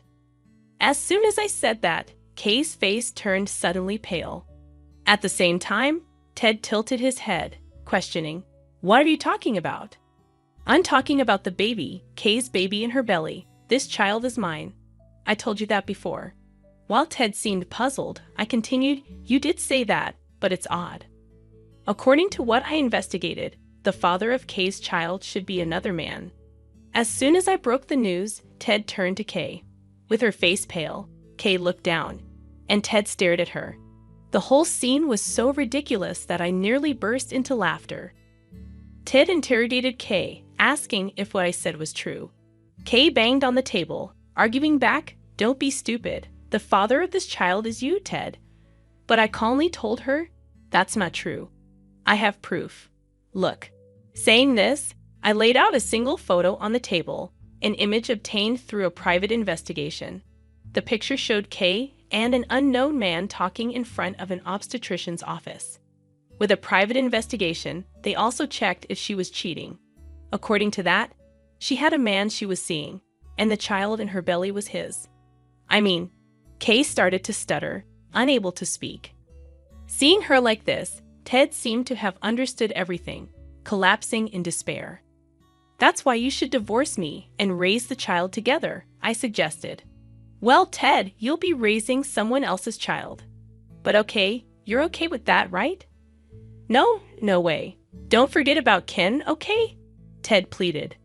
As soon as I said that, Kay's face turned suddenly pale. At the same time, Ted tilted his head, questioning, "What are you talking about?" "I'm talking about the baby, Kay's baby in her belly. This child is mine. I told you that before." While Ted seemed puzzled, I continued, "You did say that, but it's odd. According to what I investigated, the father of Kay's child should be another man." As soon as I broke the news, Ted turned to Kay. With her face pale, Kay looked down, and Ted stared at her. The whole scene was so ridiculous that I nearly burst into laughter. Ted interrogated Kay, asking if what I said was true. Kay banged on the table, arguing back, "Don't be stupid. The father of this child is you, Ted." But I calmly told her, "That's not true. I have proof. Look." Saying this, I laid out a single photo on the table, an image obtained through a private investigation. The picture showed Kay and an unknown man talking in front of an obstetrician's office. With a private investigation, they also checked if she was cheating. According to that, she had a man she was seeing, and the child in her belly was his. Kay started to stutter, unable to speak. Seeing her like this, Ted seemed to have understood everything, collapsing in despair. "That's why you should divorce me and raise the child together," I suggested. "Well, Ted, you'll be raising someone else's child. But okay, you're okay with that, right?" No way. Don't forget about Ken, okay?" Ted pleaded.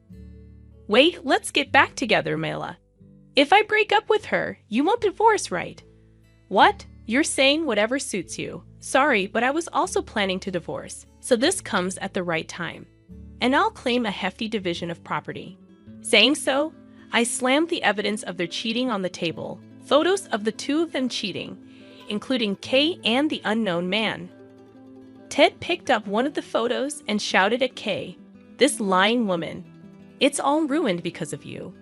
"Wait, let's get back together, Mela. If I break up with her, you won't divorce, right?" "What? You're saying whatever suits you. Sorry, but I was also planning to divorce, so this comes at the right time. And I'll claim a hefty division of property." Saying so, I slammed the evidence of their cheating on the table, photos of the two of them cheating, including Kay and the unknown man. Ted picked up one of the photos and shouted at Kay, "This lying woman. It's all ruined because of you."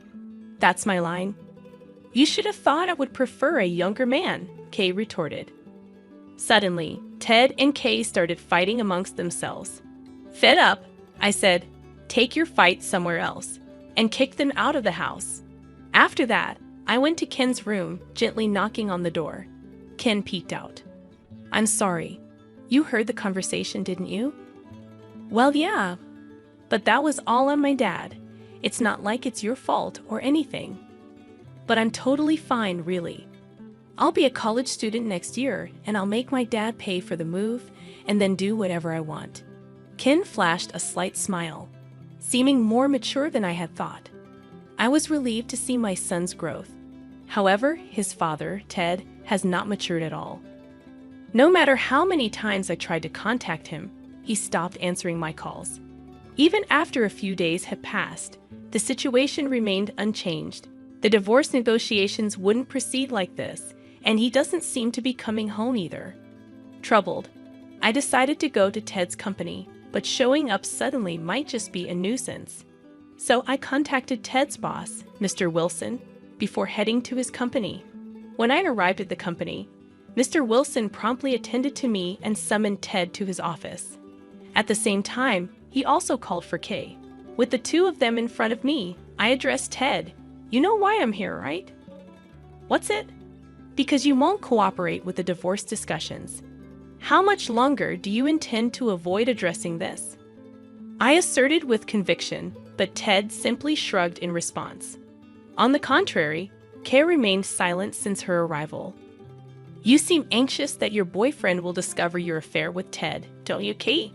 "That's my line." "You should have thought I would prefer a younger man," Kay retorted. Suddenly, Ted and Kay started fighting amongst themselves. Fed up, I said, "Take your fight somewhere else," and kicked them out of the house. After that, I went to Ken's room, gently knocking on the door. Ken peeked out. "I'm sorry. You heard the conversation, didn't you?" "Well, yeah, but that was all on my dad. It's not like it's your fault or anything. But I'm totally fine, really. I'll be a college student next year, and I'll make my dad pay for the move and then do whatever I want." Ken flashed a slight smile, seeming more mature than I had thought. I was relieved to see my son's growth. However, his father, Ted, has not matured at all. No matter how many times I tried to contact him, he stopped answering my calls. Even after a few days had passed, the situation remained unchanged. The divorce negotiations wouldn't proceed like this, and he doesn't seem to be coming home either. Troubled, I decided to go to Ted's company, but showing up suddenly might just be a nuisance. So I contacted Ted's boss, Mr. Wilson, before heading to his company. When I arrived at the company, Mr. Wilson promptly attended to me and summoned Ted to his office. At the same time, he also called for Kay. With the two of them in front of me, I addressed Ted. "You know why I'm here, right?" "What's it?" "Because you won't cooperate with the divorce discussions. How much longer do you intend to avoid addressing this?" I asserted with conviction, but Ted simply shrugged in response. On the contrary, Kay remained silent since her arrival. "You seem anxious that your boyfriend will discover your affair with Ted, don't you, Kay?"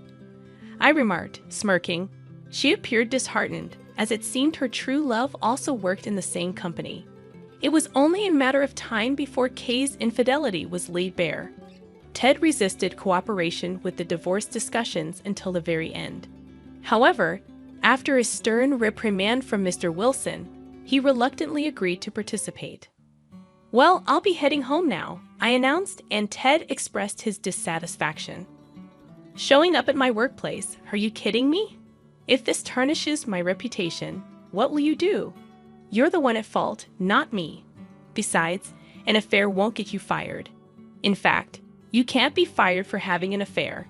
I remarked, smirking. She appeared disheartened, as it seemed her true love also worked in the same company. It was only a matter of time before Kay's infidelity was laid bare. Ted resisted cooperation with the divorce discussions until the very end. However, after a stern reprimand from Mr. Wilson, he reluctantly agreed to participate. "Well, I'll be heading home now," I announced, and Ted expressed his dissatisfaction. "Showing up at my workplace, are you kidding me? If this tarnishes my reputation, what will you do? You're the one at fault, not me. Besides, an affair won't get you fired. In fact, you can't be fired for having an affair."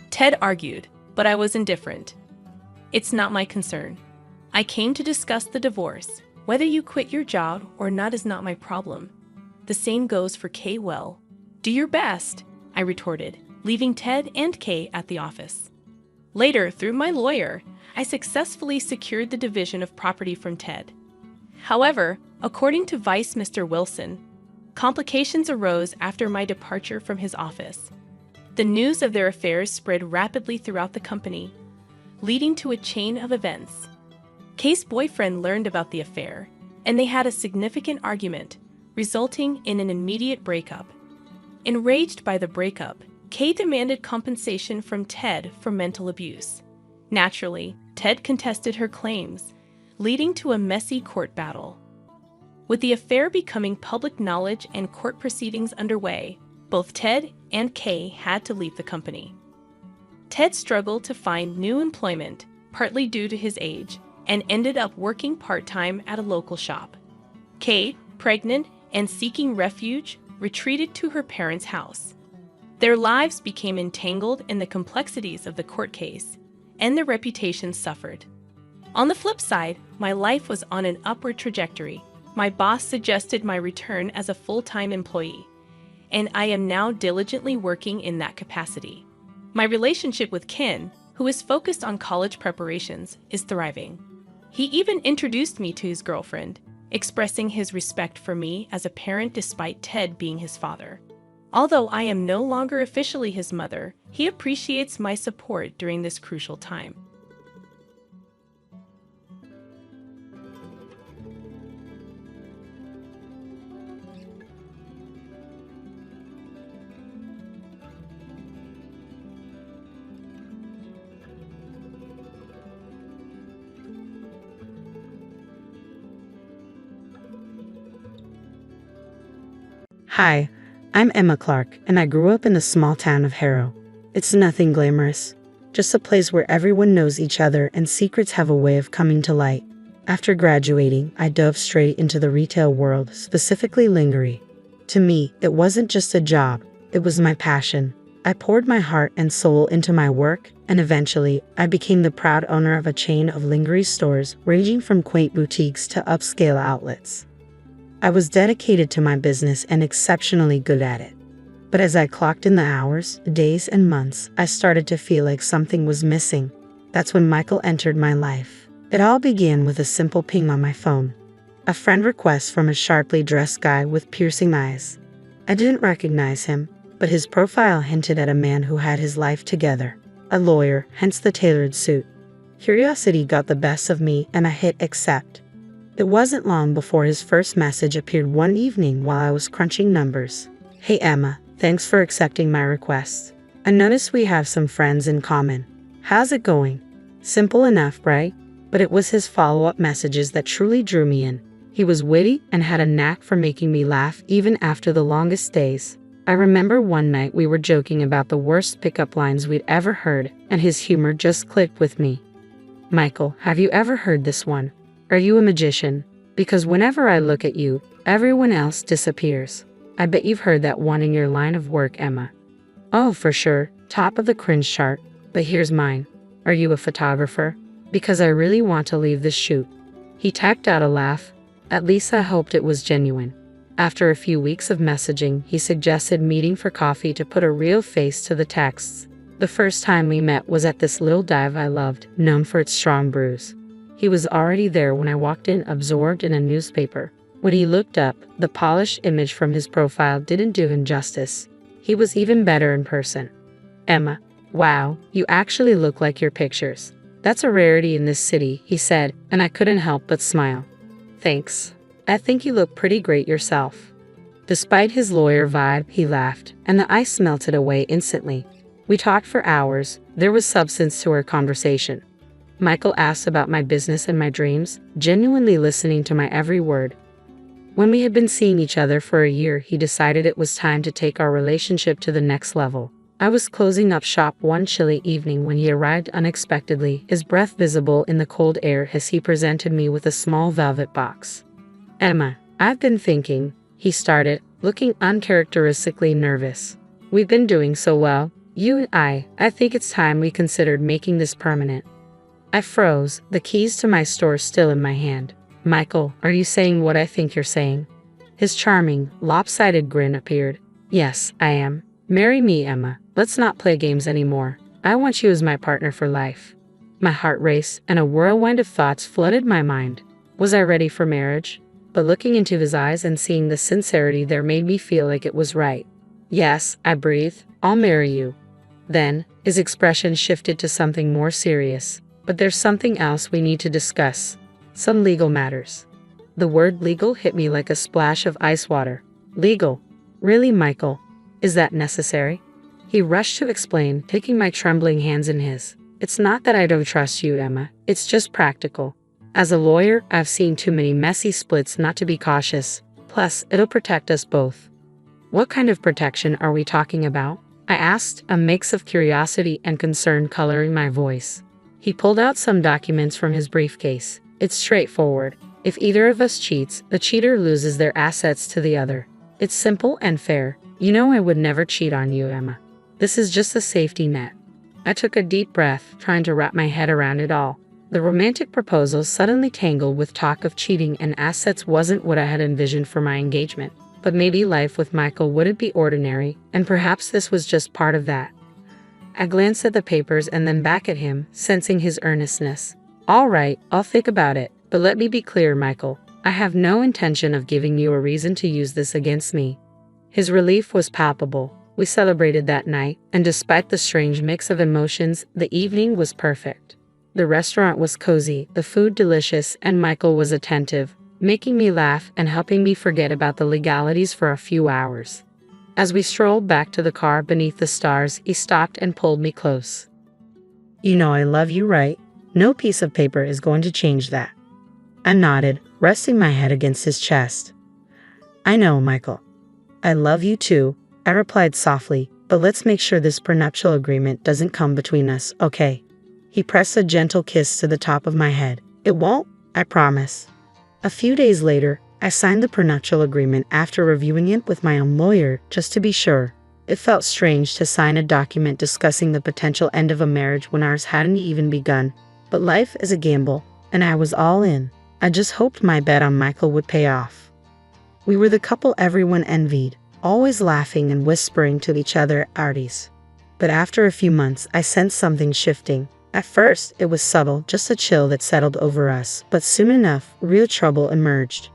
Ted argued, but I was indifferent. "It's not my concern. I came to discuss the divorce. Whether you quit your job or not is not my problem. The same goes for Kay. Well, do your best," I retorted, leaving Ted and Kay at the office. Later, through my lawyer, I successfully secured the division of property from Ted. However, according to Vice Mr. Wilson, complications arose after my departure from his office. The news of their affairs spread rapidly throughout the company, leading to a chain of events. Kay's boyfriend learned about the affair, and they had a significant argument, resulting in an immediate breakup. Enraged by the breakup, Kay demanded compensation from Ted for mental abuse. Naturally, Ted contested her claims, leading to a messy court battle. With the affair becoming public knowledge and court proceedings underway, both Ted and Kay had to leave the company. Ted struggled to find new employment, partly due to his age, and ended up working part-time at a local shop. Kay, pregnant and seeking refuge, retreated to her parents' house. Their lives became entangled in the complexities of the court case, and their reputations suffered. On the flip side, my life was on an upward trajectory. My boss suggested my return as a full-time employee, and I am now diligently working in that capacity. My relationship with Ken, who is focused on college preparations, is thriving. He even introduced me to his girlfriend, expressing his respect for me as a parent despite Ted being his father. Although I am no longer officially his mother, he appreciates my support during this crucial time. Hi, I'm Emma Clark, and I grew up in the small town of Harrow. It's nothing glamorous, just a place where everyone knows each other and secrets have a way of coming to light. After graduating, I dove straight into the retail world, specifically lingerie. To me, it wasn't just a job, it was my passion. I poured my heart and soul into my work, and eventually, I became the proud owner of a chain of lingerie stores ranging from quaint boutiques to upscale outlets. I was dedicated to my business and exceptionally good at it. But as I clocked in the hours, days, and months, I started to feel like something was missing. That's when Michael entered my life. It all began with a simple ping on my phone. A friend request from a sharply dressed guy with piercing eyes. I didn't recognize him, but his profile hinted at a man who had his life together. A lawyer, hence the tailored suit. Curiosity got the best of me, and I hit accept. It wasn't long before his first message appeared one evening while I was crunching numbers. Hey Emma, thanks for accepting my request. I noticed we have some friends in common. How's it going? Simple enough, right? But it was his follow-up messages that truly drew me in. He was witty and had a knack for making me laugh even after the longest days. I remember one night we were joking about the worst pickup lines we'd ever heard, and his humor just clicked with me. Michael, have you ever heard this one? Are you a magician? Because whenever I look at you, everyone else disappears. I bet you've heard that one in your line of work, Emma. Oh, for sure, top of the cringe chart. But here's mine. Are you a photographer? Because I really want to leave this shoot. He tacked out a laugh. At least I hoped it was genuine. After a few weeks of messaging, he suggested meeting for coffee to put a real face to the texts. The first time we met was at this little dive I loved, known for its strong brews. He was already there when I walked in, absorbed in a newspaper. When he looked up, the polished image from his profile didn't do him justice. He was even better in person. Emma, wow, you actually look like your pictures. That's a rarity in this city, he said, and I couldn't help but smile. Thanks. I think you look pretty great yourself. Despite his lawyer vibe, he laughed, and the ice melted away instantly. We talked for hours. There was substance to our conversation. Michael asked about my business and my dreams, genuinely listening to my every word. When we had been seeing each other for a year, he decided it was time to take our relationship to the next level. I was closing up shop one chilly evening when he arrived unexpectedly, his breath visible in the cold air as he presented me with a small velvet box. Emma, I've been thinking, he started, looking uncharacteristically nervous. We've been doing so well, you and I think it's time we considered making this permanent. I froze, the keys to my store still in my hand. Michael, are you saying what I think you're saying? His charming, lopsided grin appeared. Yes, I am. Marry me, Emma. Let's not play games anymore. I want you as my partner for life. My heart raced, and a whirlwind of thoughts flooded my mind. Was I ready for marriage? But looking into his eyes and seeing the sincerity there made me feel like it was right. Yes, I breathed. I'll marry you. Then, his expression shifted to something more serious. But there's something else we need to discuss. Some legal matters. The word legal hit me like a splash of ice water. Legal? Really, Michael? Is that necessary? He rushed to explain, taking my trembling hands in his. It's not that I don't trust you, Emma. It's just practical. As a lawyer, I've seen too many messy splits not to be cautious. Plus, it'll protect us both. What kind of protection are we talking about? I asked, a mix of curiosity and concern coloring my voice. He pulled out some documents from his briefcase. It's straightforward. If either of us cheats, the cheater loses their assets to the other. It's simple and fair. You know I would never cheat on you, Emma. This is just a safety net. I took a deep breath, trying to wrap my head around it all. The romantic proposal suddenly tangled with talk of cheating and assets wasn't what I had envisioned for my engagement. But maybe life with Michael wouldn't be ordinary, and perhaps this was just part of that. I glanced at the papers and then back at him, sensing his earnestness. All right, I'll think about it, but let me be clear, Michael. I have no intention of giving you a reason to use this against me. His relief was palpable. We celebrated that night, and despite the strange mix of emotions, the evening was perfect. The restaurant was cozy, the food delicious, and Michael was attentive, making me laugh and helping me forget about the legalities for a few hours. As we strolled back to the car beneath the stars, he stopped and pulled me close. You know I love you, right? No piece of paper is going to change that. I nodded, resting my head against his chest. I know, Michael. I love you too, I replied softly, but let's make sure this prenuptial agreement doesn't come between us, okay? He pressed a gentle kiss to the top of my head. It won't, I promise. A few days later, I signed the prenuptial agreement after reviewing it with my own lawyer, just to be sure. It felt strange to sign a document discussing the potential end of a marriage when ours hadn't even begun. But life is a gamble, and I was all in. I just hoped my bet on Michael would pay off. We were the couple everyone envied, always laughing and whispering to each other at parties. But after a few months, I sensed something shifting. At first, it was subtle, just a chill that settled over us, but soon enough, real trouble emerged.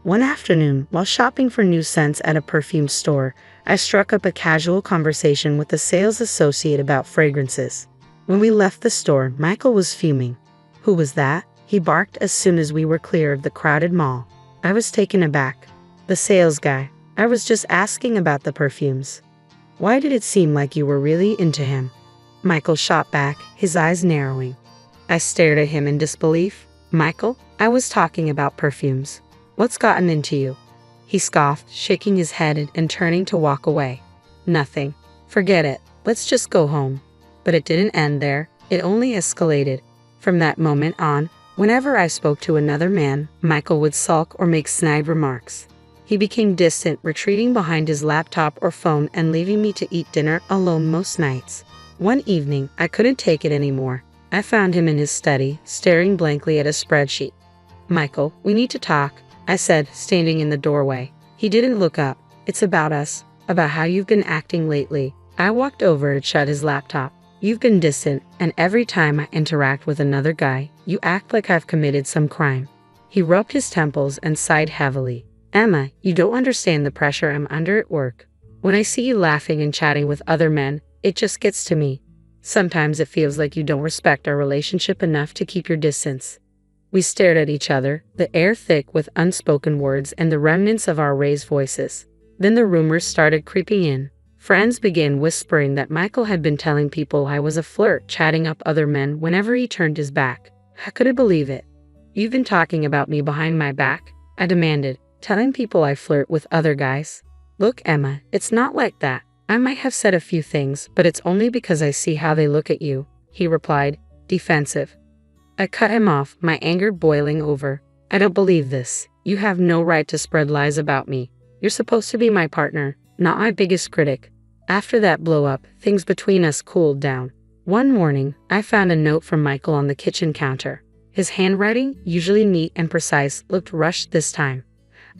One afternoon, while shopping for new scents at a perfume store, I struck up a casual conversation with a sales associate about fragrances. When we left the store, Michael was fuming. Who was that? He barked as soon as we were clear of the crowded mall. I was taken aback. The sales guy. I was just asking about the perfumes. Why did it seem like you were really into him? Michael shot back, his eyes narrowing. I stared at him in disbelief. Michael, I was talking about perfumes. What's gotten into you? He scoffed, shaking his head and turning to walk away. Nothing. Forget it. Let's just go home. But it didn't end there. It only escalated. From that moment on, whenever I spoke to another man, Michael would sulk or make snide remarks. He became distant, retreating behind his laptop or phone and leaving me to eat dinner alone most nights. One evening, I couldn't take it anymore. I found him in his study, staring blankly at a spreadsheet. Michael, we need to talk, I said, standing in the doorway. He didn't look up. It's about us, about how you've been acting lately. I walked over and shut his laptop. You've been distant, and every time I interact with another guy, you act like I've committed some crime. He rubbed his temples and sighed heavily. Emma, you don't understand the pressure I'm under at work. When I see you laughing and chatting with other men, it just gets to me. Sometimes it feels like you don't respect our relationship enough to keep your distance. We stared at each other, the air thick with unspoken words and the remnants of our raised voices. Then the rumors started creeping in. Friends began whispering that Michael had been telling people I was a flirt, chatting up other men whenever he turned his back. I couldn't believe it. You've been talking about me behind my back? I demanded, telling people I flirt with other guys. Look, Emma, it's not like that. I might have said a few things, but it's only because I see how they look at you, he replied, defensive. I cut him off, my anger boiling over. I don't believe this. You have no right to spread lies about me. You're supposed to be my partner, not my biggest critic. After that blow-up, things between us cooled down. One morning, I found a note from Michael on the kitchen counter. His handwriting, usually neat and precise, looked rushed this time.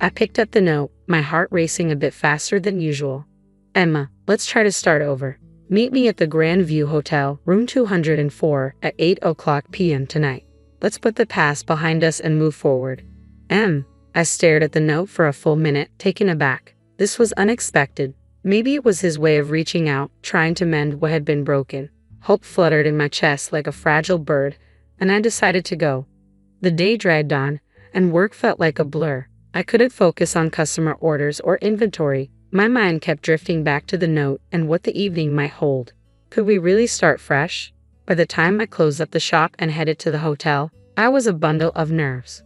I picked up the note, my heart racing a bit faster than usual. Emma, let's try to start over. Meet me at the Grand View Hotel, room 204, at 8 p.m. tonight. Let's put the past behind us and move forward. I stared at the note for a full minute, taken aback. This was unexpected. Maybe it was his way of reaching out, trying to mend what had been broken. Hope fluttered in my chest like a fragile bird, and I decided to go. The day dragged on, and work felt like a blur. I couldn't focus on customer orders or inventory. My mind kept drifting back to the note and what the evening might hold. Could we really start fresh? By the time I closed up the shop and headed to the hotel, I was a bundle of nerves.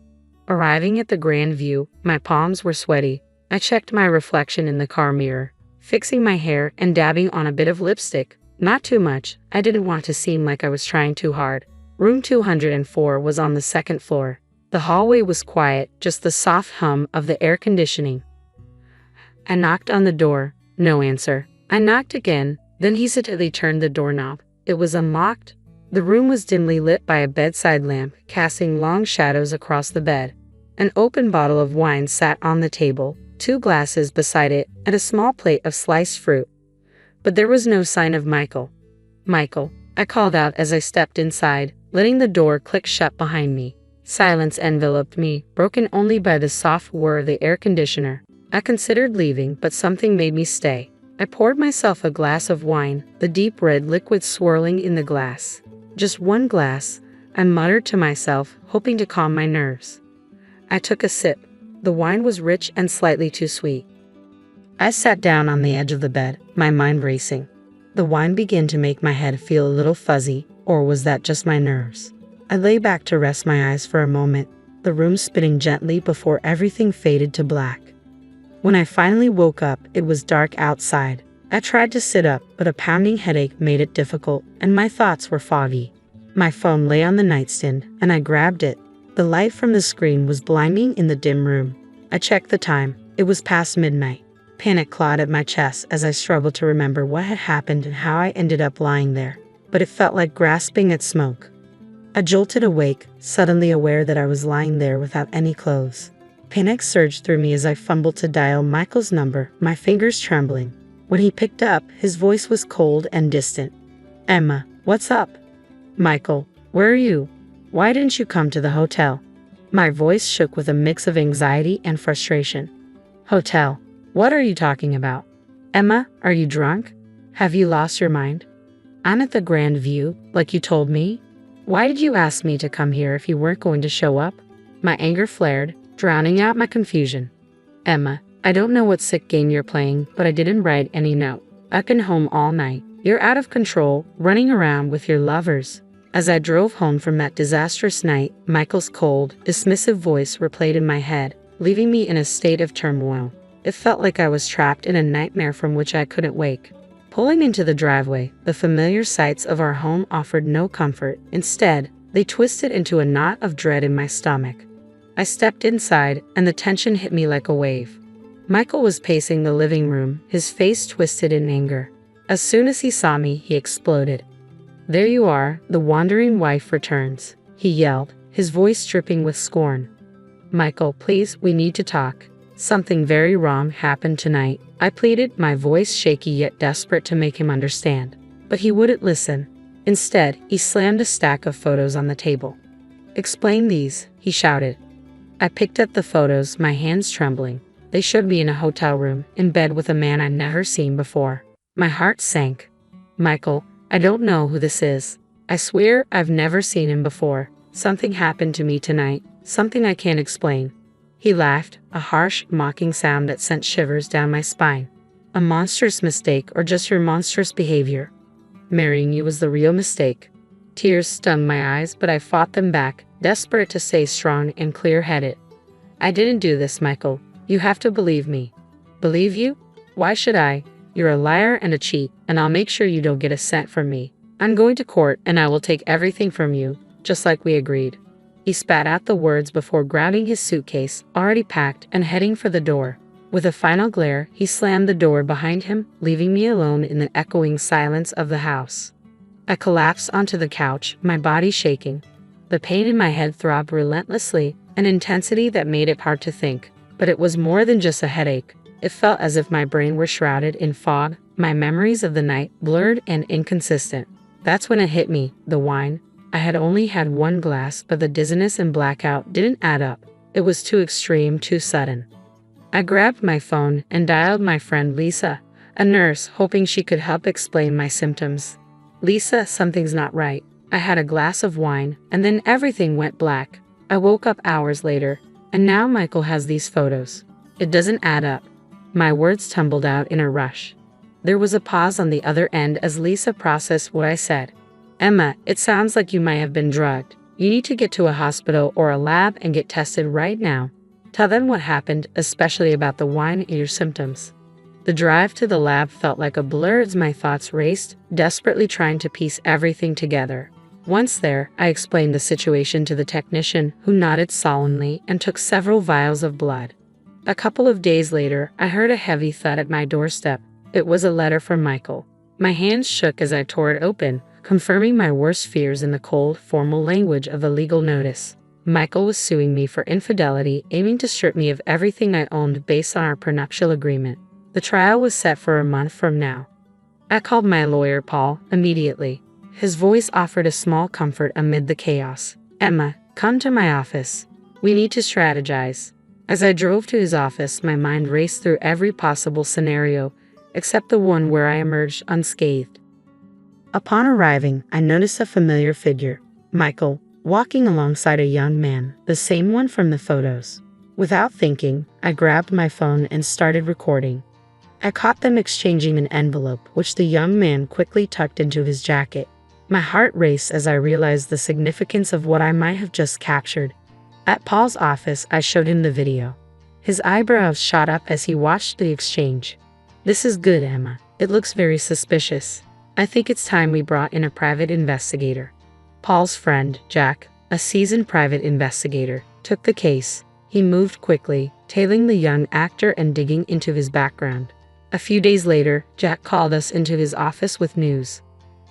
Arriving at the Grand View, my palms were sweaty. I checked my reflection in the car mirror, fixing my hair and dabbing on a bit of lipstick. Not too much. I didn't want to seem like I was trying too hard. Room 204 was on the second floor. The hallway was quiet, just the soft hum of the air conditioning. I knocked on the door. No answer. I knocked again, then hesitantly turned the doorknob. It was unlocked. The room was dimly lit by a bedside lamp, casting long shadows across the bed. An open bottle of wine sat on the table, 2 glasses beside it, and a small plate of sliced fruit. But there was no sign of Michael. Michael, I called out as I stepped inside, letting the door click shut behind me. Silence enveloped me, broken only by the soft whir of the air conditioner. I considered leaving, but something made me stay. I poured myself a glass of wine, the deep red liquid swirling in the glass. Just one glass, I muttered to myself, hoping to calm my nerves. I took a sip. The wine was rich and slightly too sweet. I sat down on the edge of the bed, my mind racing. The wine began to make my head feel a little fuzzy, or was that just my nerves? I lay back to rest my eyes for a moment, the room spinning gently before everything faded to black. When I finally woke up, it was dark outside. I tried to sit up, but a pounding headache made it difficult, and my thoughts were foggy. My phone lay on the nightstand, and I grabbed it. The light from the screen was blinding in the dim room. I checked the time. It was past midnight. Panic clawed at my chest as I struggled to remember what had happened and how I ended up lying there, but it felt like grasping at smoke. I jolted awake, suddenly aware that I was lying there without any clothes. Panic surged through me as I fumbled to dial Michael's number, my fingers trembling. When he picked up, his voice was cold and distant. "Emma, what's up?" "Michael, where are you? Why didn't you come to the hotel?" My voice shook with a mix of anxiety and frustration. "Hotel? What are you talking about? Emma, are you drunk? Have you lost your mind? I'm at the Grand View, like you told me. Why did you ask me to come here if you weren't going to show up?" My anger flared, drowning out my confusion. "Emma, I don't know what sick game you're playing, but I didn't write any note. I've been home all night. You're out of control, running around with your lovers." As I drove home from that disastrous night, Michael's cold, dismissive voice replayed in my head, leaving me in a state of turmoil. It felt like I was trapped in a nightmare from which I couldn't wake. Pulling into the driveway, the familiar sights of our home offered no comfort. Instead, they twisted into a knot of dread in my stomach. I stepped inside, and the tension hit me like a wave. Michael was pacing the living room, his face twisted in anger. As soon as he saw me, he exploded. "There you are, the wandering wife returns," he yelled, his voice dripping with scorn. "Michael, please, we need to talk. Something very wrong happened tonight," I pleaded, my voice shaky yet desperate to make him understand. But he wouldn't listen. Instead, he slammed a stack of photos on the table. "Explain these," he shouted. I picked up the photos, my hands trembling. They showed me in a hotel room, in bed with a man I'd never seen before. My heart sank. "Michael, I don't know who this is. I swear I've never seen him before. Something happened to me tonight, something I can't explain." He laughed, a harsh, mocking sound that sent shivers down my spine. "A monstrous mistake or just your monstrous behavior? Marrying you was the real mistake." Tears stung my eyes, but I fought them back, desperate to stay strong and clear-headed. "I didn't do this, Michael. You have to believe me." "Believe you? Why should I? You're a liar and a cheat, and I'll make sure you don't get a cent from me. I'm going to court, and I will take everything from you, just like we agreed." He spat out the words before grabbing his suitcase, already packed, and heading for the door. With a final glare, he slammed the door behind him, leaving me alone in the echoing silence of the house. I collapsed onto the couch, my body shaking. The pain in my head throbbed relentlessly, an intensity that made it hard to think. But it was more than just a headache. It felt as if my brain were shrouded in fog, My memories of the night blurred and inconsistent. That's when it hit me, the wine. I had only had one glass, but the dizziness and blackout didn't add up. It was too extreme, too sudden. I grabbed my phone and dialed my friend Lisa, a nurse, hoping she could help explain my symptoms. Lisa, something's not right. I had a glass of wine, and then everything went black. I woke up hours later, and now Michael has these photos. It doesn't add up. My words tumbled out in a rush. There was a pause on the other end as Lisa processed what I said. Emma, it sounds like you might have been drugged. You need to get to a hospital or a lab and get tested right now. Tell them what happened, especially about the wine and your symptoms. The drive to the lab felt like a blur as my thoughts raced, desperately trying to piece everything together. Once there, I explained the situation to the technician, who nodded solemnly and took several vials of blood. A couple of days later, I heard a heavy thud at my doorstep. It was a letter from Michael. My hands shook as I tore it open, confirming my worst fears in the cold, formal language of a legal notice. Michael was suing me for infidelity, aiming to strip me of everything I owned based on our prenuptial agreement. The trial was set for a month from now. I called my lawyer, Paul, immediately. His voice offered a small comfort amid the chaos. Emma, come to my office. We need to strategize. As I drove to his office, my mind raced through every possible scenario, except the one where I emerged unscathed. Upon arriving, I noticed a familiar figure, Michael, walking alongside a young man, the same one from the photos. Without thinking, I grabbed my phone and started recording. I caught them exchanging an envelope, which the young man quickly tucked into his jacket. My heart raced as I realized the significance of what I might have just captured. At Paul's office, I showed him the video. His eyebrows shot up as he watched the exchange. This is good, Emma. It looks very suspicious. I think it's time we brought in a private investigator. Paul's friend, Jack, a seasoned private investigator, took the case. He moved quickly, tailing the young actor and digging into his background. A few days later, Jack called us into his office with news.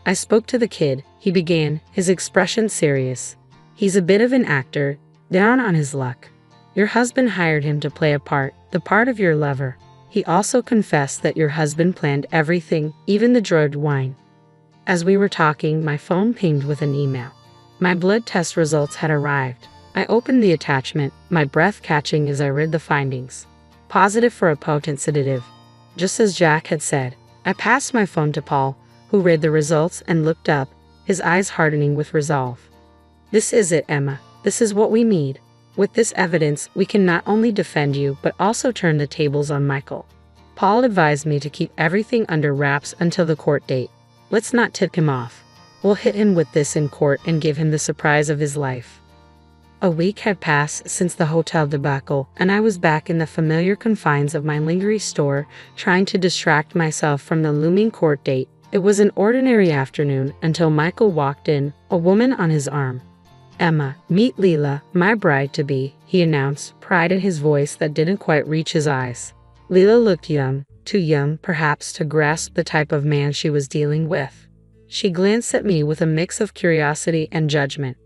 I spoke to the kid. He began, his expression serious. He's a bit of an actor, down on his luck. Your husband hired him to play a part, the part of your lover. He also confessed that your husband planned everything, even the drugged wine. As we were talking, my phone pinged with an email. My blood test results had arrived. I opened the attachment, my breath catching as I read the findings. Positive for a potent sedative. Just as Jack had said. I passed my phone to Paul, who read the results and looked up, his eyes hardening with resolve. This is it, Emma. This is what we need. With this evidence, we can not only defend you, but also turn the tables on Michael. Paul advised me to keep everything under wraps until the court date. Let's not tip him off. We'll hit him with this in court and give him the surprise of his life. A week had passed since the hotel debacle, and I was back in the familiar confines of my lingerie store, trying to distract myself from the looming court date. It was an ordinary afternoon until Michael walked in, a woman on his arm. Emma, meet Leela, my bride-to-be, he announced, pride in his voice that didn't quite reach his eyes. Leela looked young, too young perhaps to grasp the type of man she was dealing with. She glanced at me with a mix of curiosity and judgment.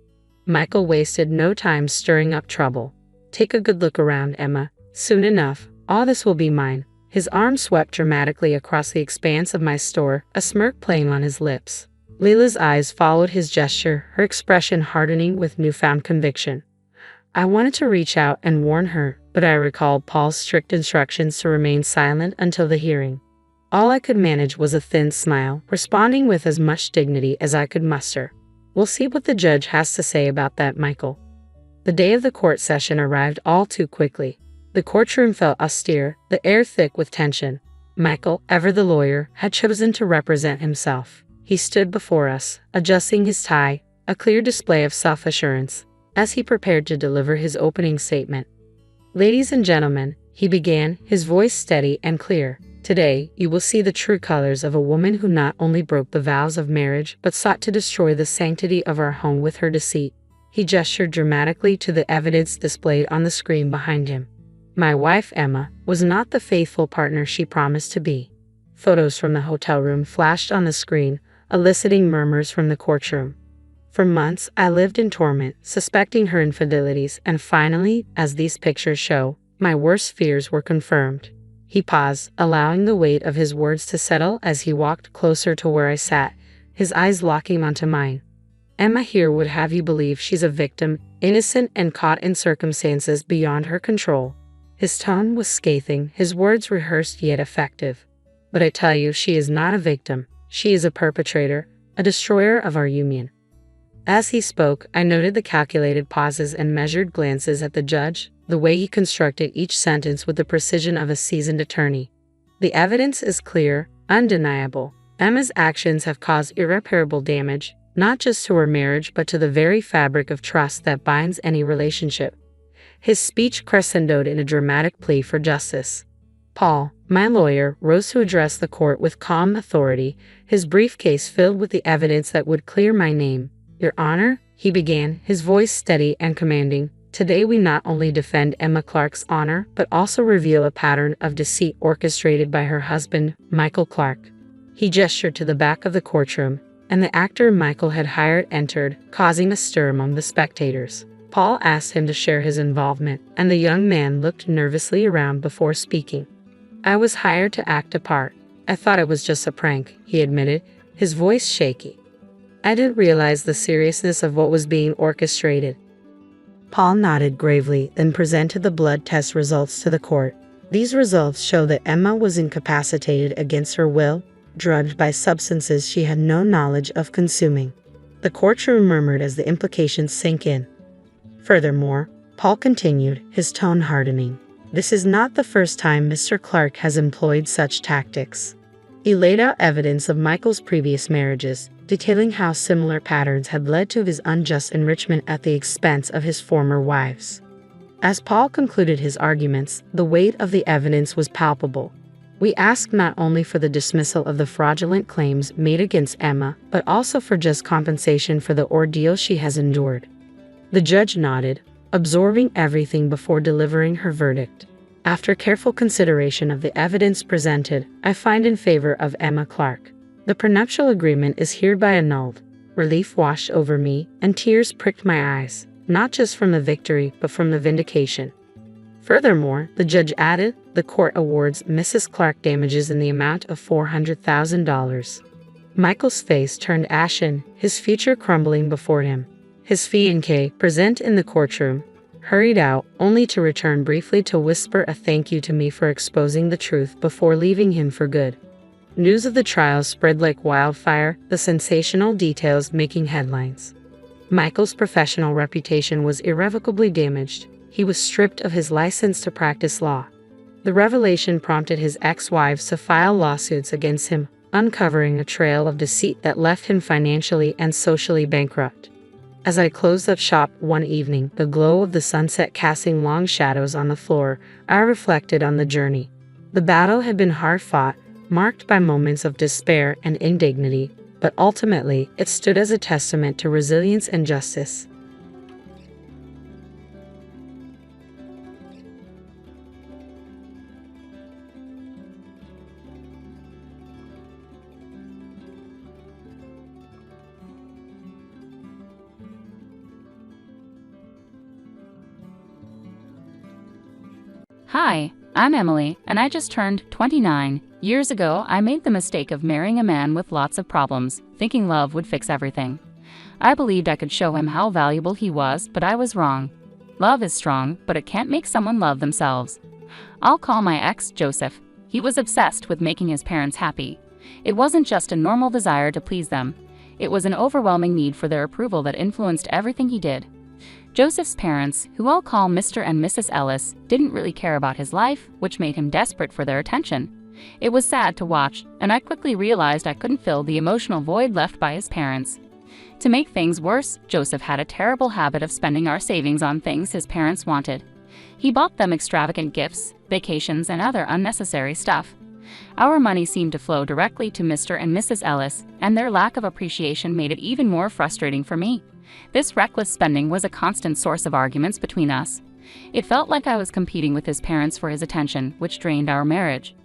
Michael wasted no time stirring up trouble. Take a good look around, Emma. Soon enough, all this will be mine. His arm swept dramatically across the expanse of my store, a smirk playing on his lips. Leela's eyes followed his gesture, her expression hardening with newfound conviction. I wanted to reach out and warn her, but I recalled Paul's strict instructions to remain silent until the hearing. All I could manage was a thin smile, responding with as much dignity as I could muster. We'll see what the judge has to say about that, Michael. The day of the court session arrived all too quickly. The courtroom felt austere, the air thick with tension. Michael, ever the lawyer, had chosen to represent himself. He stood before us, adjusting his tie, a clear display of self-assurance, as he prepared to deliver his opening statement. Ladies and gentlemen, he began, his voice steady and clear. Today, you will see the true colors of a woman who not only broke the vows of marriage, but sought to destroy the sanctity of our home with her deceit. He gestured dramatically to the evidence displayed on the screen behind him. My wife, Emma, was not the faithful partner she promised to be. Photos from the hotel room flashed on the screen, eliciting murmurs from the courtroom. For months, I lived in torment, suspecting her infidelities, and finally, as these pictures show, my worst fears were confirmed. He paused, allowing the weight of his words to settle as he walked closer to where I sat, his eyes locking onto mine. Emma here would have you believe she's a victim, innocent and caught in circumstances beyond her control. His tone was scathing, his words rehearsed yet effective. But I tell you, she is not a victim. She is a perpetrator, a destroyer of our union. As he spoke, I noted the calculated pauses and measured glances at the judge, the way he constructed each sentence with the precision of a seasoned attorney. The evidence is clear, undeniable. Emma's actions have caused irreparable damage, not just to her marriage but to the very fabric of trust that binds any relationship. His speech crescendoed in a dramatic plea for justice. Paul, my lawyer, rose to address the court with calm authority, his briefcase filled with the evidence that would clear my name. Your Honor, he began, his voice steady and commanding, today we not only defend Emma Clark's honor but also reveal a pattern of deceit orchestrated by her husband, Michael Clark. He gestured to the back of the courtroom, and the actor Michael had hired entered, causing a stir among the spectators. Paul asked him to share his involvement, and the young man looked nervously around before speaking. I was hired to act a part. I thought it was just a prank, he admitted, his voice shaky. I didn't realize the seriousness of what was being orchestrated. Paul nodded gravely, then presented the blood test results to the court. These results show that Emma was incapacitated against her will, drugged by substances she had no knowledge of consuming. The courtroom murmured as the implications sank in. Furthermore, Paul continued, his tone hardening, this is not the first time Mr. Clark has employed such tactics. He laid out evidence of Michael's previous marriages, detailing how similar patterns had led to his unjust enrichment at the expense of his former wives. As Paul concluded his arguments, the weight of the evidence was palpable. We asked not only for the dismissal of the fraudulent claims made against Emma, but also for just compensation for the ordeal she has endured. The judge nodded, absorbing everything before delivering her verdict. After careful consideration of the evidence presented, I find in favor of Emma Clark. The prenuptial agreement is hereby annulled. Relief washed over me, and tears pricked my eyes, not just from the victory, but from the vindication. Furthermore, the judge added, the court awards Mrs. Clark damages in the amount of $400,000. Michael's face turned ashen, his future crumbling before him. His fiancé, present in the courtroom, hurried out, only to return briefly to whisper a thank you to me for exposing the truth before leaving him for good. News of the trial spread like wildfire, the sensational details making headlines. Michael's professional reputation was irrevocably damaged. He was stripped of his license to practice law. The revelation prompted his ex-wives to file lawsuits against him, uncovering a trail of deceit that left him financially and socially bankrupt. As I closed up shop one evening, the glow of the sunset casting long shadows on the floor, I reflected on the journey. The battle had been hard-fought, marked by moments of despair and indignity, but ultimately it stood as a testament to resilience and justice. Hi, I'm Emily, and I just turned 29. Years ago, I made the mistake of marrying a man with lots of problems, thinking love would fix everything. I believed I could show him how valuable he was, but I was wrong. Love is strong, but it can't make someone love themselves. I'll call my ex Joseph. He was obsessed with making his parents happy. It wasn't just a normal desire to please them. It was an overwhelming need for their approval that influenced everything he did. Joseph's parents, who I'll call Mr. and Mrs. Ellis, didn't really care about his life, which made him desperate for their attention. It was sad to watch, and I quickly realized I couldn't fill the emotional void left by his parents. To make things worse, Joseph had a terrible habit of spending our savings on things his parents wanted. He bought them extravagant gifts, vacations, and other unnecessary stuff. Our money seemed to flow directly to Mr. and Mrs. Ellis, and their lack of appreciation made it even more frustrating for me. This reckless spending was a constant source of arguments between us. It felt like I was competing with his parents for his attention, which drained our marriage.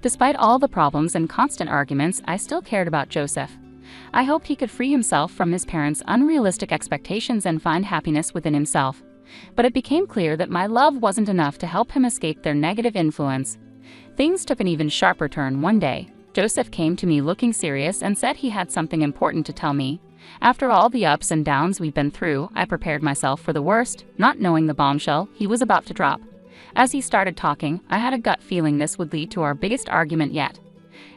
Despite all the problems and constant arguments, I still cared about Joseph. I hoped he could free himself from his parents' unrealistic expectations and find happiness within himself. But it became clear that my love wasn't enough to help him escape their negative influence. Things took an even sharper turn one day. Joseph came to me looking serious and said he had something important to tell me. After all the ups and downs we've been through, I prepared myself for the worst, not knowing the bombshell he was about to drop. As he started talking, I had a gut feeling this would lead to our biggest argument yet.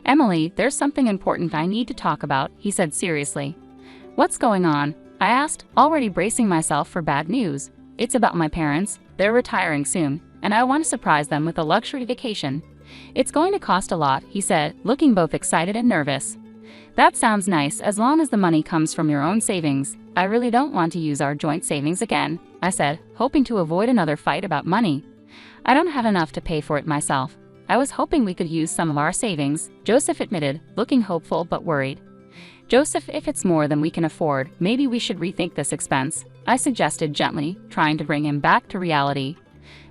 "Emily, there's something important I need to talk about," he said seriously. "What's going on?" I asked, already bracing myself for bad news. "It's about my parents. They're retiring soon, and I want to surprise them with a luxury vacation. It's going to cost a lot," he said, looking both excited and nervous. "That sounds nice as long as the money comes from your own savings. I really don't want to use our joint savings again," I said, hoping to avoid another fight about money. "I don't have enough to pay for it myself. I was hoping we could use some of our savings," Joseph admitted, looking hopeful but worried. "Joseph, if it's more than we can afford, maybe we should rethink this expense," I suggested gently, trying to bring him back to reality.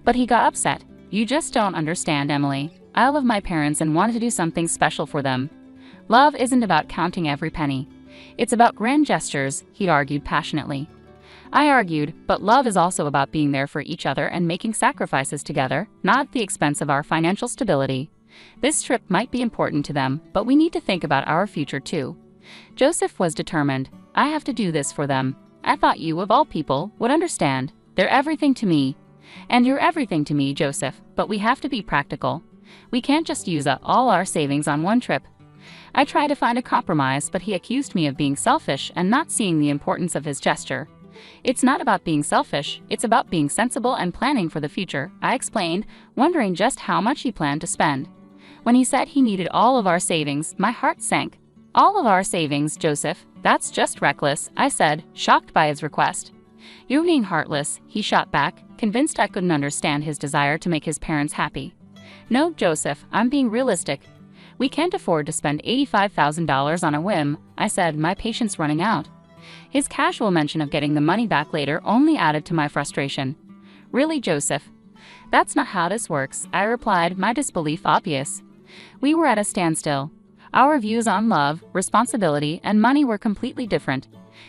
But he got upset. "You just don't understand, Emily. I love my parents and wanted to do something special for them. Love isn't about counting every penny. It's about grand gestures," he argued passionately. I argued, but love is also about being there for each other and making sacrifices together, not at the expense of our financial stability. This trip might be important to them, but we need to think about our future too. Joseph was determined. "I have to do this for them. I thought you, of all people, would understand. They're everything to me." "And you're everything to me, Joseph, but we have to be practical. We can't just use up all our savings on one trip." I tried to find a compromise, but he accused me of being selfish and not seeing the importance of his gesture. "It's not about being selfish, it's about being sensible and planning for the future," I explained, wondering just how much he planned to spend. When he said he needed all of our savings, my heart sank. "All of our savings, Joseph? That's just reckless," I said, shocked by his request. "You're being heartless," he shot back, convinced I couldn't understand his desire to make his parents happy. "No, Joseph, I'm being realistic. We can't afford to spend $85,000 on a whim," I said, my patience running out. His casual mention of getting the money back later only added to my frustration. "Really, Joseph? That's not how this works," I replied, my disbelief obvious. We were at a standstill. Our views on love, responsibility, and money were completely different.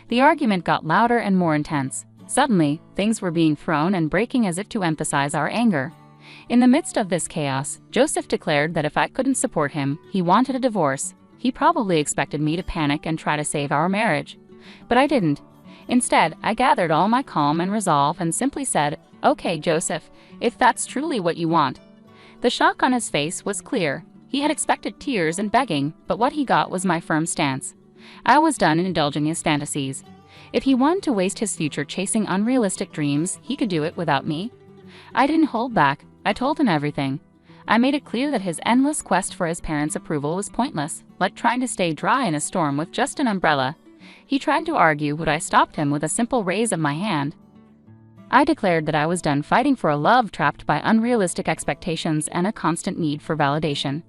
The argument got louder and more intense. Suddenly, things were being thrown and breaking as if to emphasize our anger. In the midst of this chaos, Joseph declared that if I couldn't support him, he wanted a divorce. He probably expected me to panic and try to save our marriage. But I didn't. Instead, I gathered all my calm and resolve and simply said, "Okay, Joseph, if that's truly what you want." The shock on his face was clear. He had expected tears and begging, but what he got was my firm stance. I was done in indulging his fantasies. If he wanted to waste his future chasing unrealistic dreams, he could do it without me. I didn't hold back. I told him everything. I made it clear that his endless quest for his parents' approval was pointless, like trying to stay dry in a storm with just an umbrella. He tried to argue, but I stopped him with a simple raise of my hand. I declared that I was done fighting for a love trapped by unrealistic expectations and a constant need for validation.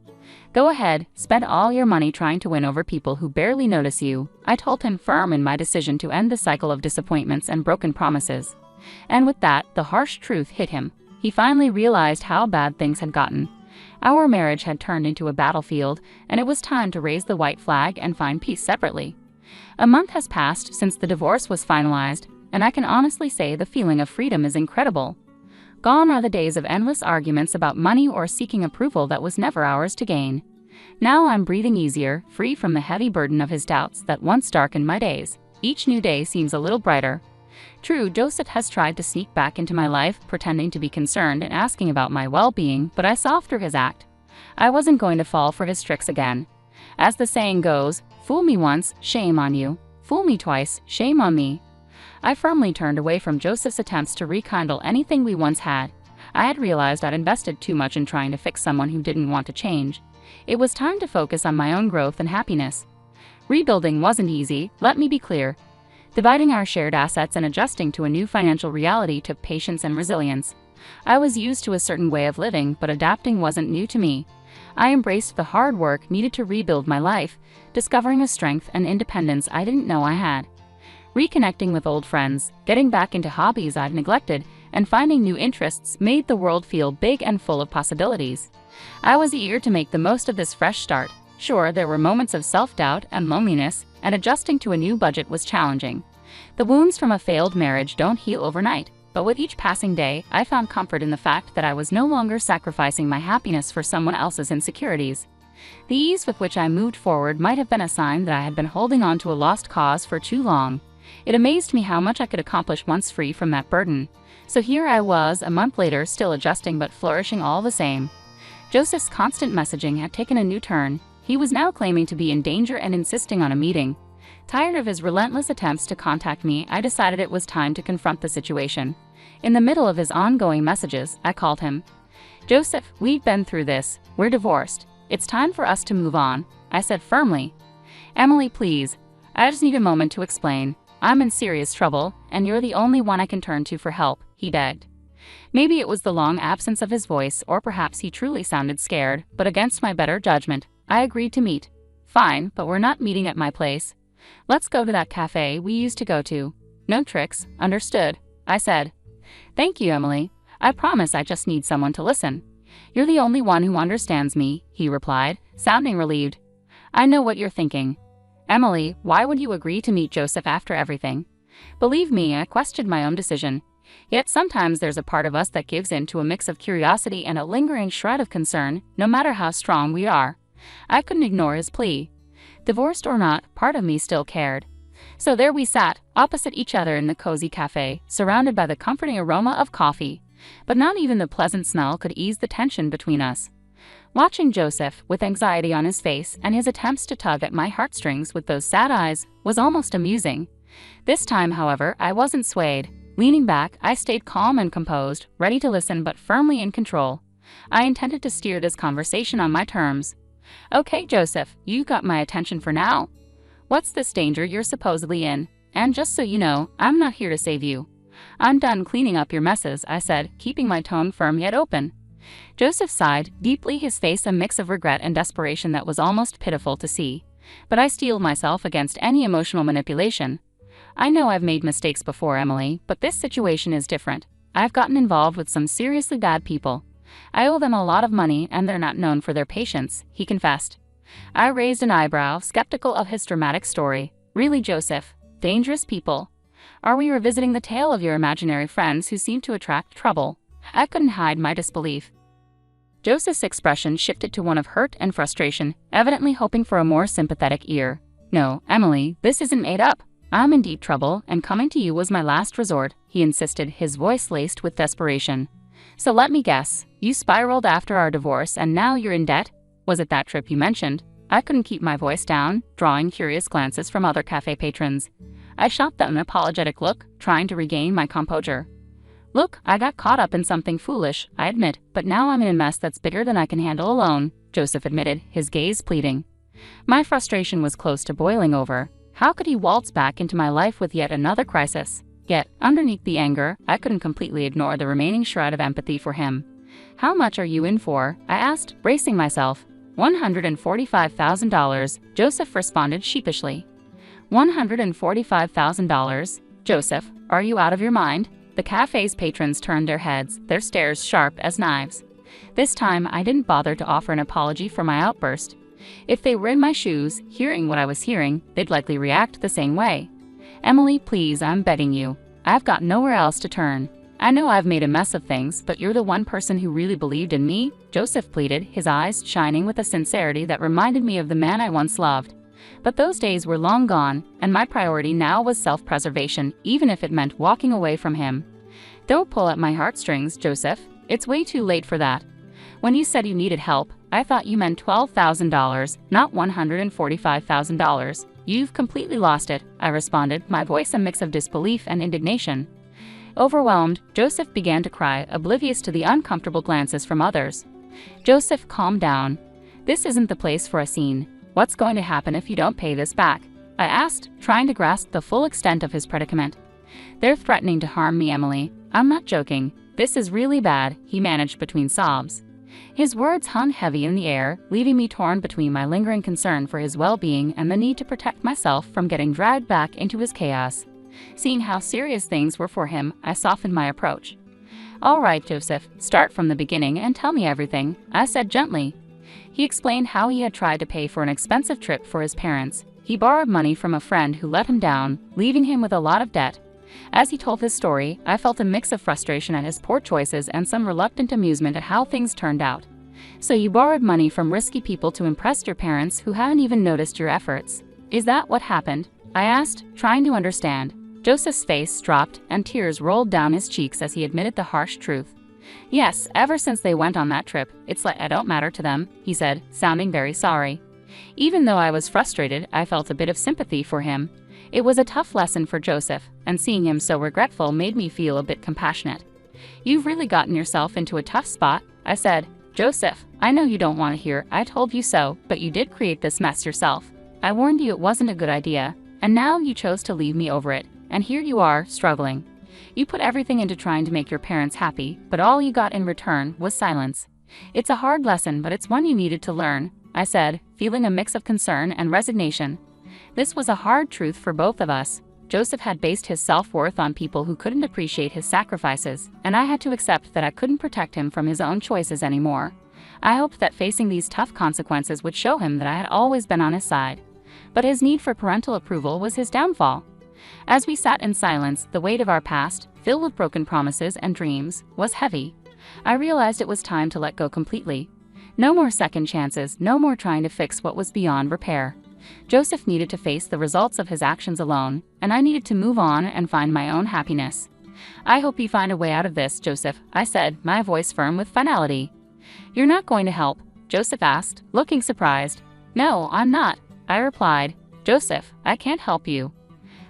"Go ahead, spend all your money trying to win over people who barely notice you," I told him, firm in my decision to end the cycle of disappointments and broken promises. And with that, the harsh truth hit him. He finally realized how bad things had gotten. Our marriage had turned into a battlefield, and it was time to raise the white flag and find peace separately. A month has passed since the divorce was finalized, and I can honestly say the feeling of freedom is incredible. Gone are the days of endless arguments about money or seeking approval that was never ours to gain. Now I'm breathing easier, free from the heavy burden of his doubts that once darkened my days. Each new day seems a little brighter. True, Joseph has tried to sneak back into my life, pretending to be concerned and asking about my well-being, but I saw through his act. I wasn't going to fall for his tricks again. As the saying goes, fool me once, shame on you. Fool me twice, shame on me. I firmly turned away from Joseph's attempts to rekindle anything we once had. I had realized I'd invested too much in trying to fix someone who didn't want to change. It was time to focus on my own growth and happiness. Rebuilding wasn't easy, let me be clear. Dividing our shared assets and adjusting to a new financial reality took patience and resilience. I was used to a certain way of living, but adapting wasn't new to me. I embraced the hard work needed to rebuild my life, discovering a strength and independence I didn't know I had. Reconnecting with old friends, getting back into hobbies I'd neglected, and finding new interests made the world feel big and full of possibilities. I was eager to make the most of this fresh start. Sure, there were moments of self-doubt and loneliness, and adjusting to a new budget was challenging. The wounds from a failed marriage don't heal overnight. but with each passing day, I found comfort in the fact that I was no longer sacrificing my happiness for someone else's insecurities. The ease with which I moved forward might have been a sign that I had been holding on to a lost cause for too long. It amazed me how much I could accomplish once free from that burden. So here I was, a month later, still adjusting but flourishing all the same. Joseph's constant messaging had taken a new turn. He was now claiming to be in danger and insisting on a meeting. Tired of his relentless attempts to contact me, I decided it was time to confront the situation. In the middle of his ongoing messages, I called him. "Joseph, we've been through this. We're divorced. It's time for us to move on," I said firmly. "Emily, please. I just need a moment to explain. I'm in serious trouble, and you're the only one I can turn to for help," he begged. Maybe it was the long absence of his voice, or perhaps he truly sounded scared, but against my better judgment, I agreed to meet. "Fine, but we're not meeting at my place. Let's go to that cafe we used to go to. No tricks, understood," I said. "Thank you, Emily. I promise I just need someone to listen." "You're the only one who understands me," he replied, sounding relieved. "I know what you're thinking. Emily, why would you agree to meet Joseph after everything?" Believe me, I questioned my own decision. Yet sometimes there's a part of us that gives in to a mix of curiosity and a lingering shred of concern, no matter how strong we are. I couldn't ignore his plea. Divorced or not, part of me still cared. So there we sat, opposite each other in the cozy cafe, surrounded by the comforting aroma of coffee. But not even the pleasant smell could ease the tension between us. Watching Joseph, with anxiety on his face and his attempts to tug at my heartstrings with those sad eyes, was almost amusing. This time, however, I wasn't swayed. Leaning back, I stayed calm and composed, ready to listen but firmly in control. I intended to steer this conversation on my terms. "Okay, Joseph, you got my attention for now. What's this danger you're supposedly in? And just so you know, I'm not here to save you. I'm done cleaning up your messes," I said, keeping my tone firm yet open. Joseph sighed, deeply, his face a mix of regret and desperation that was almost pitiful to see. But I steeled myself against any emotional manipulation. "I know I've made mistakes before, Emily, but this situation is different. I've gotten involved with some seriously bad people. I owe them a lot of money and they're not known for their patience," he confessed. I raised an eyebrow, skeptical of his dramatic story. "Really, Joseph? Dangerous people? Are we revisiting the tale of your imaginary friends who seem to attract trouble?" I couldn't hide my disbelief. Joseph's expression shifted to one of hurt and frustration, evidently hoping for a more sympathetic ear. "No, Emily, this isn't made up. I'm in deep trouble, and coming to you was my last resort," he insisted, his voice laced with desperation. "So let me guess, you spiraled after our divorce and now you're in debt? Was it that trip you mentioned?" I couldn't keep my voice down, drawing curious glances from other cafe patrons. I shot them an apologetic look, trying to regain my composure. "Look, I got caught up in something foolish, I admit, but now I'm in a mess that's bigger than I can handle alone," Joseph admitted, his gaze pleading. My frustration was close to boiling over. How could he waltz back into my life with yet another crisis? Yet, underneath the anger, I couldn't completely ignore the remaining shred of empathy for him. "How much are you in for?" I asked, bracing myself. $145,000, Joseph responded sheepishly. $145,000? Joseph, are you out of your mind? The cafe's patrons turned their heads, their stares sharp as knives. This time, I didn't bother to offer an apology for my outburst. If they were in my shoes, hearing what I was hearing, they'd likely react the same way. "Emily, please, I'm begging you. I've got nowhere else to turn. I know I've made a mess of things, but you're the one person who really believed in me," Joseph pleaded, his eyes shining with a sincerity that reminded me of the man I once loved. But those days were long gone, and my priority now was self-preservation, even if it meant walking away from him. "Don't pull at my heartstrings, Joseph. It's way too late for that. When you said you needed help, I thought you meant $12,000, not $145,000. You've completely lost it," I responded, my voice a mix of disbelief and indignation. Overwhelmed, Joseph began to cry, oblivious to the uncomfortable glances from others. "Joseph, calm down. This isn't the place for a scene. What's going to happen if you don't pay this back?" I asked, trying to grasp the full extent of his predicament. "They're threatening to harm me, Emily. I'm not joking. This is really bad," he managed between sobs. His words hung heavy in the air, leaving me torn between my lingering concern for his well-being and the need to protect myself from getting dragged back into his chaos. Seeing how serious things were for him, I softened my approach. "All right, Joseph, start from the beginning and tell me everything," I said gently. He explained how he had tried to pay for an expensive trip for his parents. He borrowed money from a friend who let him down, leaving him with a lot of debt. As he told his story, I felt a mix of frustration at his poor choices and some reluctant amusement at how things turned out. So you borrowed money from risky people to impress your parents who hadn't even noticed your efforts. Is that what happened? I asked, trying to understand. Joseph's face dropped and tears rolled down his cheeks as he admitted the harsh truth. Yes, ever since they went on that trip, it's like I don't matter to them, he said, sounding very sorry. Even though I was frustrated, I felt a bit of sympathy for him. It was a tough lesson for Joseph, and seeing him so regretful made me feel a bit compassionate. You've really gotten yourself into a tough spot, I said. Joseph, I know you don't want to hear I told you so, but you did create this mess yourself. I warned you it wasn't a good idea, and now you chose to leave me over it, and here you are, struggling. You put everything into trying to make your parents happy, but all you got in return was silence. It's a hard lesson, but it's one you needed to learn, I said, feeling a mix of concern and resignation. This was a hard truth for both of us. Joseph had based his self-worth on people who couldn't appreciate his sacrifices, and I had to accept that I couldn't protect him from his own choices anymore. I hoped that facing these tough consequences would show him that I had always been on his side. But his need for parental approval was his downfall. As we sat in silence, the weight of our past, filled with broken promises and dreams, was heavy. I realized it was time to let go completely. No more second chances, no more trying to fix what was beyond repair. Joseph needed to face the results of his actions alone, and I needed to move on and find my own happiness. I hope you find a way out of this, Joseph, I said, my voice firm with finality. You're not going to help? Joseph asked, looking surprised. No, I'm not, I replied. Joseph, I can't help you.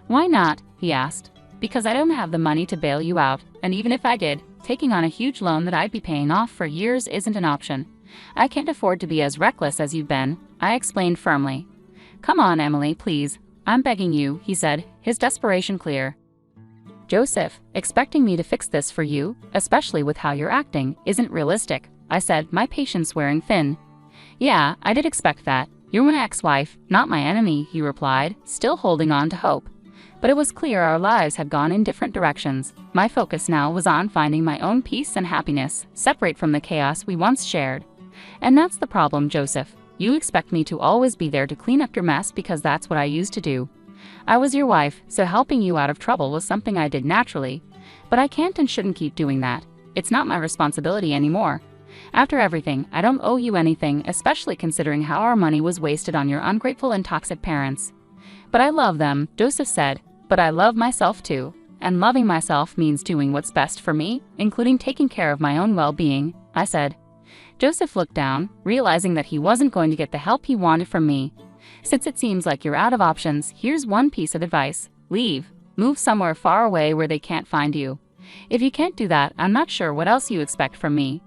Why not? He asked. Because I don't have the money to bail you out, and even if I did, taking on a huge loan that I'd be paying off for years isn't an option. I can't afford to be as reckless as you've been, I explained firmly. Come on, Emily, please. I'm begging you, he said, his desperation clear. Joseph, expecting me to fix this for you, especially with how you're acting, isn't realistic, I said, my patience wearing thin. Yeah, I did expect that. You're my ex-wife, not my enemy, he replied, still holding on to hope. But it was clear our lives had gone in different directions. My focus now was on finding my own peace and happiness, separate from the chaos we once shared. And that's the problem, Joseph. You expect me to always be there to clean up your mess because that's what I used to do. I was your wife, so helping you out of trouble was something I did naturally. But I can't and shouldn't keep doing that. It's not my responsibility anymore. After everything, I don't owe you anything, especially considering how our money was wasted on your ungrateful and toxic parents. But I love them, Joseph said, but I love myself too. And loving myself means doing what's best for me, including taking care of my own well-being, I said. Joseph looked down, realizing that he wasn't going to get the help he wanted from me. Since it seems like you're out of options, here's one piece of advice. Leave. Move somewhere far away where they can't find you. If you can't do that, I'm not sure what else you expect from me.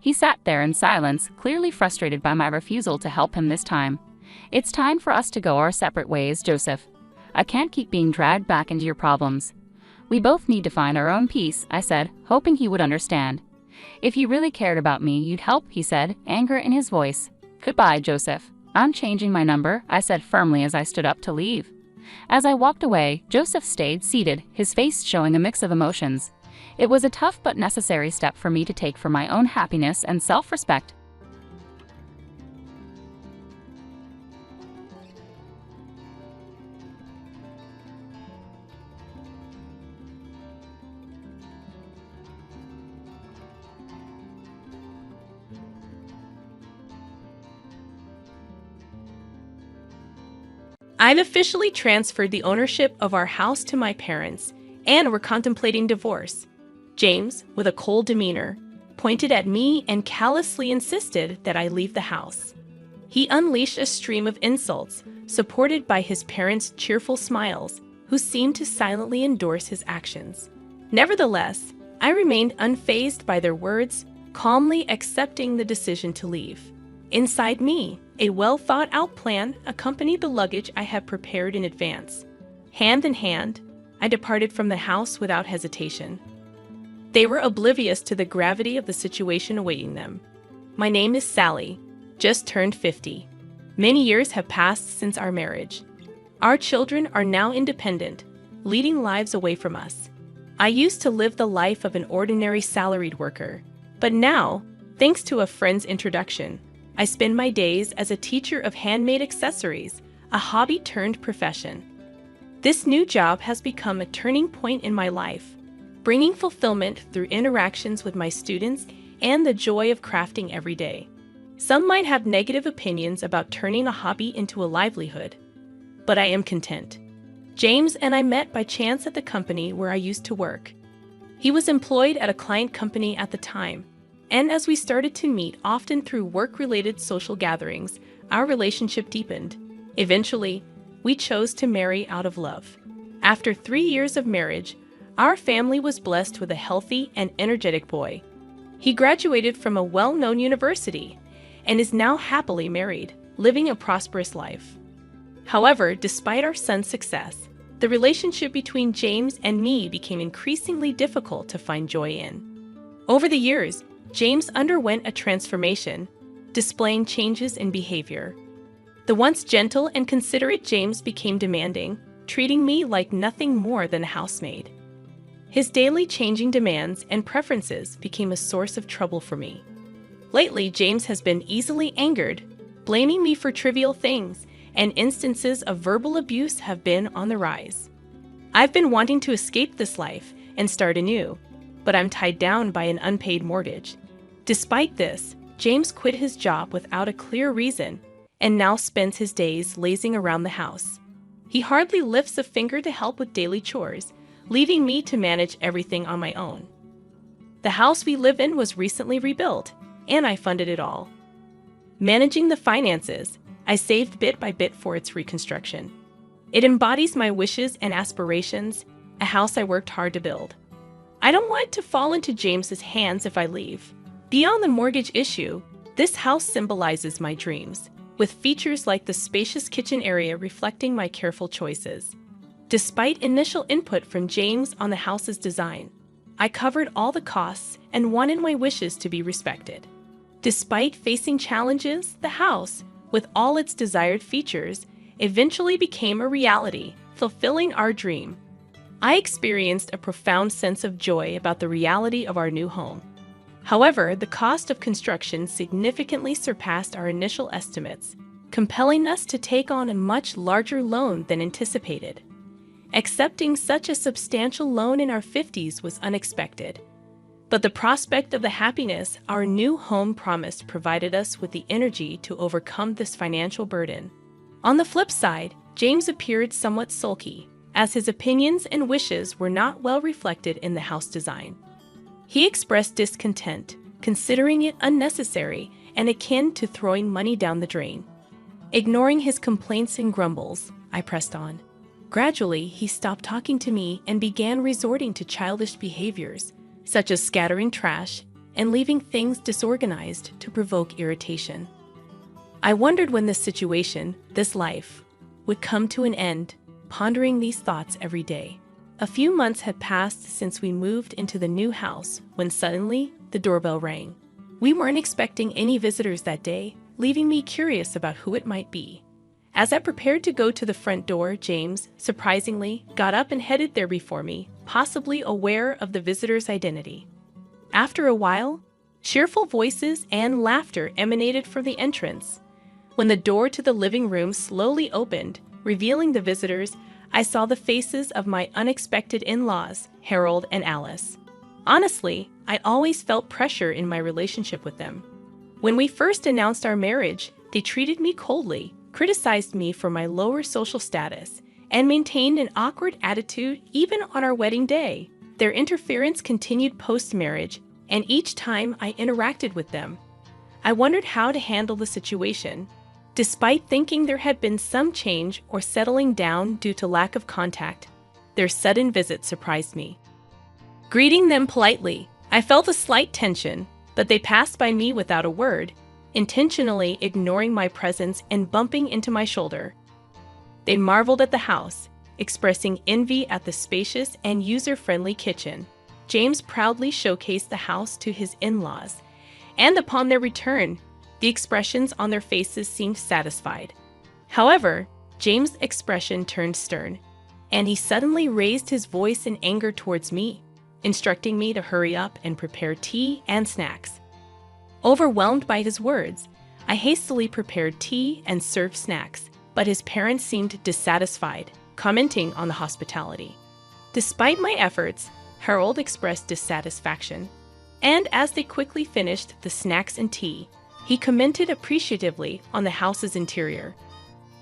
He sat there in silence, clearly frustrated by my refusal to help him this time. It's time for us to go our separate ways, Joseph. I can't keep being dragged back into your problems. We both need to find our own peace, I said, hoping he would understand. If you really cared about me, you'd help, he said, anger in his voice. Goodbye, Joseph. I'm changing my number, I said firmly as I stood up to leave. As I walked away, Joseph stayed seated, his face showing a mix of emotions. It was a tough but necessary step for me to take for my own happiness and self-respect. I've officially transferred the ownership of our house to my parents, and we're contemplating divorce. James, with a cold demeanor, pointed at me and callously insisted that I leave the house. He unleashed a stream of insults, supported by his parents' cheerful smiles, who seemed to silently endorse his actions. Nevertheless, I remained unfazed by their words, calmly accepting the decision to leave. Inside me, a well-thought-out plan accompanied the luggage I had prepared in advance. Hand in hand, I departed from the house without hesitation. They were oblivious to the gravity of the situation awaiting them. My name is Sally, just turned 50. Many years have passed since our marriage. Our children are now independent, leading lives away from us. I used to live the life of an ordinary salaried worker, but now, thanks to a friend's introduction, I spend my days as a teacher of handmade accessories, a hobby turned profession. This new job has become a turning point in my life, bringing fulfillment through interactions with my students and the joy of crafting every day. Some might have negative opinions about turning a hobby into a livelihood, but I am content. James and I met by chance at the company where I used to work. He was employed at a client company at the time, and as we started to meet often through work-related social gatherings, our relationship deepened. Eventually, we chose to marry out of love. After 3 years of marriage, our family was blessed with a healthy and energetic boy. He graduated from a well-known university and is now happily married, living a prosperous life. However, despite our son's success, the relationship between James and me became increasingly difficult to find joy in. Over the years, James underwent a transformation, displaying changes in behavior. The once gentle and considerate James became demanding, treating me like nothing more than a housemaid. His daily changing demands and preferences became a source of trouble for me. Lately, James has been easily angered, blaming me for trivial things, and instances of verbal abuse have been on the rise. I've been wanting to escape this life and start anew, but I'm tied down by an unpaid mortgage. Despite this, James quit his job without a clear reason and now spends his days lazing around the house. He hardly lifts a finger to help with daily chores, leaving me to manage everything on my own. The house we live in was recently rebuilt, and I funded it all. Managing the finances, I saved bit by bit for its reconstruction. It embodies my wishes and aspirations, a house I worked hard to build. I don't want it to fall into James's hands if I leave. Beyond the mortgage issue, this house symbolizes my dreams, with features like the spacious kitchen area reflecting my careful choices. Despite initial input from James on the house's design, I covered all the costs and wanted my wishes to be respected. Despite facing challenges, the house, with all its desired features, eventually became a reality, fulfilling our dream. I experienced a profound sense of joy about the reality of our new home. However, the cost of construction significantly surpassed our initial estimates, compelling us to take on a much larger loan than anticipated. Accepting such a substantial loan in our 50s was unexpected, but the prospect of the happiness our new home promised provided us with the energy to overcome this financial burden. On the flip side, James appeared somewhat sulky, as his opinions and wishes were not well reflected in the house design. He expressed discontent, considering it unnecessary and akin to throwing money down the drain. Ignoring his complaints and grumbles, I pressed on. Gradually, he stopped talking to me and began resorting to childish behaviors, such as scattering trash and leaving things disorganized to provoke irritation. I wondered when this situation, this life, would come to an end, pondering these thoughts every day. A few months had passed since we moved into the new house when suddenly the doorbell rang. We weren't expecting any visitors that day, leaving me curious about who it might be. As I prepared to go to the front door, James, surprisingly, got up and headed there before me, possibly aware of the visitor's identity. After a while, cheerful voices and laughter emanated from the entrance. When the door to the living room slowly opened, revealing the visitors, I saw the faces of my unexpected in-laws, Harold and Alice. Honestly, I always felt pressure in my relationship with them. When we first announced our marriage, they treated me coldly, criticized me for my lower social status, and maintained an awkward attitude even on our wedding day. Their interference continued post-marriage, and each time I interacted with them, I wondered how to handle the situation. Despite thinking there had been some change or settling down due to lack of contact, their sudden visit surprised me. Greeting them politely, I felt a slight tension, but they passed by me without a word, intentionally ignoring my presence and bumping into my shoulder. They marveled at the house, expressing envy at the spacious and user-friendly kitchen. James proudly showcased the house to his in-laws, and upon their return, the expressions on their faces seemed satisfied. However, James' expression turned stern, and he suddenly raised his voice in anger towards me, instructing me to hurry up and prepare tea and snacks. Overwhelmed by his words, I hastily prepared tea and served snacks, but his parents seemed dissatisfied, commenting on the hospitality. Despite my efforts, Harold expressed dissatisfaction, and as they quickly finished the snacks and tea, he commented appreciatively on the house's interior.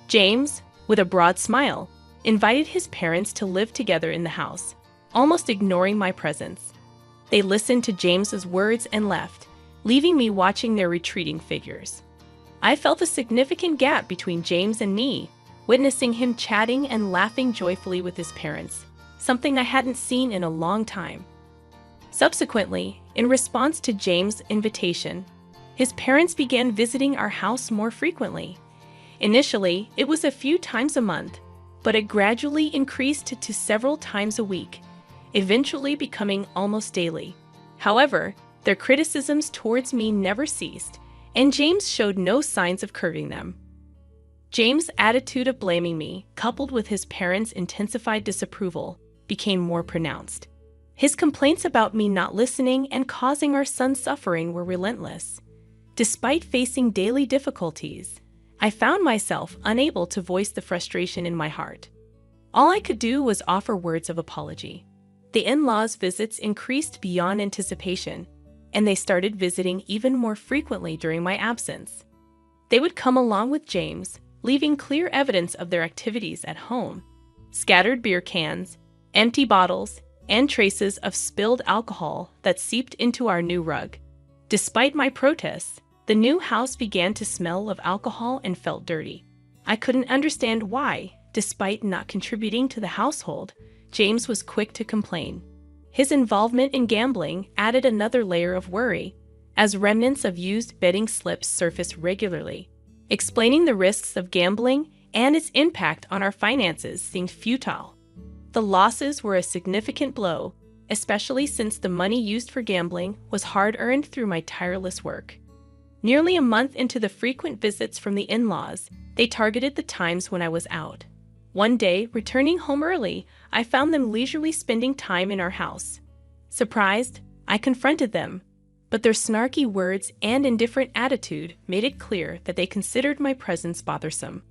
James, with a broad smile, invited his parents to live together in the house, almost ignoring my presence. They listened to James's words and left, leaving me watching their retreating figures. I felt a significant gap between James and me, witnessing him chatting and laughing joyfully with his parents, something I hadn't seen in a long time. Subsequently, in response to James' invitation, his parents began visiting our house more frequently. Initially, it was a few times a month, but it gradually increased to several times a week, eventually becoming almost daily. However, their criticisms towards me never ceased, and James showed no signs of curbing them. James' attitude of blaming me, coupled with his parents' intensified disapproval, became more pronounced. His complaints about me not listening and causing our son suffering were relentless. Despite facing daily difficulties, I found myself unable to voice the frustration in my heart. All I could do was offer words of apology. The in-laws' visits increased beyond anticipation, and they started visiting even more frequently during my absence. They would come along with James, leaving clear evidence of their activities at home: scattered beer cans, empty bottles, and traces of spilled alcohol that seeped into our new rug. Despite my protests, the new house began to smell of alcohol and felt dirty. I couldn't understand why, despite not contributing to the household, James was quick to complain. His involvement in gambling added another layer of worry, as remnants of used betting slips surfaced regularly. Explaining the risks of gambling and its impact on our finances seemed futile. The losses were a significant blow, especially since the money used for gambling was hard-earned through my tireless work. Nearly a month into the frequent visits from the in-laws, they targeted the times when I was out. One day, returning home early, I found them leisurely spending time in our house. Surprised, I confronted them, but their snarky words and indifferent attitude made it clear that they considered my presence bothersome.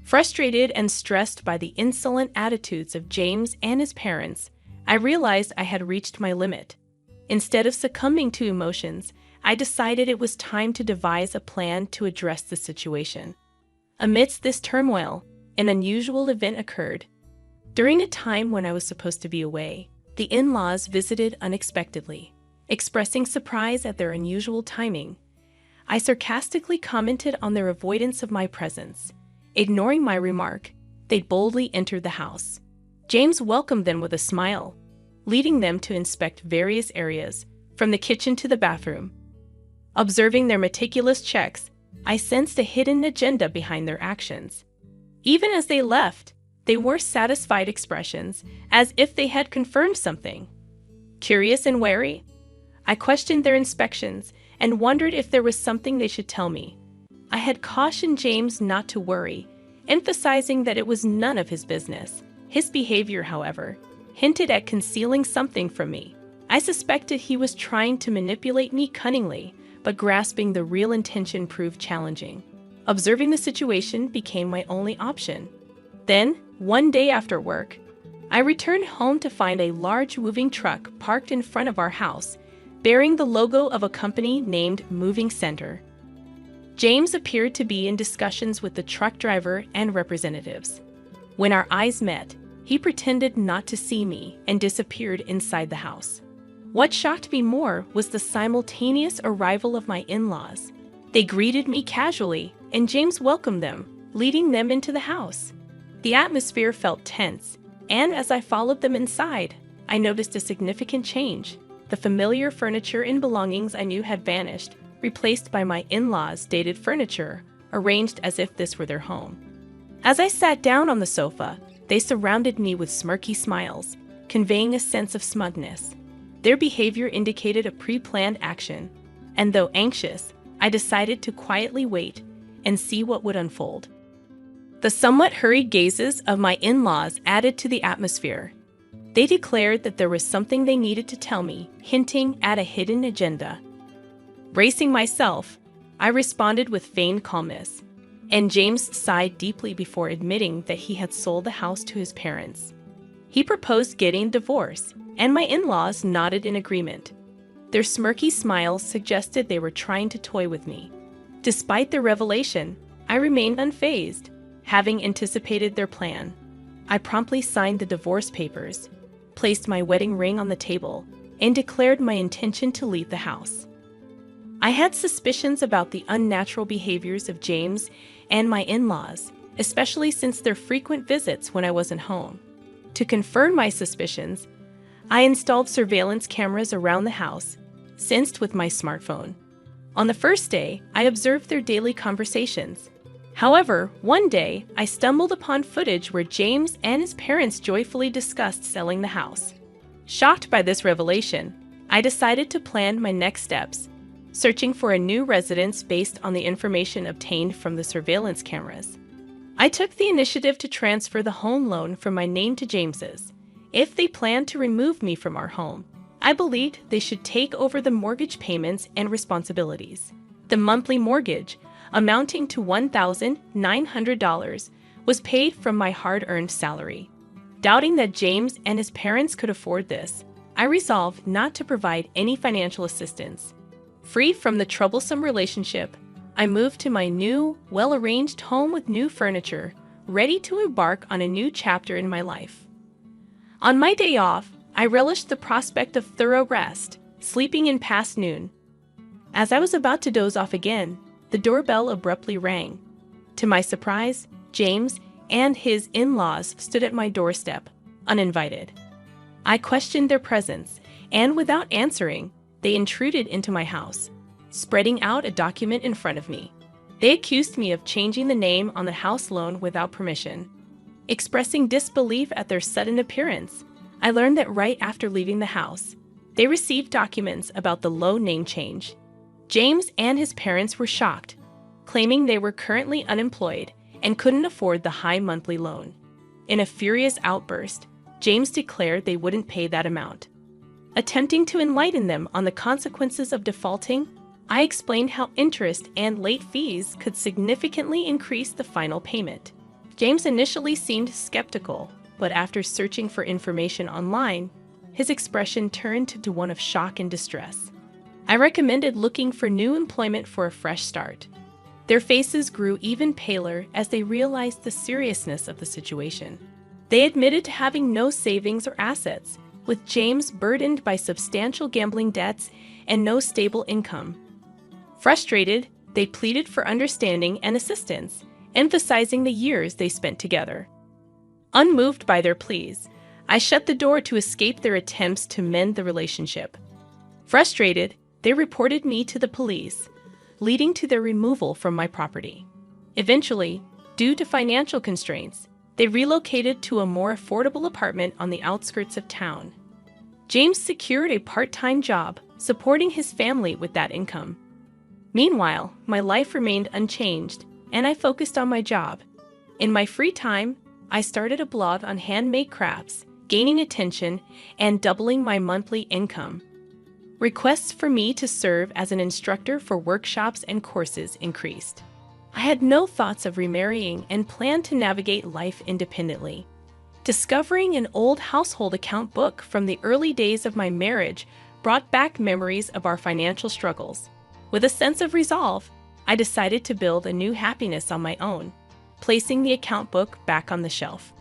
Frustrated and stressed by the insolent attitudes of James and his parents, I realized I had reached my limit. Instead of succumbing to emotions, I decided it was time to devise a plan to address the situation. Amidst this turmoil, an unusual event occurred. During a time when I was supposed to be away, the in-laws visited unexpectedly. Expressing surprise at their unusual timing, I sarcastically commented on their avoidance of my presence. Ignoring my remark, they boldly entered the house. James welcomed them with a smile, leading them to inspect various areas, from the kitchen to the bathroom. Observing their meticulous checks, I sensed a hidden agenda behind their actions. Even as they left, they wore satisfied expressions, as if they had confirmed something. Curious and wary, I questioned their inspections and wondered if there was something they should tell me. I had cautioned James not to worry, emphasizing that it was none of his business. His behavior, however, hinted at concealing something from me. I suspected he was trying to manipulate me cunningly, but grasping the real intention proved challenging. Observing the situation became my only option. Then, one day after work, I returned home to find a large moving truck parked in front of our house, bearing the logo of a company named Moving Center. James appeared to be in discussions with the truck driver and representatives. When our eyes met, he pretended not to see me and disappeared inside the house. What shocked me more was the simultaneous arrival of my in-laws. They greeted me casually, and James welcomed them, leading them into the house. The atmosphere felt tense, and as I followed them inside, I noticed a significant change. The familiar furniture and belongings I knew had vanished, replaced by my in-laws' dated furniture, arranged as if this were their home. As I sat down on the sofa, they surrounded me with smirky smiles, conveying a sense of smugness. Their behavior indicated a pre-planned action, and though anxious, I decided to quietly wait and see what would unfold. The somewhat hurried gazes of my in-laws added to the atmosphere. They declared that there was something they needed to tell me, hinting at a hidden agenda. Bracing myself, I responded with feigned calmness. and James sighed deeply before admitting that he had sold the house to his parents. He proposed getting a divorce, and my in-laws nodded in agreement. Their smirky smiles suggested they were trying to toy with me. Despite the revelation, I remained unfazed, having anticipated their plan. I promptly signed the divorce papers, placed my wedding ring on the table, and declared my intention to leave the house. I had suspicions about the unnatural behaviors of James and my in-laws, especially since their frequent visits when I wasn't home. To confirm my suspicions, I installed surveillance cameras around the house, synced with my smartphone. On the first day, I observed their daily conversations. However, one day, I stumbled upon footage where James and his parents joyfully discussed selling the house. Shocked by this revelation, I decided to plan my next steps, searching for a new residence based on the information obtained from the surveillance cameras. I took the initiative to transfer the home loan from my name to James's. If they planned to remove me from our home, I believed they should take over the mortgage payments and responsibilities. The monthly mortgage, amounting to $1,900, was paid from my hard-earned salary. Doubting that James and his parents could afford this, I resolved not to provide any financial assistance. Free from the troublesome relationship, I moved to my new, well-arranged home with new furniture, ready to embark on a new chapter in my life. On my day off, I relished the prospect of thorough rest, sleeping in past noon. As I was about to doze off again, the doorbell abruptly rang. To my surprise, James and his in-laws stood at my doorstep, uninvited. I questioned their presence, and without answering, they intruded into my house, spreading out a document in front of me. They accused me of changing the name on the house loan without permission. Expressing disbelief at their sudden appearance, I learned that right after leaving the house, they received documents about the loan name change. James and his parents were shocked, claiming they were currently unemployed and couldn't afford the high monthly loan. In a furious outburst, James declared they wouldn't pay that amount. Attempting to enlighten them on the consequences of defaulting, I explained how interest and late fees could significantly increase the final payment. James initially seemed skeptical, but after searching for information online, his expression turned to one of shock and distress. I recommended looking for new employment for a fresh start. Their faces grew even paler as they realized the seriousness of the situation. They admitted to having no savings or assets, with James burdened by substantial gambling debts and no stable income. Frustrated, they pleaded for understanding and assistance, emphasizing the years they spent together. Unmoved by their pleas, I shut the door to escape their attempts to mend the relationship. Frustrated, they reported me to the police, leading to their removal from my property. Eventually, due to financial constraints, they relocated to a more affordable apartment on the outskirts of town. James secured a part-time job, supporting his family with that income. Meanwhile, my life remained unchanged, and I focused on my job. In my free time, I started a blog on handmade crafts, gaining attention and doubling my monthly income. Requests for me to serve as an instructor for workshops and courses increased. I had no thoughts of remarrying and planned to navigate life independently. Discovering an old household account book from the early days of my marriage brought back memories of our financial struggles. With a sense of resolve, I decided to build a new happiness on my own, placing the account book back on the shelf.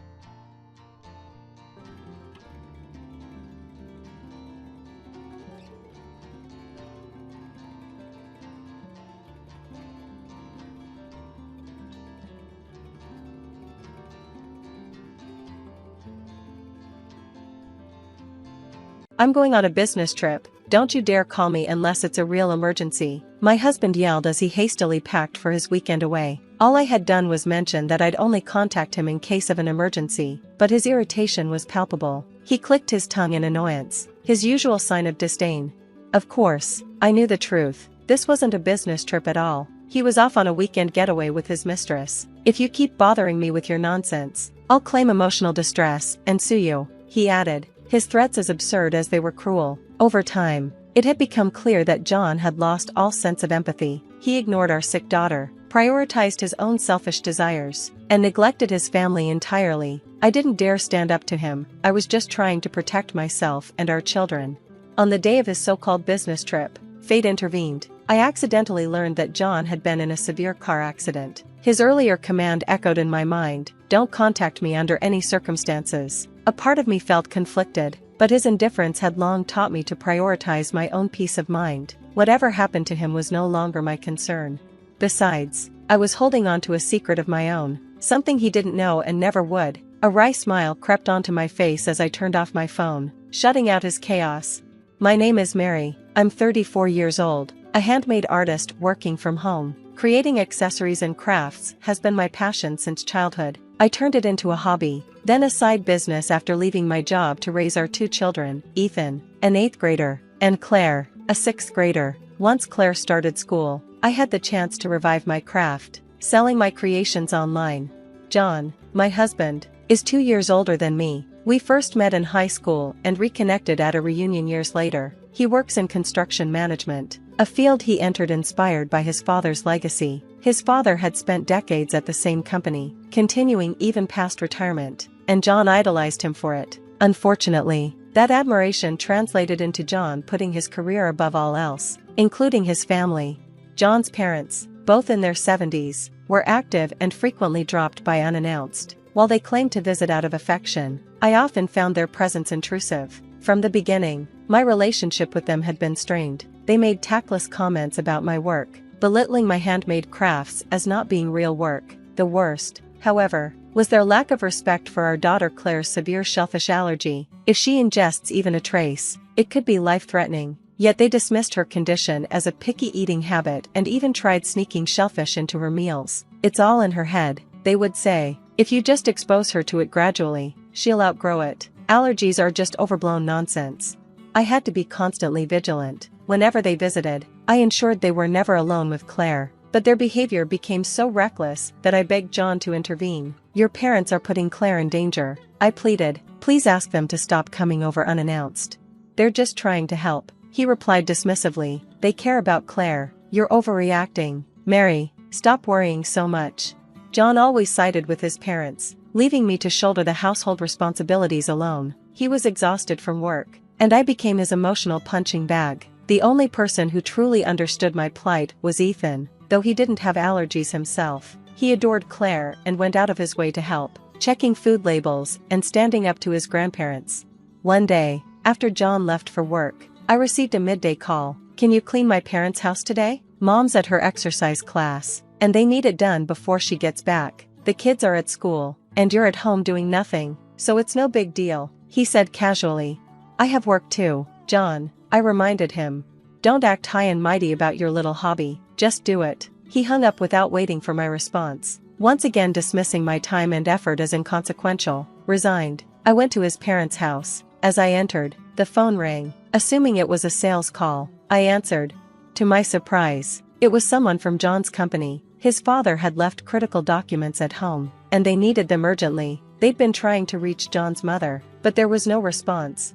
I'm going on a business trip. Don't you dare call me unless it's a real emergency, my husband yelled as he hastily packed for his weekend away. All I had done was mention that I'd only contact him in case of an emergency, but his irritation was palpable. He clicked his tongue in annoyance, his usual sign of disdain. Of course, I knew the truth. This wasn't a business trip at all. He was off on a weekend getaway with his mistress. If you keep bothering me with your nonsense, I'll claim emotional distress and sue you, he added, his threats as absurd as they were cruel. Over time, it had become clear that John had lost all sense of empathy. He ignored our sick daughter, prioritized his own selfish desires, and neglected his family entirely. I didn't dare stand up to him. I was just trying to protect myself and our children. On the day of his so-called business trip, fate intervened. I accidentally learned that John had been in a severe car accident. His earlier command echoed in my mind, "Don't contact me under any circumstances." A part of me felt conflicted, but his indifference had long taught me to prioritize my own peace of mind. Whatever happened to him was no longer my concern. Besides, I was holding on to a secret of my own, something he didn't know and never would. A wry smile crept onto my face as I turned off my phone, shutting out his chaos. My name is Mary. I'm 34 years old, a handmade artist working from home. Creating accessories and crafts has been my passion since childhood. I turned it into a hobby, then a side business after leaving my job to raise our 2 children, Ethan, an 8th grader, and Claire, a 6th grader. Once Claire started school, I had the chance to revive my craft, selling my creations online. John, my husband, is 2 years older than me. We first met in high school and reconnected at a reunion years later. He works in construction management, a field he entered inspired by his father's legacy. His father had spent decades at the same company, continuing even past retirement, and John idolized him for it. Unfortunately, that admiration translated into John putting his career above all else, including his family. John's parents, both in their 70s, were active and frequently dropped by unannounced. While they claimed to visit out of affection, I often found their presence intrusive. From the beginning, my relationship with them had been strained. They made tactless comments about my work, belittling my handmade crafts as not being real work. The worst, however, was their lack of respect for our daughter Claire's severe shellfish allergy. If she ingests even a trace, it could be life-threatening. Yet they dismissed her condition as a picky eating habit and even tried sneaking shellfish into her meals. "It's all in her head," they would say. "If you just expose her to it gradually, she'll outgrow it. Allergies are just overblown nonsense." I had to be constantly vigilant. Whenever they visited, I ensured they were never alone with Claire. But their behavior became so reckless that I begged John to intervene. "Your parents are putting Claire in danger," I pleaded. "Please ask them to stop coming over unannounced. They're just trying to help." He replied dismissively, "They care about Claire. You're overreacting. Mary, stop worrying so much." John always sided with his parents, leaving me to shoulder the household responsibilities alone. He was exhausted from work, and I became his emotional punching bag. The only person who truly understood my plight was Ethan. Though he didn't have allergies himself, he adored Claire and went out of his way to help, checking food labels and standing up to his grandparents. One day, after John left for work, I received a midday call. "Can you clean my parents' house today? Mom's at her exercise class, and they need it done before she gets back. The kids are at school, and you're at home doing nothing, so it's no big deal," he said casually. "I have work too, John," I reminded him. "Don't act high and mighty about your little hobby, just do it." He hung up without waiting for my response, once again dismissing my time and effort as inconsequential. Resigned, I went to his parents' house. As I entered, the phone rang. Assuming it was a sales call, I answered. To my surprise, it was someone from John's company. His father had left critical documents at home, and they needed them urgently. They'd been trying to reach John's mother, but there was no response.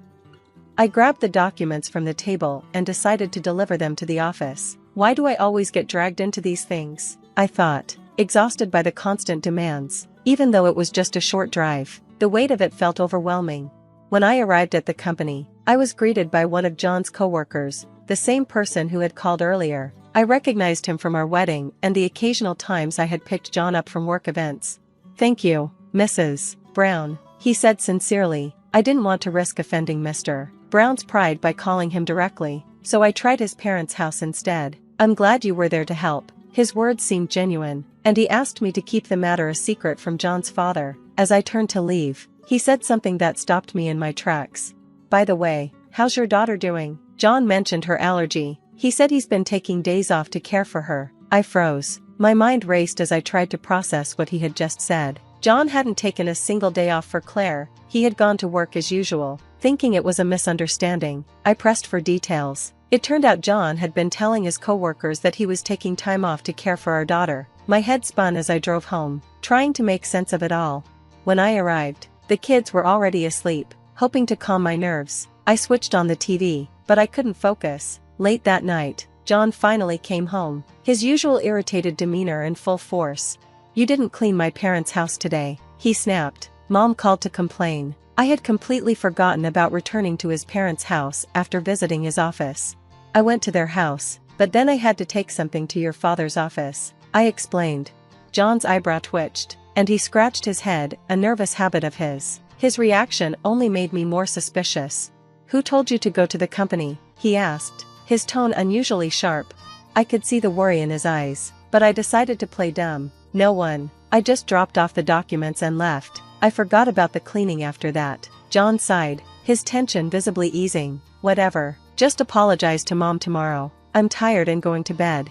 I grabbed the documents from the table and decided to deliver them to the office. Why do I always get dragged into these things? I thought, exhausted by the constant demands. Even though it was just a short drive, the weight of it felt overwhelming. When I arrived at the company, I was greeted by one of John's coworkers, the same person who had called earlier. I recognized him from our wedding and the occasional times I had picked John up from work events. "Thank you, Mrs. Brown," he said sincerely. I didn't want to risk offending Mr. Brown's pride by calling him directly, so I tried his parents' house instead. "I'm glad you were there to help." His words seemed genuine, and he asked me to keep the matter a secret from John's father. As I turned to leave, he said something that stopped me in my tracks. "By the way, how's your daughter doing?" John mentioned her allergy. He said he's been taking days off to care for her. I froze. My mind raced as I tried to process what he had just said. John hadn't taken a single day off for Claire. He had gone to work as usual. Thinking it was a misunderstanding, I pressed for details. It turned out John had been telling his coworkers that he was taking time off to care for our daughter. My head spun as I drove home, trying to make sense of it all. When I arrived, the kids were already asleep. Hoping to calm my nerves, I switched on the TV, but I couldn't focus. Late that night, John finally came home, his usual irritated demeanor in full force. "You didn't clean my parents' house today," he snapped. Mom called to complain. I had completely forgotten about returning to his parents' house after visiting his office. "I went to their house, but then I had to take something to your father's office," I explained. John's eyebrow twitched, and he scratched his head, a nervous habit of his. His reaction only made me more suspicious. "Who told you to go to the company?" he asked, his tone unusually sharp. I could see the worry in his eyes, but I decided to play dumb. "No one. I just dropped off the documents and left. I forgot about the cleaning after that." John sighed, his tension visibly easing. "Whatever. Just apologize to Mom tomorrow. I'm tired and going to bed."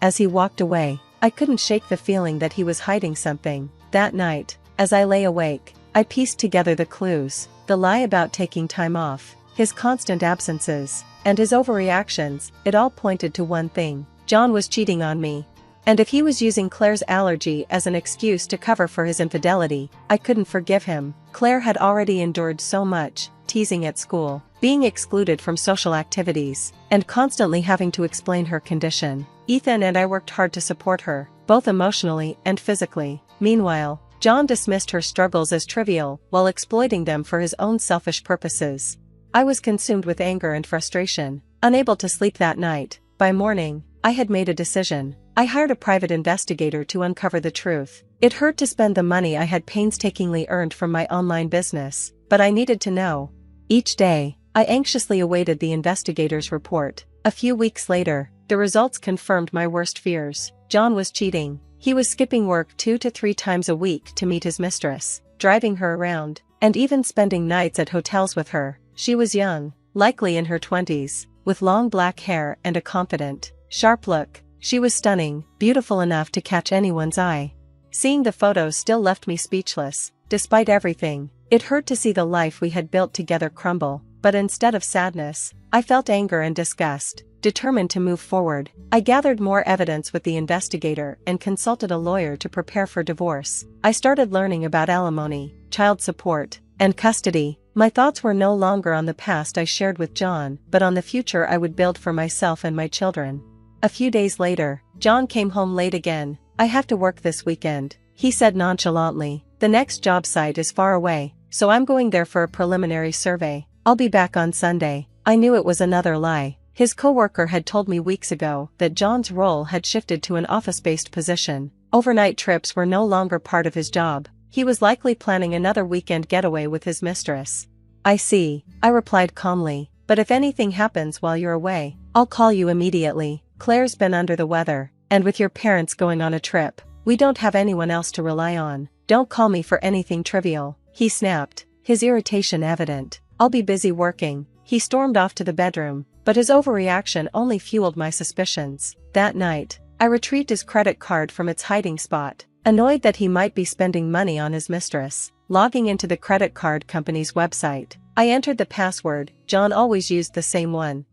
As he walked away, I couldn't shake the feeling that he was hiding something. That night, as I lay awake, I pieced together the clues: the lie about taking time off, his constant absences, and his overreactions. It all pointed to one thing: John was cheating on me. And if he was using Claire's allergy as an excuse to cover for his infidelity, I couldn't forgive him. Claire had already endured so much: teasing at school, being excluded from social activities, and constantly having to explain her condition. Ethan and I worked hard to support her, both emotionally and physically. Meanwhile, John dismissed her struggles as trivial while exploiting them for his own selfish purposes. I was consumed with anger and frustration, unable to sleep that night. By morning, I had made a decision. I hired a private investigator to uncover the truth. It hurt to spend the money I had painstakingly earned from my online business, but I needed to know. Each day, I anxiously awaited the investigator's report. A few weeks later, the results confirmed my worst fears. John was cheating. He was skipping work 2 to 3 times a week to meet his mistress, driving her around, and even spending nights at hotels with her. She was young, likely in her 20s, with long black hair and a confident, sharp look. She was stunning, beautiful enough to catch anyone's eye. Seeing the photos still left me speechless. Despite everything, it hurt to see the life we had built together crumble, but instead of sadness, I felt anger and disgust. Determined to move forward, I gathered more evidence with the investigator and consulted a lawyer to prepare for divorce. I started learning about alimony, child support, and custody. My thoughts were no longer on the past I shared with John, but on the future I would build for myself and my children. A few days later, John came home late again. "I have to work this weekend," he said nonchalantly. "The next job site is far away, so I'm going there for a preliminary survey. I'll be back on Sunday." I knew it was another lie. His coworker had told me weeks ago that John's role had shifted to an office-based position. Overnight trips were no longer part of his job. He was likely planning another weekend getaway with his mistress. "I see," I replied calmly, "but if anything happens while you're away, I'll call you immediately. Claire's been under the weather, and with your parents going on a trip, we don't have anyone else to rely on. Don't call me for anything trivial," he snapped, his irritation evident. "I'll be busy working." He stormed off to the bedroom, but his overreaction only fueled my suspicions. That night, I retrieved his credit card from its hiding spot, annoyed that he might be spending money on his mistress. Logging into the credit card company's website, I entered the password. John always used the same one.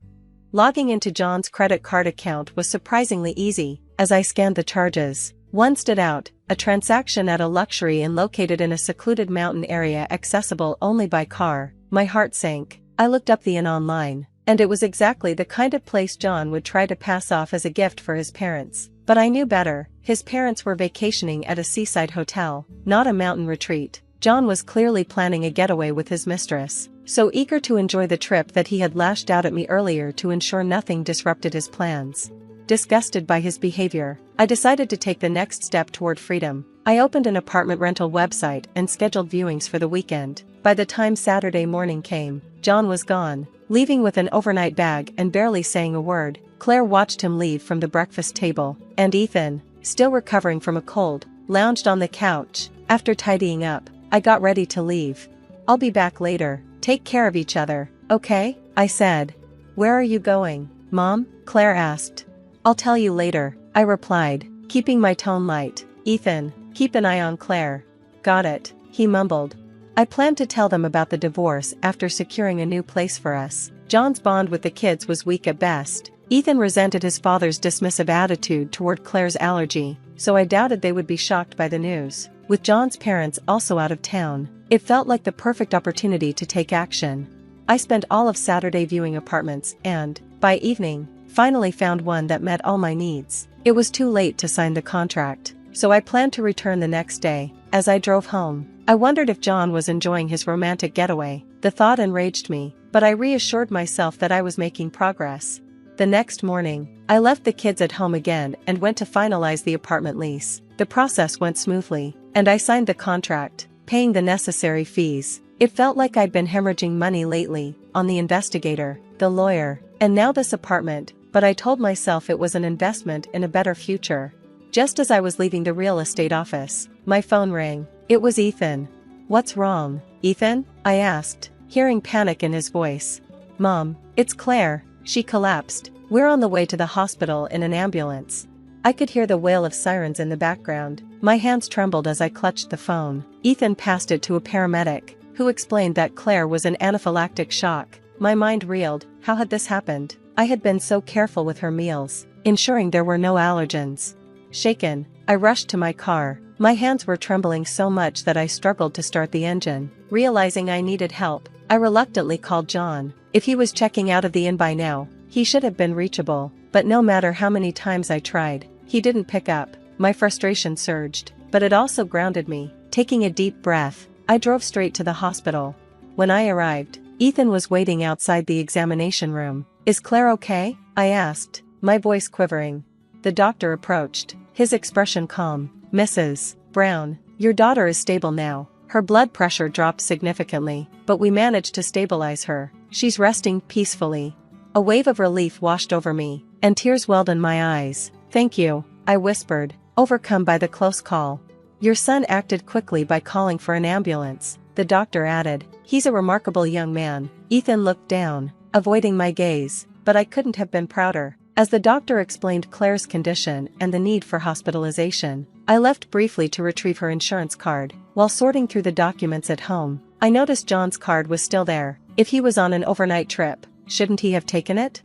Logging into John's credit card account was surprisingly easy. As I scanned the charges, one stood out: a transaction at a luxury inn located in a secluded mountain area accessible only by car. My heart sank. I looked up the inn online, and it was exactly the kind of place John would try to pass off as a gift for his parents. But I knew better. His parents were vacationing at a seaside hotel, not a mountain retreat. John was clearly planning a getaway with his mistress, so eager to enjoy the trip that he had lashed out at me earlier to ensure nothing disrupted his plans. Disgusted by his behavior, I decided to take the next step toward freedom. I opened an apartment rental website and scheduled viewings for the weekend. By the time Saturday morning came, John was gone, leaving with an overnight bag and barely saying a word. Claire watched him leave from the breakfast table, and Ethan, still recovering from a cold, lounged on the couch. After tidying up, I got ready to leave. "I'll be back later. Take care of each other, okay?" I said. "Where are you going, Mom?" Claire asked. "I'll tell you later," I replied, keeping my tone light. "Ethan, keep an eye on Claire." "Got it," he mumbled. I planned to tell them about the divorce after securing a new place for us. John's bond with the kids was weak at best. Ethan resented his father's dismissive attitude toward Claire's allergy, so I doubted they would be shocked by the news. With John's parents also out of town, it felt like the perfect opportunity to take action. I spent all of Saturday viewing apartments and, by evening, finally found one that met all my needs. It was too late to sign the contract, so I planned to return the next day. As I drove home, I wondered if John was enjoying his romantic getaway. The thought enraged me, but I reassured myself that I was making progress. The next morning, I left the kids at home again and went to finalize the apartment lease. The process went smoothly, and I signed the contract, paying the necessary fees. It felt like I'd been hemorrhaging money lately, on the investigator, the lawyer, and now this apartment, but I told myself it was an investment in a better future. Just as I was leaving the real estate office, my phone rang. It was Ethan. "What's wrong, Ethan?" I asked, hearing panic in his voice. "Mom, it's Claire." She collapsed. "We're on the way to the hospital in an ambulance." I could hear the wail of sirens in the background. My hands trembled as I clutched the phone. Ethan passed it to a paramedic, who explained that Claire was in anaphylactic shock. My mind reeled. How had this happened? I had been so careful with her meals, ensuring there were no allergens. Shaken, I rushed to my car. My hands were trembling so much that I struggled to start the engine. Realizing I needed help, I reluctantly called John. If he was checking out of the inn by now, he should have been reachable, but no matter how many times I tried, he didn't pick up. My frustration surged, but it also grounded me. Taking a deep breath, I drove straight to the hospital. When I arrived, Ethan was waiting outside the examination room. "Is Claire okay?" I asked, my voice quivering. The doctor approached, his expression calm. "Mrs. Brown, your daughter is stable now. Her blood pressure dropped significantly, but we managed to stabilize her. She's resting peacefully." A wave of relief washed over me, and tears welled in my eyes. "Thank you," I whispered, overcome by the close call. "Your son acted quickly by calling for an ambulance," the doctor added. "He's a remarkable young man." Ethan looked down, avoiding my gaze, but I couldn't have been prouder. As the doctor explained Claire's condition and the need for hospitalization, I left briefly to retrieve her insurance card. While sorting through the documents at home, I noticed John's card was still there. If he was on an overnight trip, shouldn't he have taken it?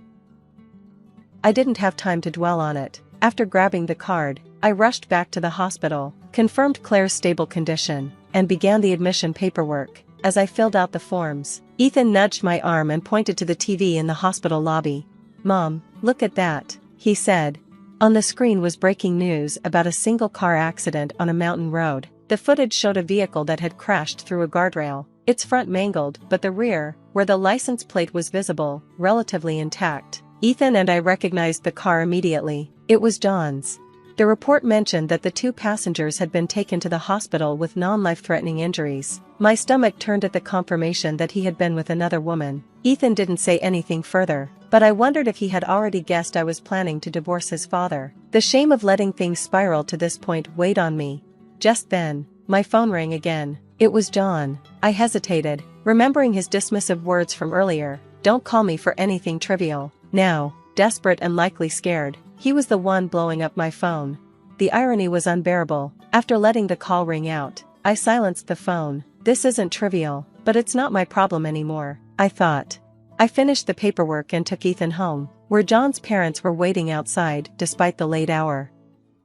I didn't have time to dwell on it. After grabbing the card, I rushed back to the hospital, confirmed Claire's stable condition, and began the admission paperwork. As I filled out the forms, Ethan nudged my arm and pointed to the TV in the hospital lobby. "Mom, look at that," he said. On the screen was breaking news about a single-car accident on a mountain road. The footage showed a vehicle that had crashed through a guardrail, its front mangled, but the rear, where the license plate was visible, relatively intact. Ethan and I recognized the car immediately. It was John's. The report mentioned that the two passengers had been taken to the hospital with non-life-threatening injuries. My stomach turned at the confirmation that he had been with another woman. Ethan didn't say anything further, but I wondered if he had already guessed I was planning to divorce his father. The shame of letting things spiral to this point weighed on me. Just then, my phone rang again. It was John. I hesitated, remembering his dismissive words from earlier. "Don't call me for anything trivial." Now, desperate and likely scared, he was the one blowing up my phone. The irony was unbearable. After letting the call ring out, I silenced the phone. This isn't trivial, but it's not my problem anymore, I thought. I finished the paperwork and took Ethan home, where John's parents were waiting outside despite the late hour.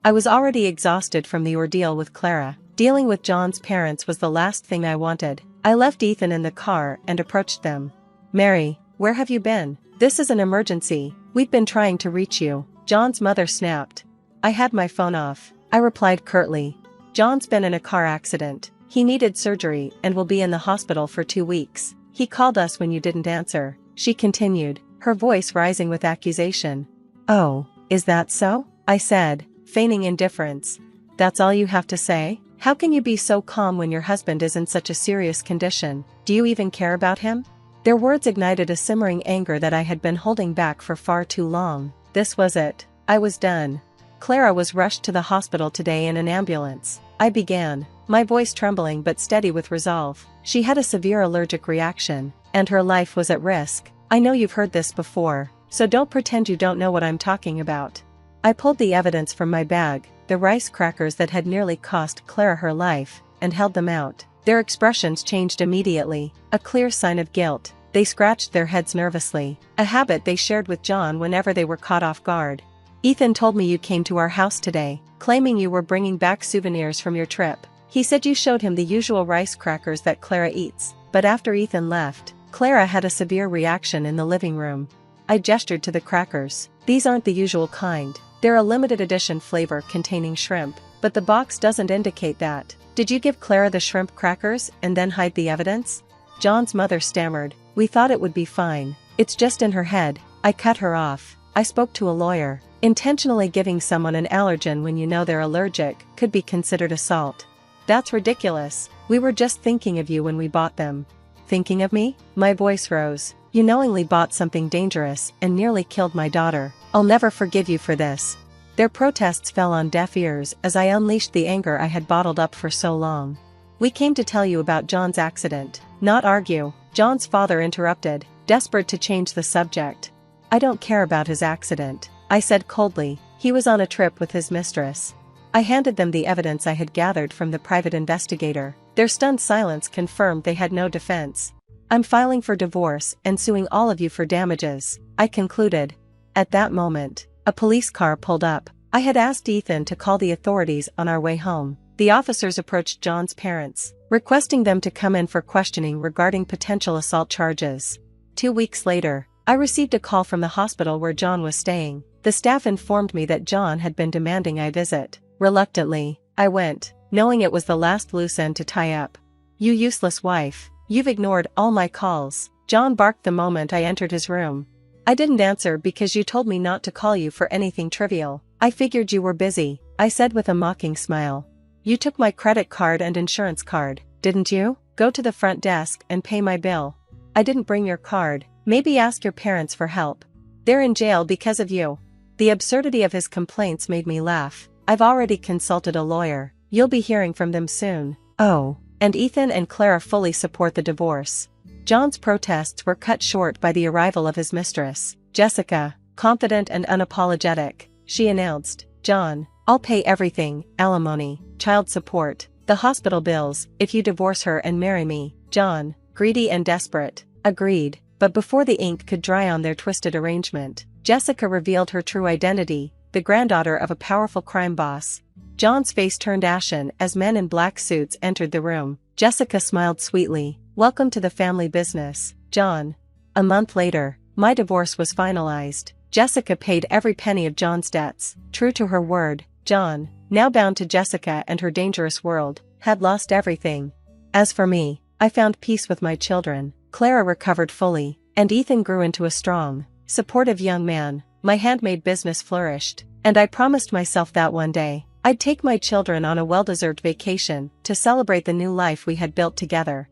I was already exhausted from the ordeal with Clara. Dealing with John's parents was the last thing I wanted. I left Ethan in the car and approached them. "Mary, where have you been? This is an emergency. We've been trying to reach you," John's mother snapped. I had my phone off. I replied curtly. "John's been in a car accident. He needed surgery and will be in the hospital for 2 weeks. He called us when you didn't answer," she continued, her voice rising with accusation. "Oh, is that so?" I said, feigning indifference. "That's all you have to say? How can you be so calm when your husband is in such a serious condition? Do you even care about him?" Their words ignited a simmering anger that I had been holding back for far too long. This was it. I was done. "Clara was rushed to the hospital today in an ambulance," I began, my voice trembling but steady with resolve. "She had a severe allergic reaction, and her life was at risk. I know you've heard this before, so don't pretend you don't know what I'm talking about." I pulled the evidence from my bag, the rice crackers that had nearly cost Clara her life, and held them out. Their expressions changed immediately, a clear sign of guilt. They scratched their heads nervously, a habit they shared with John whenever they were caught off guard. "Ethan told me you came to our house today, claiming you were bringing back souvenirs from your trip. He said you showed him the usual rice crackers that Clara eats, but after Ethan left, Clara had a severe reaction in the living room." I gestured to the crackers. These aren't the usual kind. They're a limited edition flavor containing shrimp, but the box doesn't indicate that. Did you give Clara the shrimp crackers and then hide the evidence? John's mother stammered. We thought it would be fine. It's just in her head. I cut her off. I spoke to a lawyer. Intentionally giving someone an allergen when you know they're allergic could be considered assault. That's ridiculous. We were just thinking of you when we bought them. Thinking of me? My voice rose. You knowingly bought something dangerous and nearly killed my daughter. I'll never forgive you for this. Their protests fell on deaf ears as I unleashed the anger I had bottled up for so long. We came to tell you about John's accident, not argue. John's father interrupted, desperate to change the subject. I don't care about his accident, I said coldly. He was on a trip with his mistress. I handed them the evidence I had gathered from the private investigator. Their stunned silence confirmed they had no defense. I'm filing for divorce and suing all of you for damages, I concluded. At that moment, a police car pulled up. I had asked Ethan to call the authorities on our way home. The officers approached John's parents, requesting them to come in for questioning regarding potential assault charges. 2 weeks later, I received a call from the hospital where John was staying. The staff informed me that John had been demanding I visit. Reluctantly, I went, knowing it was the last loose end to tie up. You useless wife, you've ignored all my calls, John barked the moment I entered his room. I didn't answer because you told me not to call you for anything trivial. I figured you were busy, I said with a mocking smile. You took my credit card and insurance card, didn't you? Go to the front desk and pay my bill. I didn't bring your card. Maybe ask your parents for help. They're in jail because of you. The absurdity of his complaints made me laugh. I've already consulted a lawyer. You'll be hearing from them soon. Oh, and Ethan and Clara fully support the divorce. John's protests were cut short by the arrival of his mistress, Jessica, confident and unapologetic. She announced, John, I'll pay everything, alimony, child support, the hospital bills, if you divorce her and marry me. John, greedy and desperate, agreed, but before the ink could dry on their twisted arrangement, Jessica revealed her true identity, the granddaughter of a powerful crime boss. John's face turned ashen as men in black suits entered the room. Jessica smiled sweetly. Welcome to the family business, John. A month later, my divorce was finalized. Jessica paid every penny of John's debts. True to her word, John, now bound to Jessica and her dangerous world, had lost everything. As for me, I found peace with my children. Clara recovered fully, and Ethan grew into a strong, supportive young man. My handmade business flourished, and I promised myself that one day, I'd take my children on a well-deserved vacation to celebrate the new life we had built together.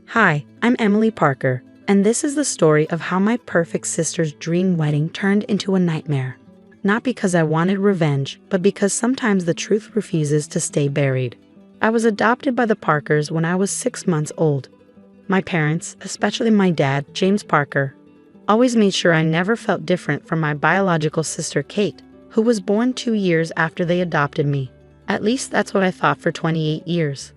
Hi, I'm Emily Parker, and this is the story of how my perfect sister's dream wedding turned into a nightmare. Not because I wanted revenge, but because sometimes the truth refuses to stay buried. I was adopted by the Parkers when I was 6 months old. My parents, especially my dad, James Parker, always made sure I never felt different from my biological sister Kate, who was born 2 years after they adopted me. At least that's what I thought for 28 years.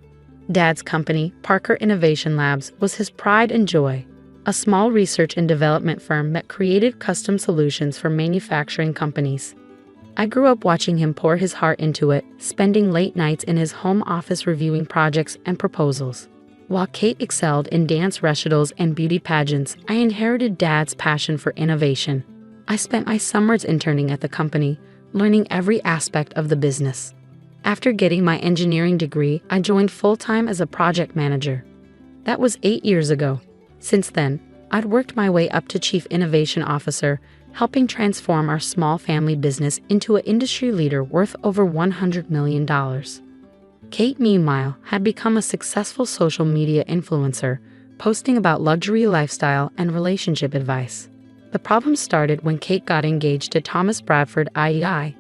Dad's company, Parker Innovation Labs, was his pride and joy, a small research and development firm that created custom solutions for manufacturing companies. I grew up watching him pour his heart into it, spending late nights in his home office reviewing projects and proposals. While Kate excelled in dance recitals and beauty pageants, I inherited Dad's passion for innovation. I spent my summers interning at the company, learning every aspect of the business. After getting my engineering degree, I joined full-time as a project manager. That was 8 years ago. Since then, I'd worked my way up to Chief Innovation Officer, helping transform our small family business into an industry leader worth over $100 million. Kate, meanwhile, had become a successful social media influencer, posting about luxury lifestyle and relationship advice. The problem started when Kate got engaged to Thomas Bradford IEI,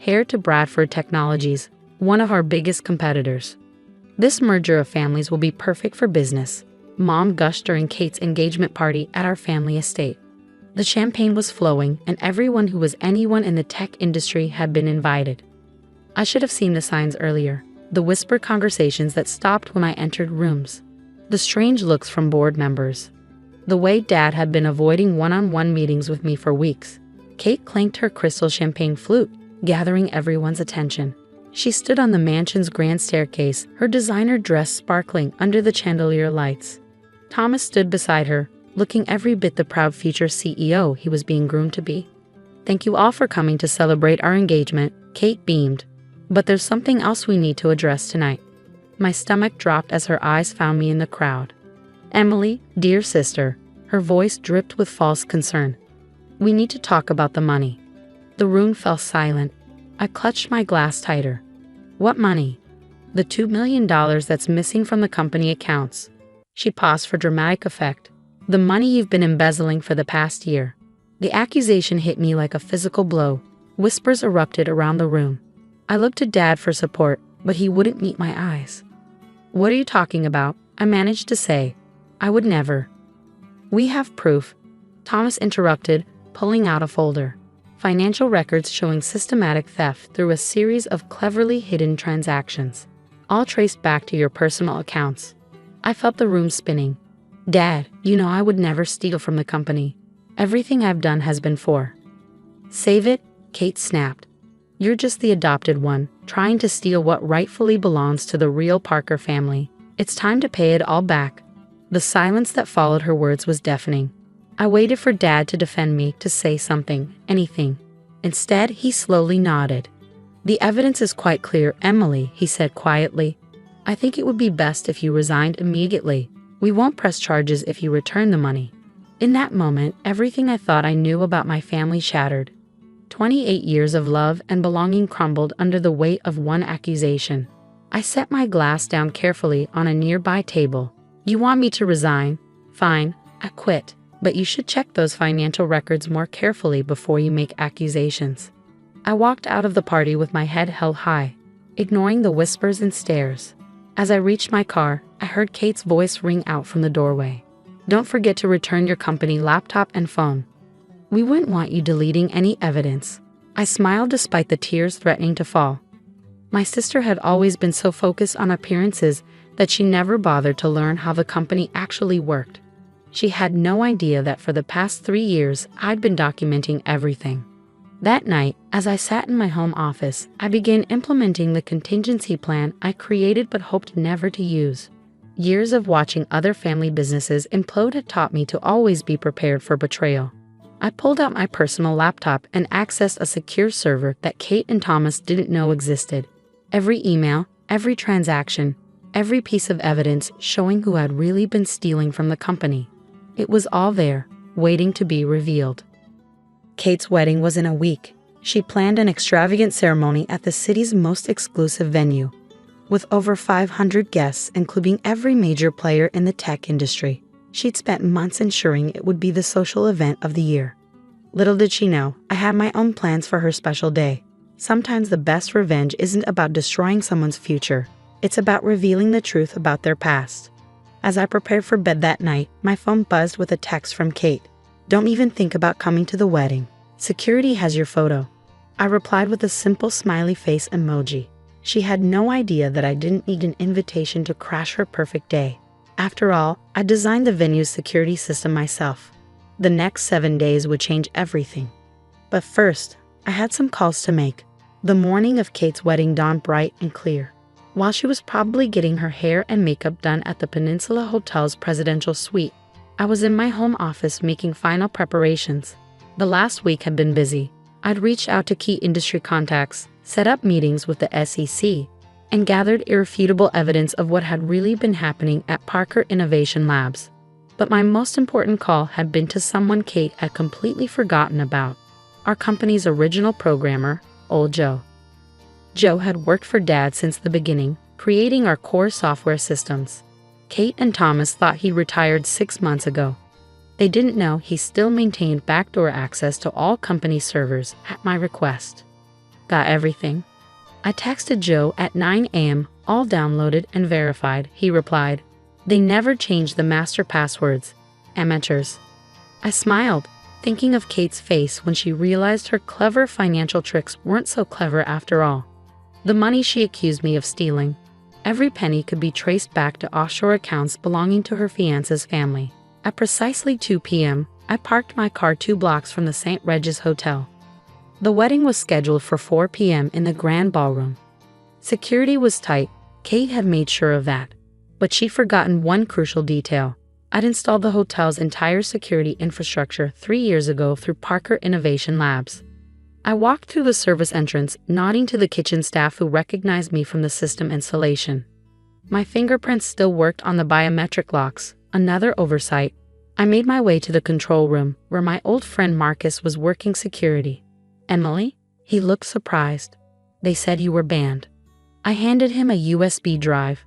heir to Bradford Technologies, one of our biggest competitors. This merger of families will be perfect for business, Mom gushed during Kate's engagement party at our family estate. The champagne was flowing, and everyone who was anyone in the tech industry had been invited. I should have seen the signs earlier, the whispered conversations that stopped when I entered rooms. the strange looks from board members, the way Dad had been avoiding one-on-one meetings with me for weeks. Kate clanked her crystal champagne flute, gathering everyone's attention. She stood on the mansion's grand staircase, her designer dress sparkling under the chandelier lights. Thomas stood beside her, looking every bit the proud future CEO he was being groomed to be. "Thank you all for coming to celebrate our engagement," Kate beamed. "But there's something else we need to address tonight." My stomach dropped as her eyes found me in the crowd. "Emily, dear sister," her voice dripped with false concern. "We need to talk about the money." The room fell silent. I clutched my glass tighter. "What money?" "The $2 million that's missing from the company accounts." She paused for dramatic effect. "The money you've been embezzling for the past year." The accusation hit me like a physical blow. Whispers erupted around the room. I looked to Dad for support, but he wouldn't meet my eyes. "What are you talking about?" I managed to say. "I would never." "We have proof," Thomas interrupted, pulling out a folder. Financial records showing systematic theft through a series of cleverly hidden transactions, all traced back to your personal accounts. I felt the room spinning. "Dad, you know I would never steal from the company. Everything I've done has been for." "Save it," Kate snapped. "You're just the adopted one, trying to steal what rightfully belongs to the real Parker family. It's time to pay it all back." The silence that followed her words was deafening. I waited for Dad to defend me, to say something, anything. Instead, he slowly nodded. "The evidence is quite clear, Emily," he said quietly. "I think it would be best if you resigned immediately. We won't press charges if you return the money." In that moment, everything I thought I knew about my family shattered. 28 years of love and belonging crumbled under the weight of one accusation. I set my glass down carefully on a nearby table. "You want me to resign? Fine, I quit. But you should check those financial records more carefully before you make accusations." I walked out of the party with my head held high, ignoring the whispers and stares. As I reached my car, I heard Kate's voice ring out from the doorway. "Don't forget to return your company laptop and phone. We wouldn't want you deleting any evidence." I smiled despite the tears threatening to fall. My sister had always been so focused on appearances that she never bothered to learn how the company actually worked. She had no idea that for the past 3 years, I'd been documenting everything. That night, as I sat in my home office, I began implementing the contingency plan I created but hoped never to use. Years of watching other family businesses implode had taught me to always be prepared for betrayal. I pulled out my personal laptop and accessed a secure server that Kate and Thomas didn't know existed. Every email, every transaction, every piece of evidence showing who had really been stealing from the company. It was all there, waiting to be revealed. Kate's wedding was in a week. She planned an extravagant ceremony at the city's most exclusive venue, with over 500 guests, including every major player in the tech industry. She'd spent months ensuring it would be the social event of the year. Little did she know, I had my own plans for her special day. Sometimes the best revenge isn't about destroying someone's future. It's about revealing the truth about their past. As I prepared for bed that night, my phone buzzed with a text from Kate. "Don't even think about coming to the wedding. Security has your photo." I replied with a simple smiley face emoji. She had no idea that I didn't need an invitation to crash her perfect day. After all, I designed the venue's security system myself. The next 7 days would change everything. But first, I had some calls to make. The morning of Kate's wedding dawned bright and clear. While she was probably getting her hair and makeup done at the Peninsula Hotel's presidential suite, I was in my home office making final preparations. The last week had been busy. I'd reached out to key industry contacts, set up meetings with the SEC, and gathered irrefutable evidence of what had really been happening at Parker Innovation Labs. But my most important call had been to someone Kate had completely forgotten about: our company's original programmer, old Joe. Joe had worked for Dad since the beginning, creating our core software systems. Kate and Thomas thought he retired 6 months ago. They didn't know he still maintained backdoor access to all company servers at my request. "Got everything?" I texted Joe at 9 a.m., all downloaded and verified, he replied. "They never changed the master passwords. Amateurs." I smiled, thinking of Kate's face when she realized her clever financial tricks weren't so clever after all. The money she accused me of stealing. Every penny could be traced back to offshore accounts belonging to her fiancé's family. At precisely 2 p.m., I parked my car 2 blocks from the St. Regis Hotel. The wedding was scheduled for 4 p.m. in the grand ballroom. Security was tight. Kate had made sure of that. But she'd forgotten one crucial detail. I'd installed the hotel's entire security infrastructure 3 years ago through Parker Innovation Labs. I walked through the service entrance, nodding to the kitchen staff who recognized me from the system installation. My fingerprints still worked on the biometric locks, another oversight. I made my way to the control room, where my old friend Marcus was working security. "Emily?" He looked surprised. "They said you were banned." I handed him a USB drive.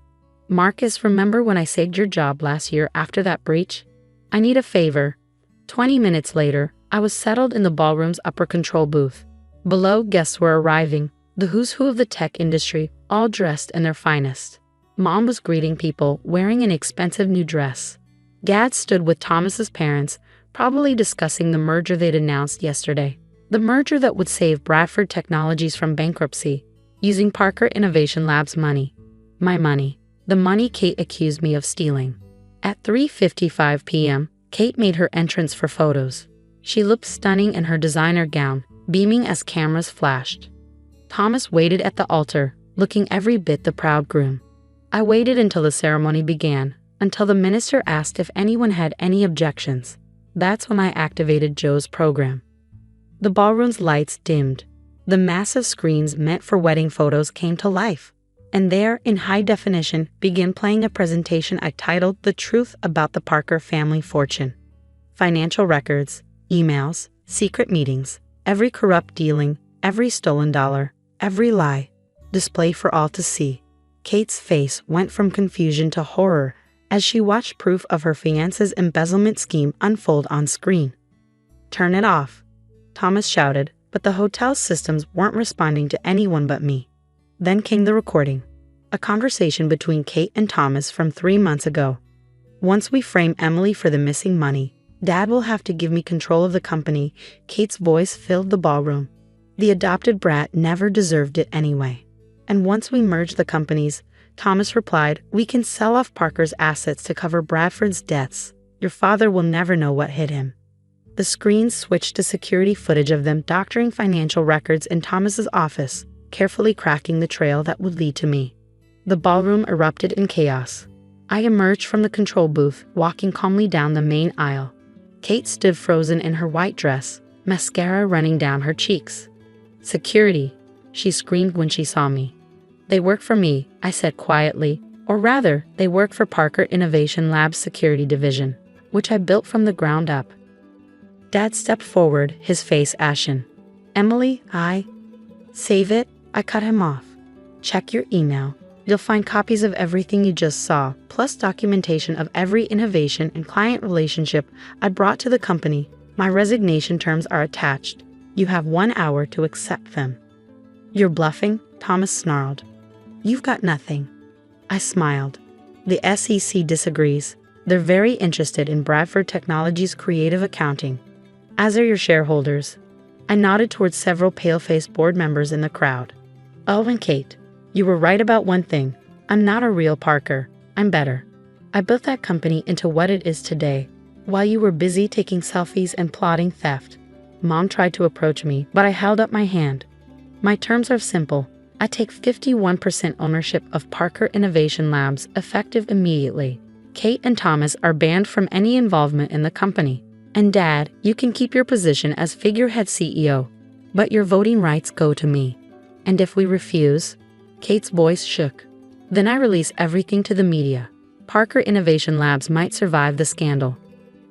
"Marcus, remember when I saved your job last year after that breach? I need a favor." 20 minutes later, I was settled in the ballroom's upper control booth. Below, guests were arriving, the who's who of the tech industry, all dressed in their finest. Mom was greeting people, wearing an expensive new dress. Dad stood with Thomas's parents, probably discussing the merger they'd announced yesterday. The merger that would save Bradford Technologies from bankruptcy, using Parker Innovation Labs' money. My money. The money Kate accused me of stealing. At 3:55 p.m., Kate made her entrance for photos. She looked stunning in her designer gown, beaming as cameras flashed. Thomas waited at the altar, looking every bit the proud groom. I waited until the ceremony began, until the minister asked if anyone had any objections. That's when I activated Joe's program. The ballroom's lights dimmed. The massive screens meant for wedding photos came to life. And there, in high definition, began playing a presentation I titled "The Truth About the Parker Family Fortune." Financial records, emails, secret meetings, every corrupt dealing, every stolen dollar, every lie, displayed for all to see. Kate's face went from confusion to horror as she watched proof of her fiancé's embezzlement scheme unfold on screen. "Turn it off," Thomas shouted, but the hotel's systems weren't responding to anyone but me. Then came the recording. A conversation between Kate and Thomas from 3 months ago. "Once we frame Emily for the missing money, Dad will have to give me control of the company." Kate's voice filled the ballroom. "The adopted brat never deserved it anyway. And once we merge the companies," Thomas replied, "we can sell off Parker's assets to cover Bradford's debts. Your father will never know what hit him." The screens switched to security footage of them doctoring financial records in Thomas's office, carefully cracking the trail that would lead to me. The ballroom erupted in chaos. I emerged from the control booth, walking calmly down the main aisle. Kate stood frozen in her white dress, mascara running down her cheeks. "Security," she screamed when she saw me. "They work for me," I said quietly, "or rather, they work for Parker Innovation Labs' security division, which I built from the ground up." Dad stepped forward, his face ashen. "Emily, Save it," I cut him off. "Check your email. You'll find copies of everything you just saw, plus documentation of every innovation and client relationship I brought to the company. My resignation terms are attached. You have 1 hour to accept them." "You're bluffing," Thomas snarled. "You've got nothing." I smiled. "The SEC disagrees. They're very interested in Bradford Technologies' creative accounting, as are your shareholders." I nodded towards several pale-faced board members in the crowd. "Oh, and Kate, you were right about one thing. I'm not a real Parker. I'm better. I built that company into what it is today, while you were busy taking selfies and plotting theft." Mom tried to approach me, but I held up my hand. "My terms are simple. I take 51% ownership of Parker Innovation Labs, effective immediately. Kate and Thomas are banned from any involvement in the company. And Dad, you can keep your position as figurehead CEO, but your voting rights go to me. And if we refuse," Kate's voice shook, "then I release everything to the media. Parker Innovation Labs might survive the scandal.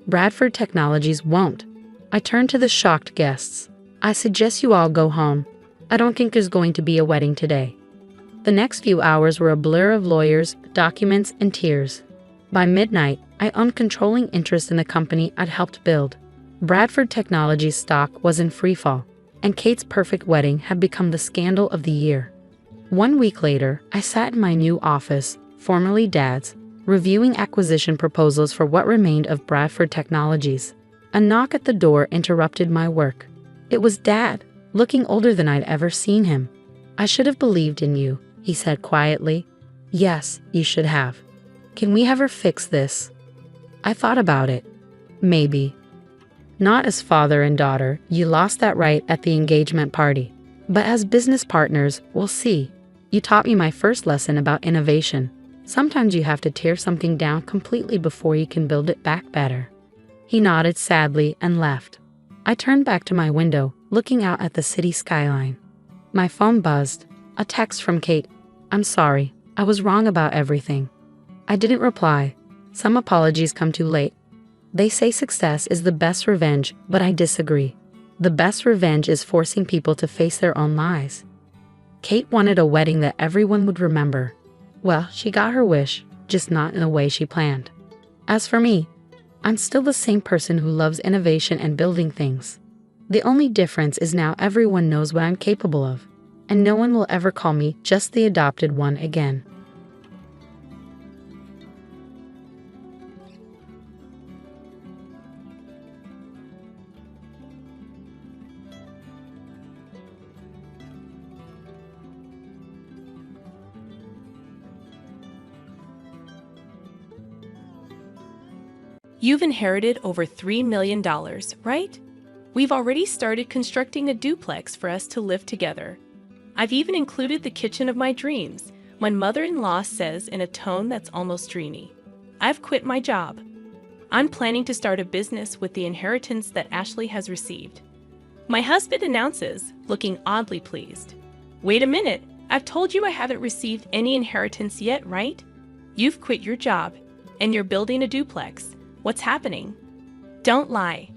Bradford Technologies won't." I turned to the shocked guests. "I suggest you all go home. I don't think there's going to be a wedding today." The next few hours were a blur of lawyers, documents, and tears. By midnight, I owned controlling interest in the company I'd helped build. Bradford Technologies stock was in freefall, and Kate's perfect wedding had become the scandal of the year. 1 week later, I sat in my new office, formerly Dad's, reviewing acquisition proposals for what remained of Bradford Technologies. A knock at the door interrupted my work. It was Dad, looking older than I'd ever seen him. "I should have believed in you," he said quietly. Yes, you should have. Can we ever fix this? I thought about it. Maybe. Not as father and daughter, you lost that right at the engagement party. But as business partners, we'll see. You taught me my first lesson about innovation. Sometimes you have to tear something down completely before you can build it back better. He nodded sadly and left. I turned back to my window, looking out at the city skyline. My phone buzzed. A text from Kate. I'm sorry, I was wrong about everything. I didn't reply. Some apologies come too late. They say success is the best revenge, but I disagree. The best revenge is forcing people to face their own lies. Kate wanted a wedding that everyone would remember. Well, she got her wish, just not in the way she planned. As for me, I'm still the same person who loves innovation and building things. The only difference is now everyone knows what I'm capable of, and no one will ever call me just the adopted one again. You've inherited over $3 million, right? We've already started constructing a duplex for us to live together. I've even included the kitchen of my dreams, my mother-in-law says in a tone that's almost dreamy. I've quit my job. I'm planning to start a business with the inheritance that Ashley has received. My husband announces, looking oddly pleased. Wait a minute, I've told you I haven't received any inheritance yet, right? You've quit your job, and you're building a duplex. What's happening? Don't lie.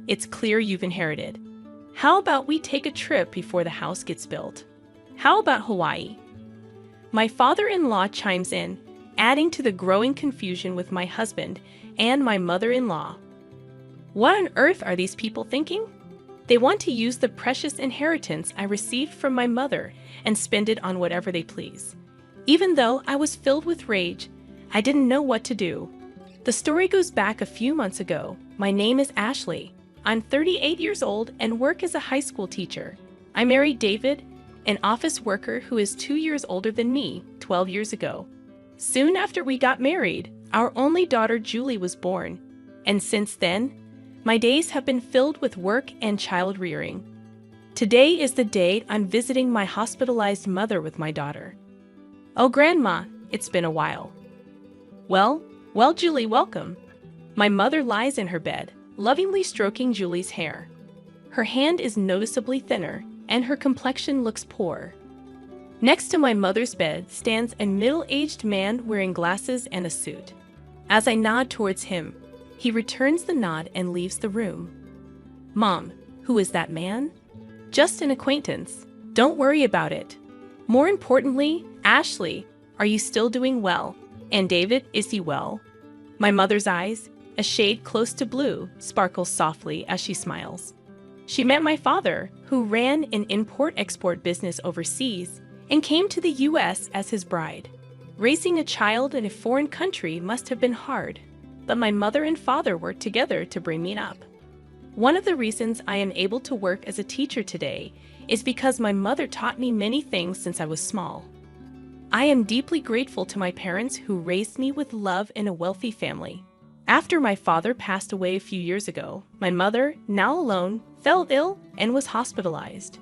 It's clear you've inherited. How about we take a trip before the house gets built? How about Hawaii? My father-in-law chimes in, adding to the growing confusion with my husband and my mother-in-law. What on earth are these people thinking? They want to use the precious inheritance I received from my mother and spend it on whatever they please. Even though I was filled with rage, I didn't know what to do. The story goes back a few months ago. My name is Ashley. I'm 38 years old and work as a high school teacher. I married David, an office worker who is 2 years older than me, 12 years ago. Soon after we got married, our only daughter Julie was born. And since then, my days have been filled with work and child rearing. Today is the day I'm visiting my hospitalized mother with my daughter. Oh, Grandma, it's been a while. Well, Julie, welcome. My mother lies in her bed, lovingly stroking Julie's hair. Her hand is noticeably thinner, and her complexion looks poor. Next to my mother's bed stands a middle-aged man wearing glasses and a suit. As I nod towards him, he returns the nod and leaves the room. Mom, who is that man? Just an acquaintance. Don't worry about it. More importantly, Ashley, are you still doing well? And David, is he well? My mother's eyes, a shade close to blue, sparkle softly as she smiles. She met my father, who ran an import-export business overseas and came to the U.S. as his bride. Raising a child in a foreign country must have been hard, but my mother and father worked together to bring me up. One of the reasons I am able to work as a teacher today is because my mother taught me many things since I was small. I am deeply grateful to my parents who raised me with love in a wealthy family. After my father passed away a few years ago, my mother, now alone, fell ill and was hospitalized.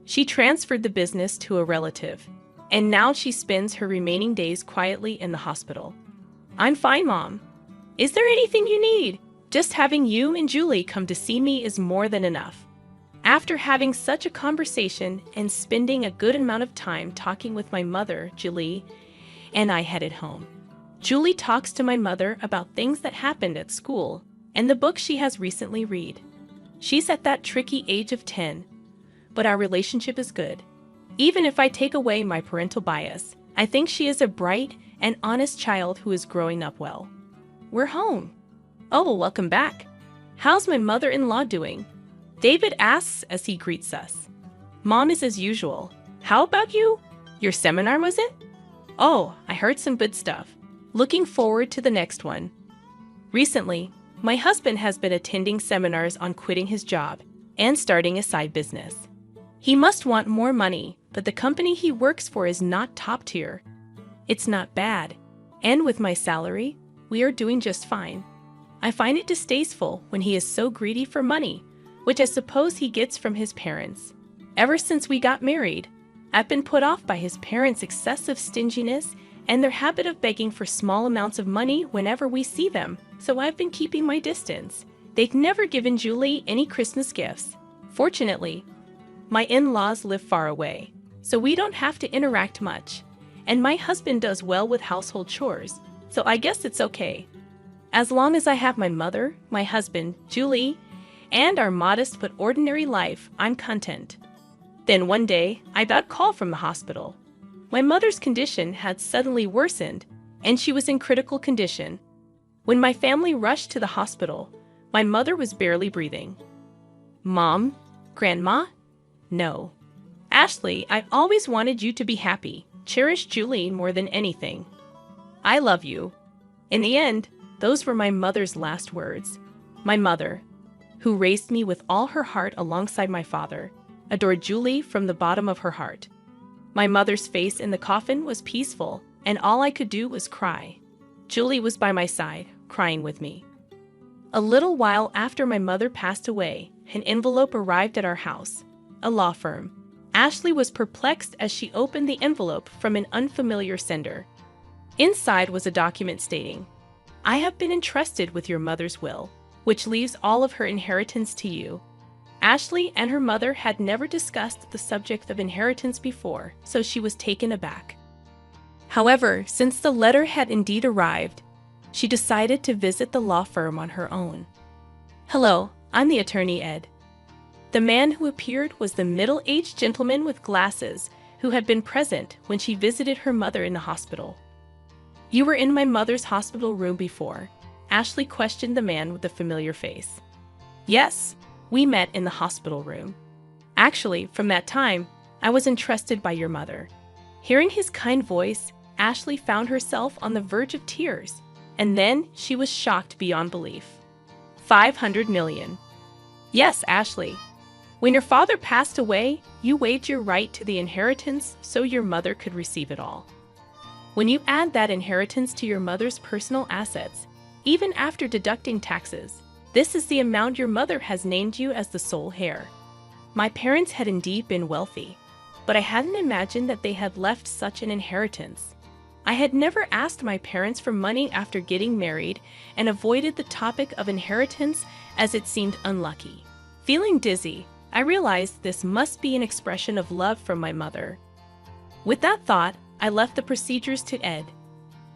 She transferred the business to a relative, and now she spends her remaining days quietly in the hospital. I'm fine, Mom. Is there anything you need? Just having you and Julie come to see me is more than enough. After having such a conversation and spending a good amount of time talking with my mother, Julie, and I headed home. Julie talks to my mother about things that happened at school and the book she has recently read. She's at that tricky age of 10, but our relationship is good. Even if I take away my parental bias, I think she is a bright and honest child who is growing up well. We're home. Oh, welcome back. How's my mother-in-law doing? David asks as he greets us. Mom is as usual. How about you? Your seminar, was it? Oh, I heard some good stuff. Looking forward to the next one. Recently, my husband has been attending seminars on quitting his job and starting a side business. He must want more money, but the company he works for is not top tier. It's not bad. And with my salary, we are doing just fine. I find it distasteful when he is so greedy for money, which I suppose he gets from his parents. Ever since we got married, I've been put off by his parents' excessive stinginess and their habit of begging for small amounts of money whenever we see them, so I've been keeping my distance. They've never given Julie any Christmas gifts. Fortunately, my in-laws live far away, so we don't have to interact much, and my husband does well with household chores, so I guess it's okay. As long as I have my mother, my husband, Julie, and our modest but ordinary life, I'm content. Then one day, I got a call from the hospital. My mother's condition had suddenly worsened, and she was in critical condition. When my family rushed to the hospital, my mother was barely breathing. Mom? Grandma? No. Ashley, I always wanted you to be happy. Cherish Julie more than anything. I love you. In the end, those were my mother's last words. My mother, who raised me with all her heart alongside my father, adored Julie from the bottom of her heart. My mother's face in the coffin was peaceful, and all I could do was cry. Julie was by my side, crying with me. A little while after my mother passed away, an envelope arrived at our house, a law firm. Ashley was perplexed as she opened the envelope from an unfamiliar sender. Inside was a document stating, "I have been entrusted with your mother's will, which leaves all of her inheritance to you." Ashley and her mother had never discussed the subject of inheritance before, so she was taken aback. However, since the letter had indeed arrived, she decided to visit the law firm on her own. "Hello, I'm the attorney Ed." The man who appeared was the middle-aged gentleman with glasses who had been present when she visited her mother in the hospital. "You were in my mother's hospital room before?" Ashley questioned the man with the familiar face. "Yes, we met in the hospital room. Actually, from that time, I was entrusted by your mother." Hearing his kind voice, Ashley found herself on the verge of tears, and then she was shocked beyond belief. 500 million. Yes, Ashley. When your father passed away, you waived your right to the inheritance so your mother could receive it all. When you add that inheritance to your mother's personal assets, even after deducting taxes, this is the amount your mother has named you as the sole heir. My parents had indeed been wealthy, but I hadn't imagined that they had left such an inheritance. I had never asked my parents for money after getting married and avoided the topic of inheritance as it seemed unlucky. Feeling dizzy, I realized this must be an expression of love from my mother. With that thought, I left the procedures to Ed.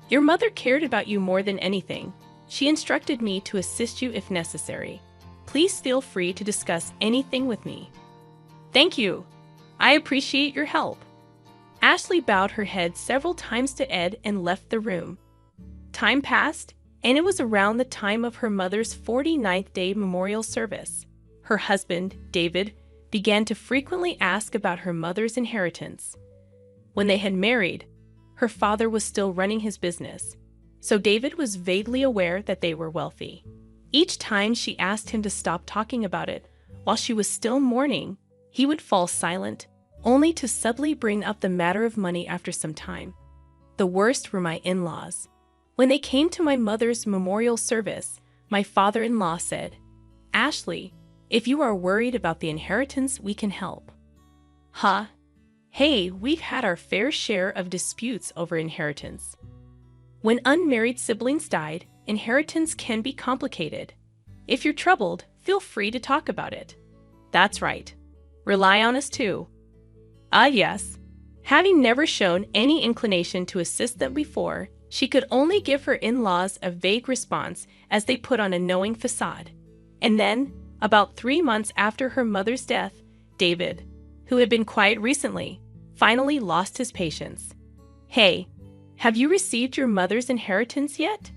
"Your mother cared about you more than anything. She instructed me to assist you if necessary. Please feel free to discuss anything with me." "Thank you. I appreciate your help." Ashley bowed her head several times to Ed and left the room. Time passed, and it was around the time of her mother's 49th day memorial service. Her husband, David, began to frequently ask about her mother's inheritance. When they had married, her father was still running his business, so David was vaguely aware that they were wealthy. Each time she asked him to stop talking about it while she was still mourning, he would fall silent, only to subtly bring up the matter of money after some time. The worst were my in-laws. When they came to my mother's memorial service, my father-in-law said, "Ashley, if you are worried about the inheritance, we can help." Huh? Hey, we've had our fair share of disputes over inheritance. When unmarried siblings died, inheritance can be complicated. If you're troubled, feel free to talk about it. That's right. Rely on us too. Yes. Having never shown any inclination to assist them before, she could only give her in-laws a vague response as they put on a knowing facade. And then, about 3 months after her mother's death, David, who had been quiet recently, finally lost his patience. "Hey, have you received your mother's inheritance yet?"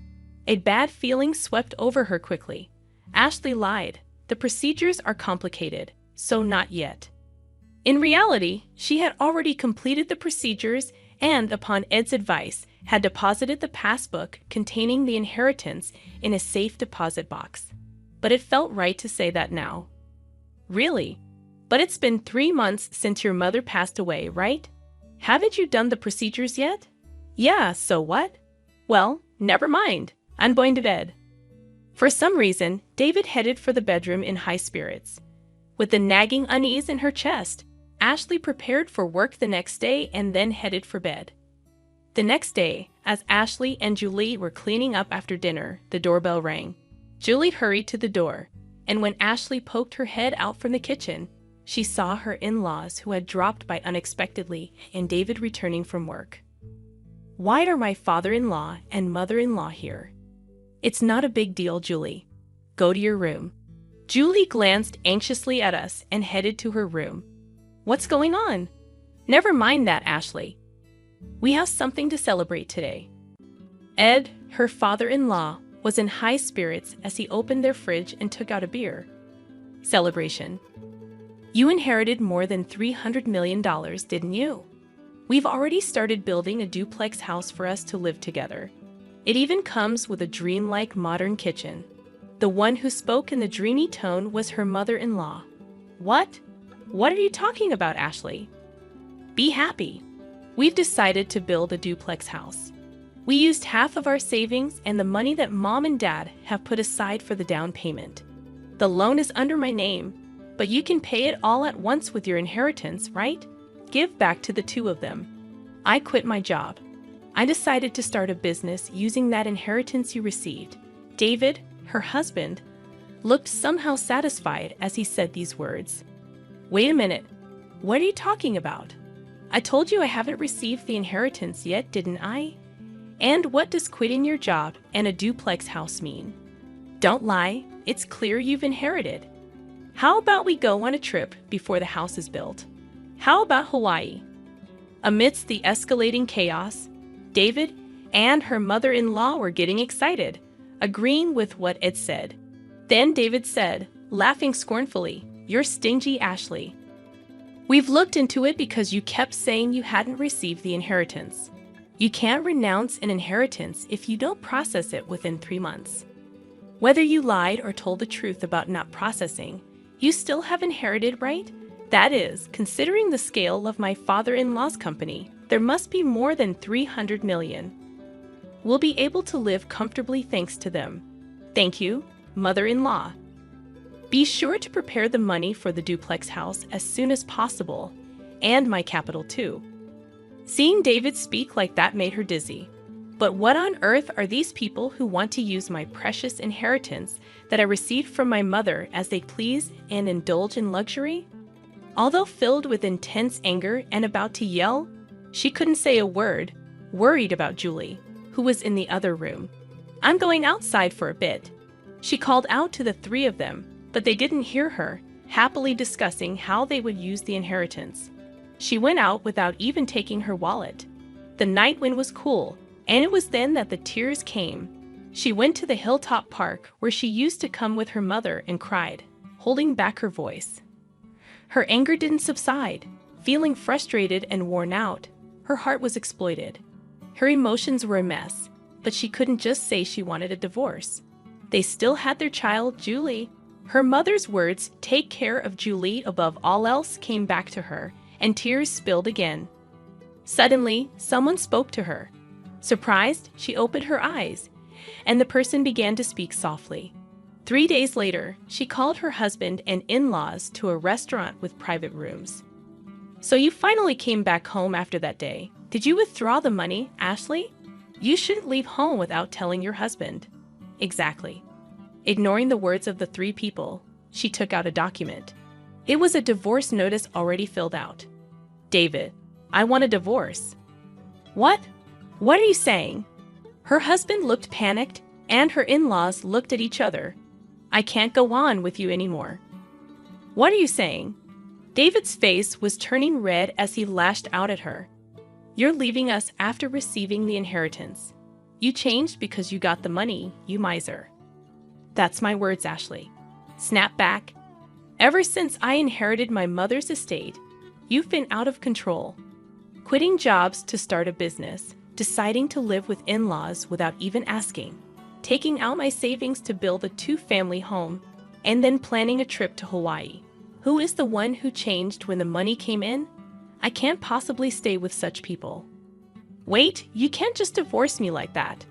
A bad feeling swept over her quickly. Ashley lied. The procedures are complicated, so not yet. In reality, she had already completed the procedures and, upon Ed's advice, had deposited the passbook containing the inheritance in a safe deposit box. But it felt right to say that now. "Really? But it's been 3 months since your mother passed away, right? Haven't you done the procedures yet?" Yeah, so what? Well, never mind. I'm going to bed. For some reason, David headed for the bedroom in high spirits. With the nagging unease in her chest, Ashley prepared for work the next day and then headed for bed. The next day, as Ashley and Julie were cleaning up after dinner, the doorbell rang. Julie hurried to the door, and when Ashley poked her head out from the kitchen, she saw her in-laws who had dropped by unexpectedly and David returning from work. Why are my father-in-law and mother-in-law here? It's not a big deal, Julie. Go to your room. Julie glanced anxiously at us and headed to her room. What's going on? Never mind that, Ashley. We have something to celebrate today. Ed, her father-in-law, was in high spirits as he opened their fridge and took out a beer. Celebration. You inherited more than $300 million, didn't you? We've already started building a duplex house for us to live together. It even comes with a dreamlike modern kitchen. The one who spoke in the dreamy tone was her mother-in-law. What? What are you talking about, Ashley? Be happy. We've decided to build a duplex house. We used half of our savings and the money that Mom and Dad have put aside for the down payment. The loan is under my name, but you can pay it all at once with your inheritance, right? Give back to the two of them. I quit my job. I decided to start a business using that inheritance you received. David, her husband, looked somehow satisfied as he said these words. Wait a minute. What are you talking about? I told you I haven't received the inheritance yet, didn't I? And what does quitting your job and a duplex house mean? Don't lie, it's clear you've inherited. How about we go on a trip before the house is built? How about Hawaii? Amidst the escalating chaos, David and her mother-in-law were getting excited, agreeing with what Ed said. Then David said, laughing scornfully, "You're stingy, Ashley. We've looked into it because you kept saying you hadn't received the inheritance. You can't renounce an inheritance if you don't process it within 3 months. Whether you lied or told the truth about not processing, you still have inherited, right? That is, considering the scale of my father-in-law's company, there must be more than 300 million. We'll be able to live comfortably thanks to them. Thank you, mother-in-law. Be sure to prepare the money for the duplex house as soon as possible, and my capital too." Seeing David speak like that made her dizzy. But what on earth are these people who want to use my precious inheritance that I received from my mother as they please and indulge in luxury? Although filled with intense anger and about to yell, she couldn't say a word, worried about Julie, who was in the other room. "I'm going outside for a bit." She called out to the three of them, but they didn't hear her, happily discussing how they would use the inheritance. She went out without even taking her wallet. The night wind was cool, and it was then that the tears came. She went to the hilltop park where she used to come with her mother and cried, holding back her voice. Her anger didn't subside. Feeling frustrated and worn out, her heart was exploited. Her emotions were a mess, but she couldn't just say she wanted a divorce. They still had their child, Julie. Her mother's words, "Take care of Julie above all else," came back to her, and tears spilled again. Suddenly, someone spoke to her. Surprised, she opened her eyes, and the person began to speak softly. 3 days later, she called her husband and in-laws to a restaurant with private rooms. "So you finally came back home after that day. Did you withdraw the money, Ashley? You shouldn't leave home without telling your husband." "Exactly." Ignoring the words of the three people, she took out a document. It was a divorce notice already filled out. "David, I want a divorce." "What? What are you saying?" Her husband looked panicked, and her in-laws looked at each other. "I can't go on with you anymore." "What are you saying?" David's face was turning red as he lashed out at her. "You're leaving us after receiving the inheritance. You changed because you got the money, you miser." "That's my words, Ashley. Snap back. Ever since I inherited my mother's estate, you've been out of control. Quitting jobs to start a business, deciding to live with in-laws without even asking, taking out my savings to build a 2-family home, and then planning a trip to Hawaii. Who is the one who changed when the money came in? I can't possibly stay with such people." Wait, you can't just divorce me like that.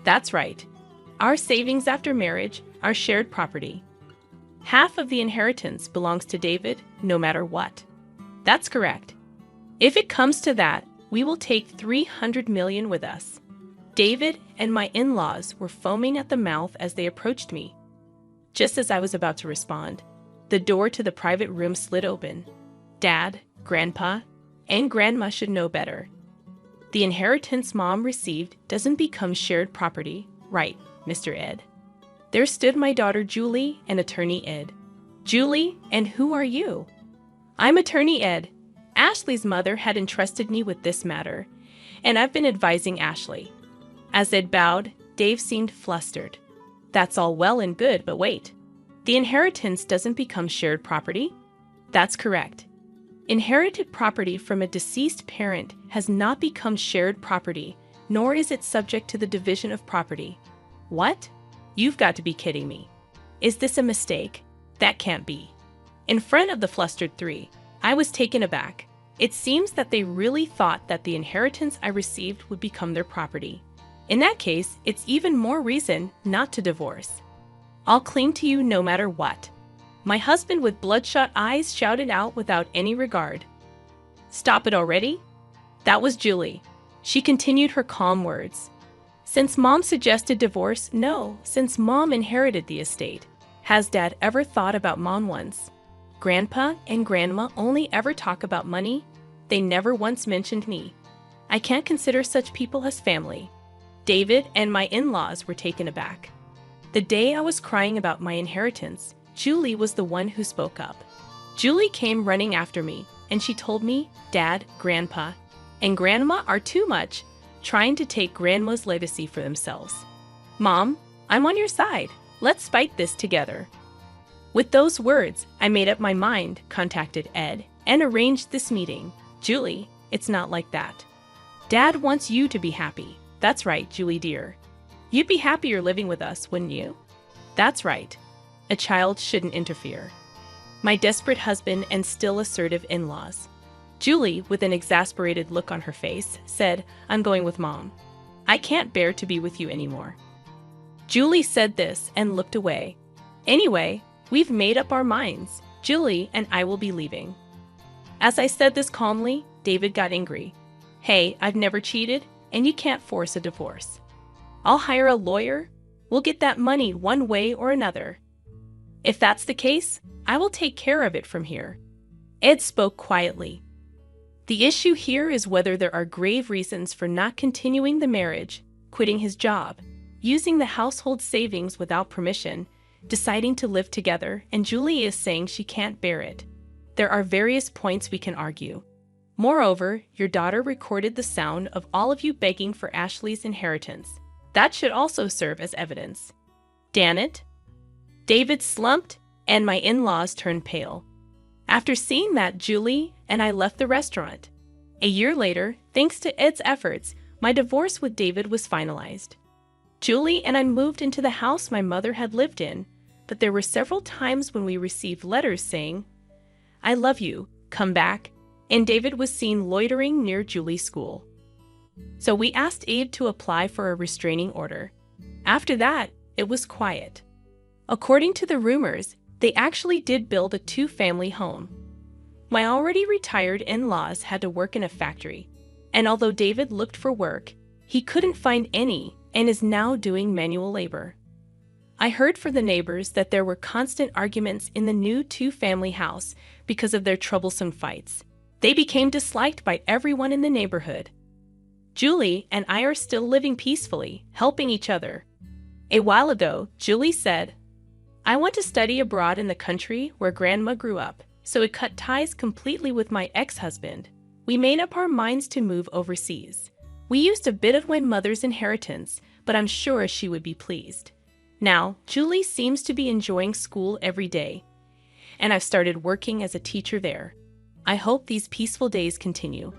That's right. Our savings after marriage are shared property. Half of the inheritance belongs to David, no matter what. That's correct. If it comes to that, we will take 300 million with us. David and my in-laws were foaming at the mouth as they approached me. Just as I was about to respond, the door to the private room slid open. Dad, Grandpa, and Grandma should know better. The inheritance Mom received doesn't become shared property, right, Mr. Ed? There stood my daughter Julie and Attorney Ed. Julie, and who are you? I'm Attorney Ed. Ashley's mother had entrusted me with this matter, and I've been advising Ashley. As Ed bowed, Dave seemed flustered. That's all well and good, but wait. The inheritance doesn't become shared property? That's correct. Inherited property from a deceased parent has not become shared property, nor is it subject to the division of property. What? You've got to be kidding me. Is this a mistake? That can't be. In front of the flustered three, I was taken aback. It seems that they really thought that the inheritance I received would become their property. In that case, it's even more reason not to divorce. I'll cling to you no matter what. My husband with bloodshot eyes shouted out without any regard. Stop it already? That was Julie. She continued her calm words. Since Mom suggested divorce, no, since Mom inherited the estate. Has Dad ever thought about Mom once? Grandpa and Grandma only ever talk about money. They never once mentioned me. I can't consider such people as family. David and my in-laws were taken aback. The day I was crying about my inheritance, Julie was the one who spoke up. Julie came running after me, and she told me Dad, Grandpa, and Grandma are too much, trying to take Grandma's legacy for themselves. Mom, I'm on your side. Let's fight this together. With those words, I made up my mind, contacted Ed, and arranged this meeting. Julie, it's not like that. Dad wants you to be happy. That's right, Julie dear. You'd be happier living with us, wouldn't you? That's right. A child shouldn't interfere. My desperate husband and still assertive in-laws. Julie, with an exasperated look on her face, said, I'm going with Mom. I can't bear to be with you anymore. Julie said this and looked away. Anyway, we've made up our minds. Julie and I will be leaving. As I said this calmly, David got angry. Hey, I've never cheated, and you can't force a divorce. I'll hire a lawyer. We'll get that money one way or another. If that's the case, I will take care of it from here. Ed spoke quietly. The issue here is whether there are grave reasons for not continuing the marriage, quitting his job, using the household savings without permission, deciding to live together, and Julie is saying she can't bear it. There are various points we can argue. Moreover, your daughter recorded the sound of all of you begging for Ashley's inheritance. That should also serve as evidence. Damn it. David slumped, and my in-laws turned pale. After seeing that, Julie and I left the restaurant. A year later, thanks to Ed's efforts, my divorce with David was finalized. Julie and I moved into the house my mother had lived in, but there were several times when we received letters saying, I love you, come back, and David was seen loitering near Julie's school. So we asked Abe to apply for a restraining order. After that, it was quiet. According to the rumors, they actually did build a two-family home. My already retired in-laws had to work in a factory, and although David looked for work, he couldn't find any and is now doing manual labor. I heard from the neighbors that there were constant arguments in the new two-family house because of their troublesome fights. They became disliked by everyone in the neighborhood. Julie and I are still living peacefully, helping each other. A while ago, Julie said, I want to study abroad in the country where Grandma grew up, so it cut ties completely with my ex-husband. We made up our minds to move overseas. We used a bit of my mother's inheritance, but I'm sure she would be pleased. Now, Julie seems to be enjoying school every day, and I've started working as a teacher there. I hope these peaceful days continue.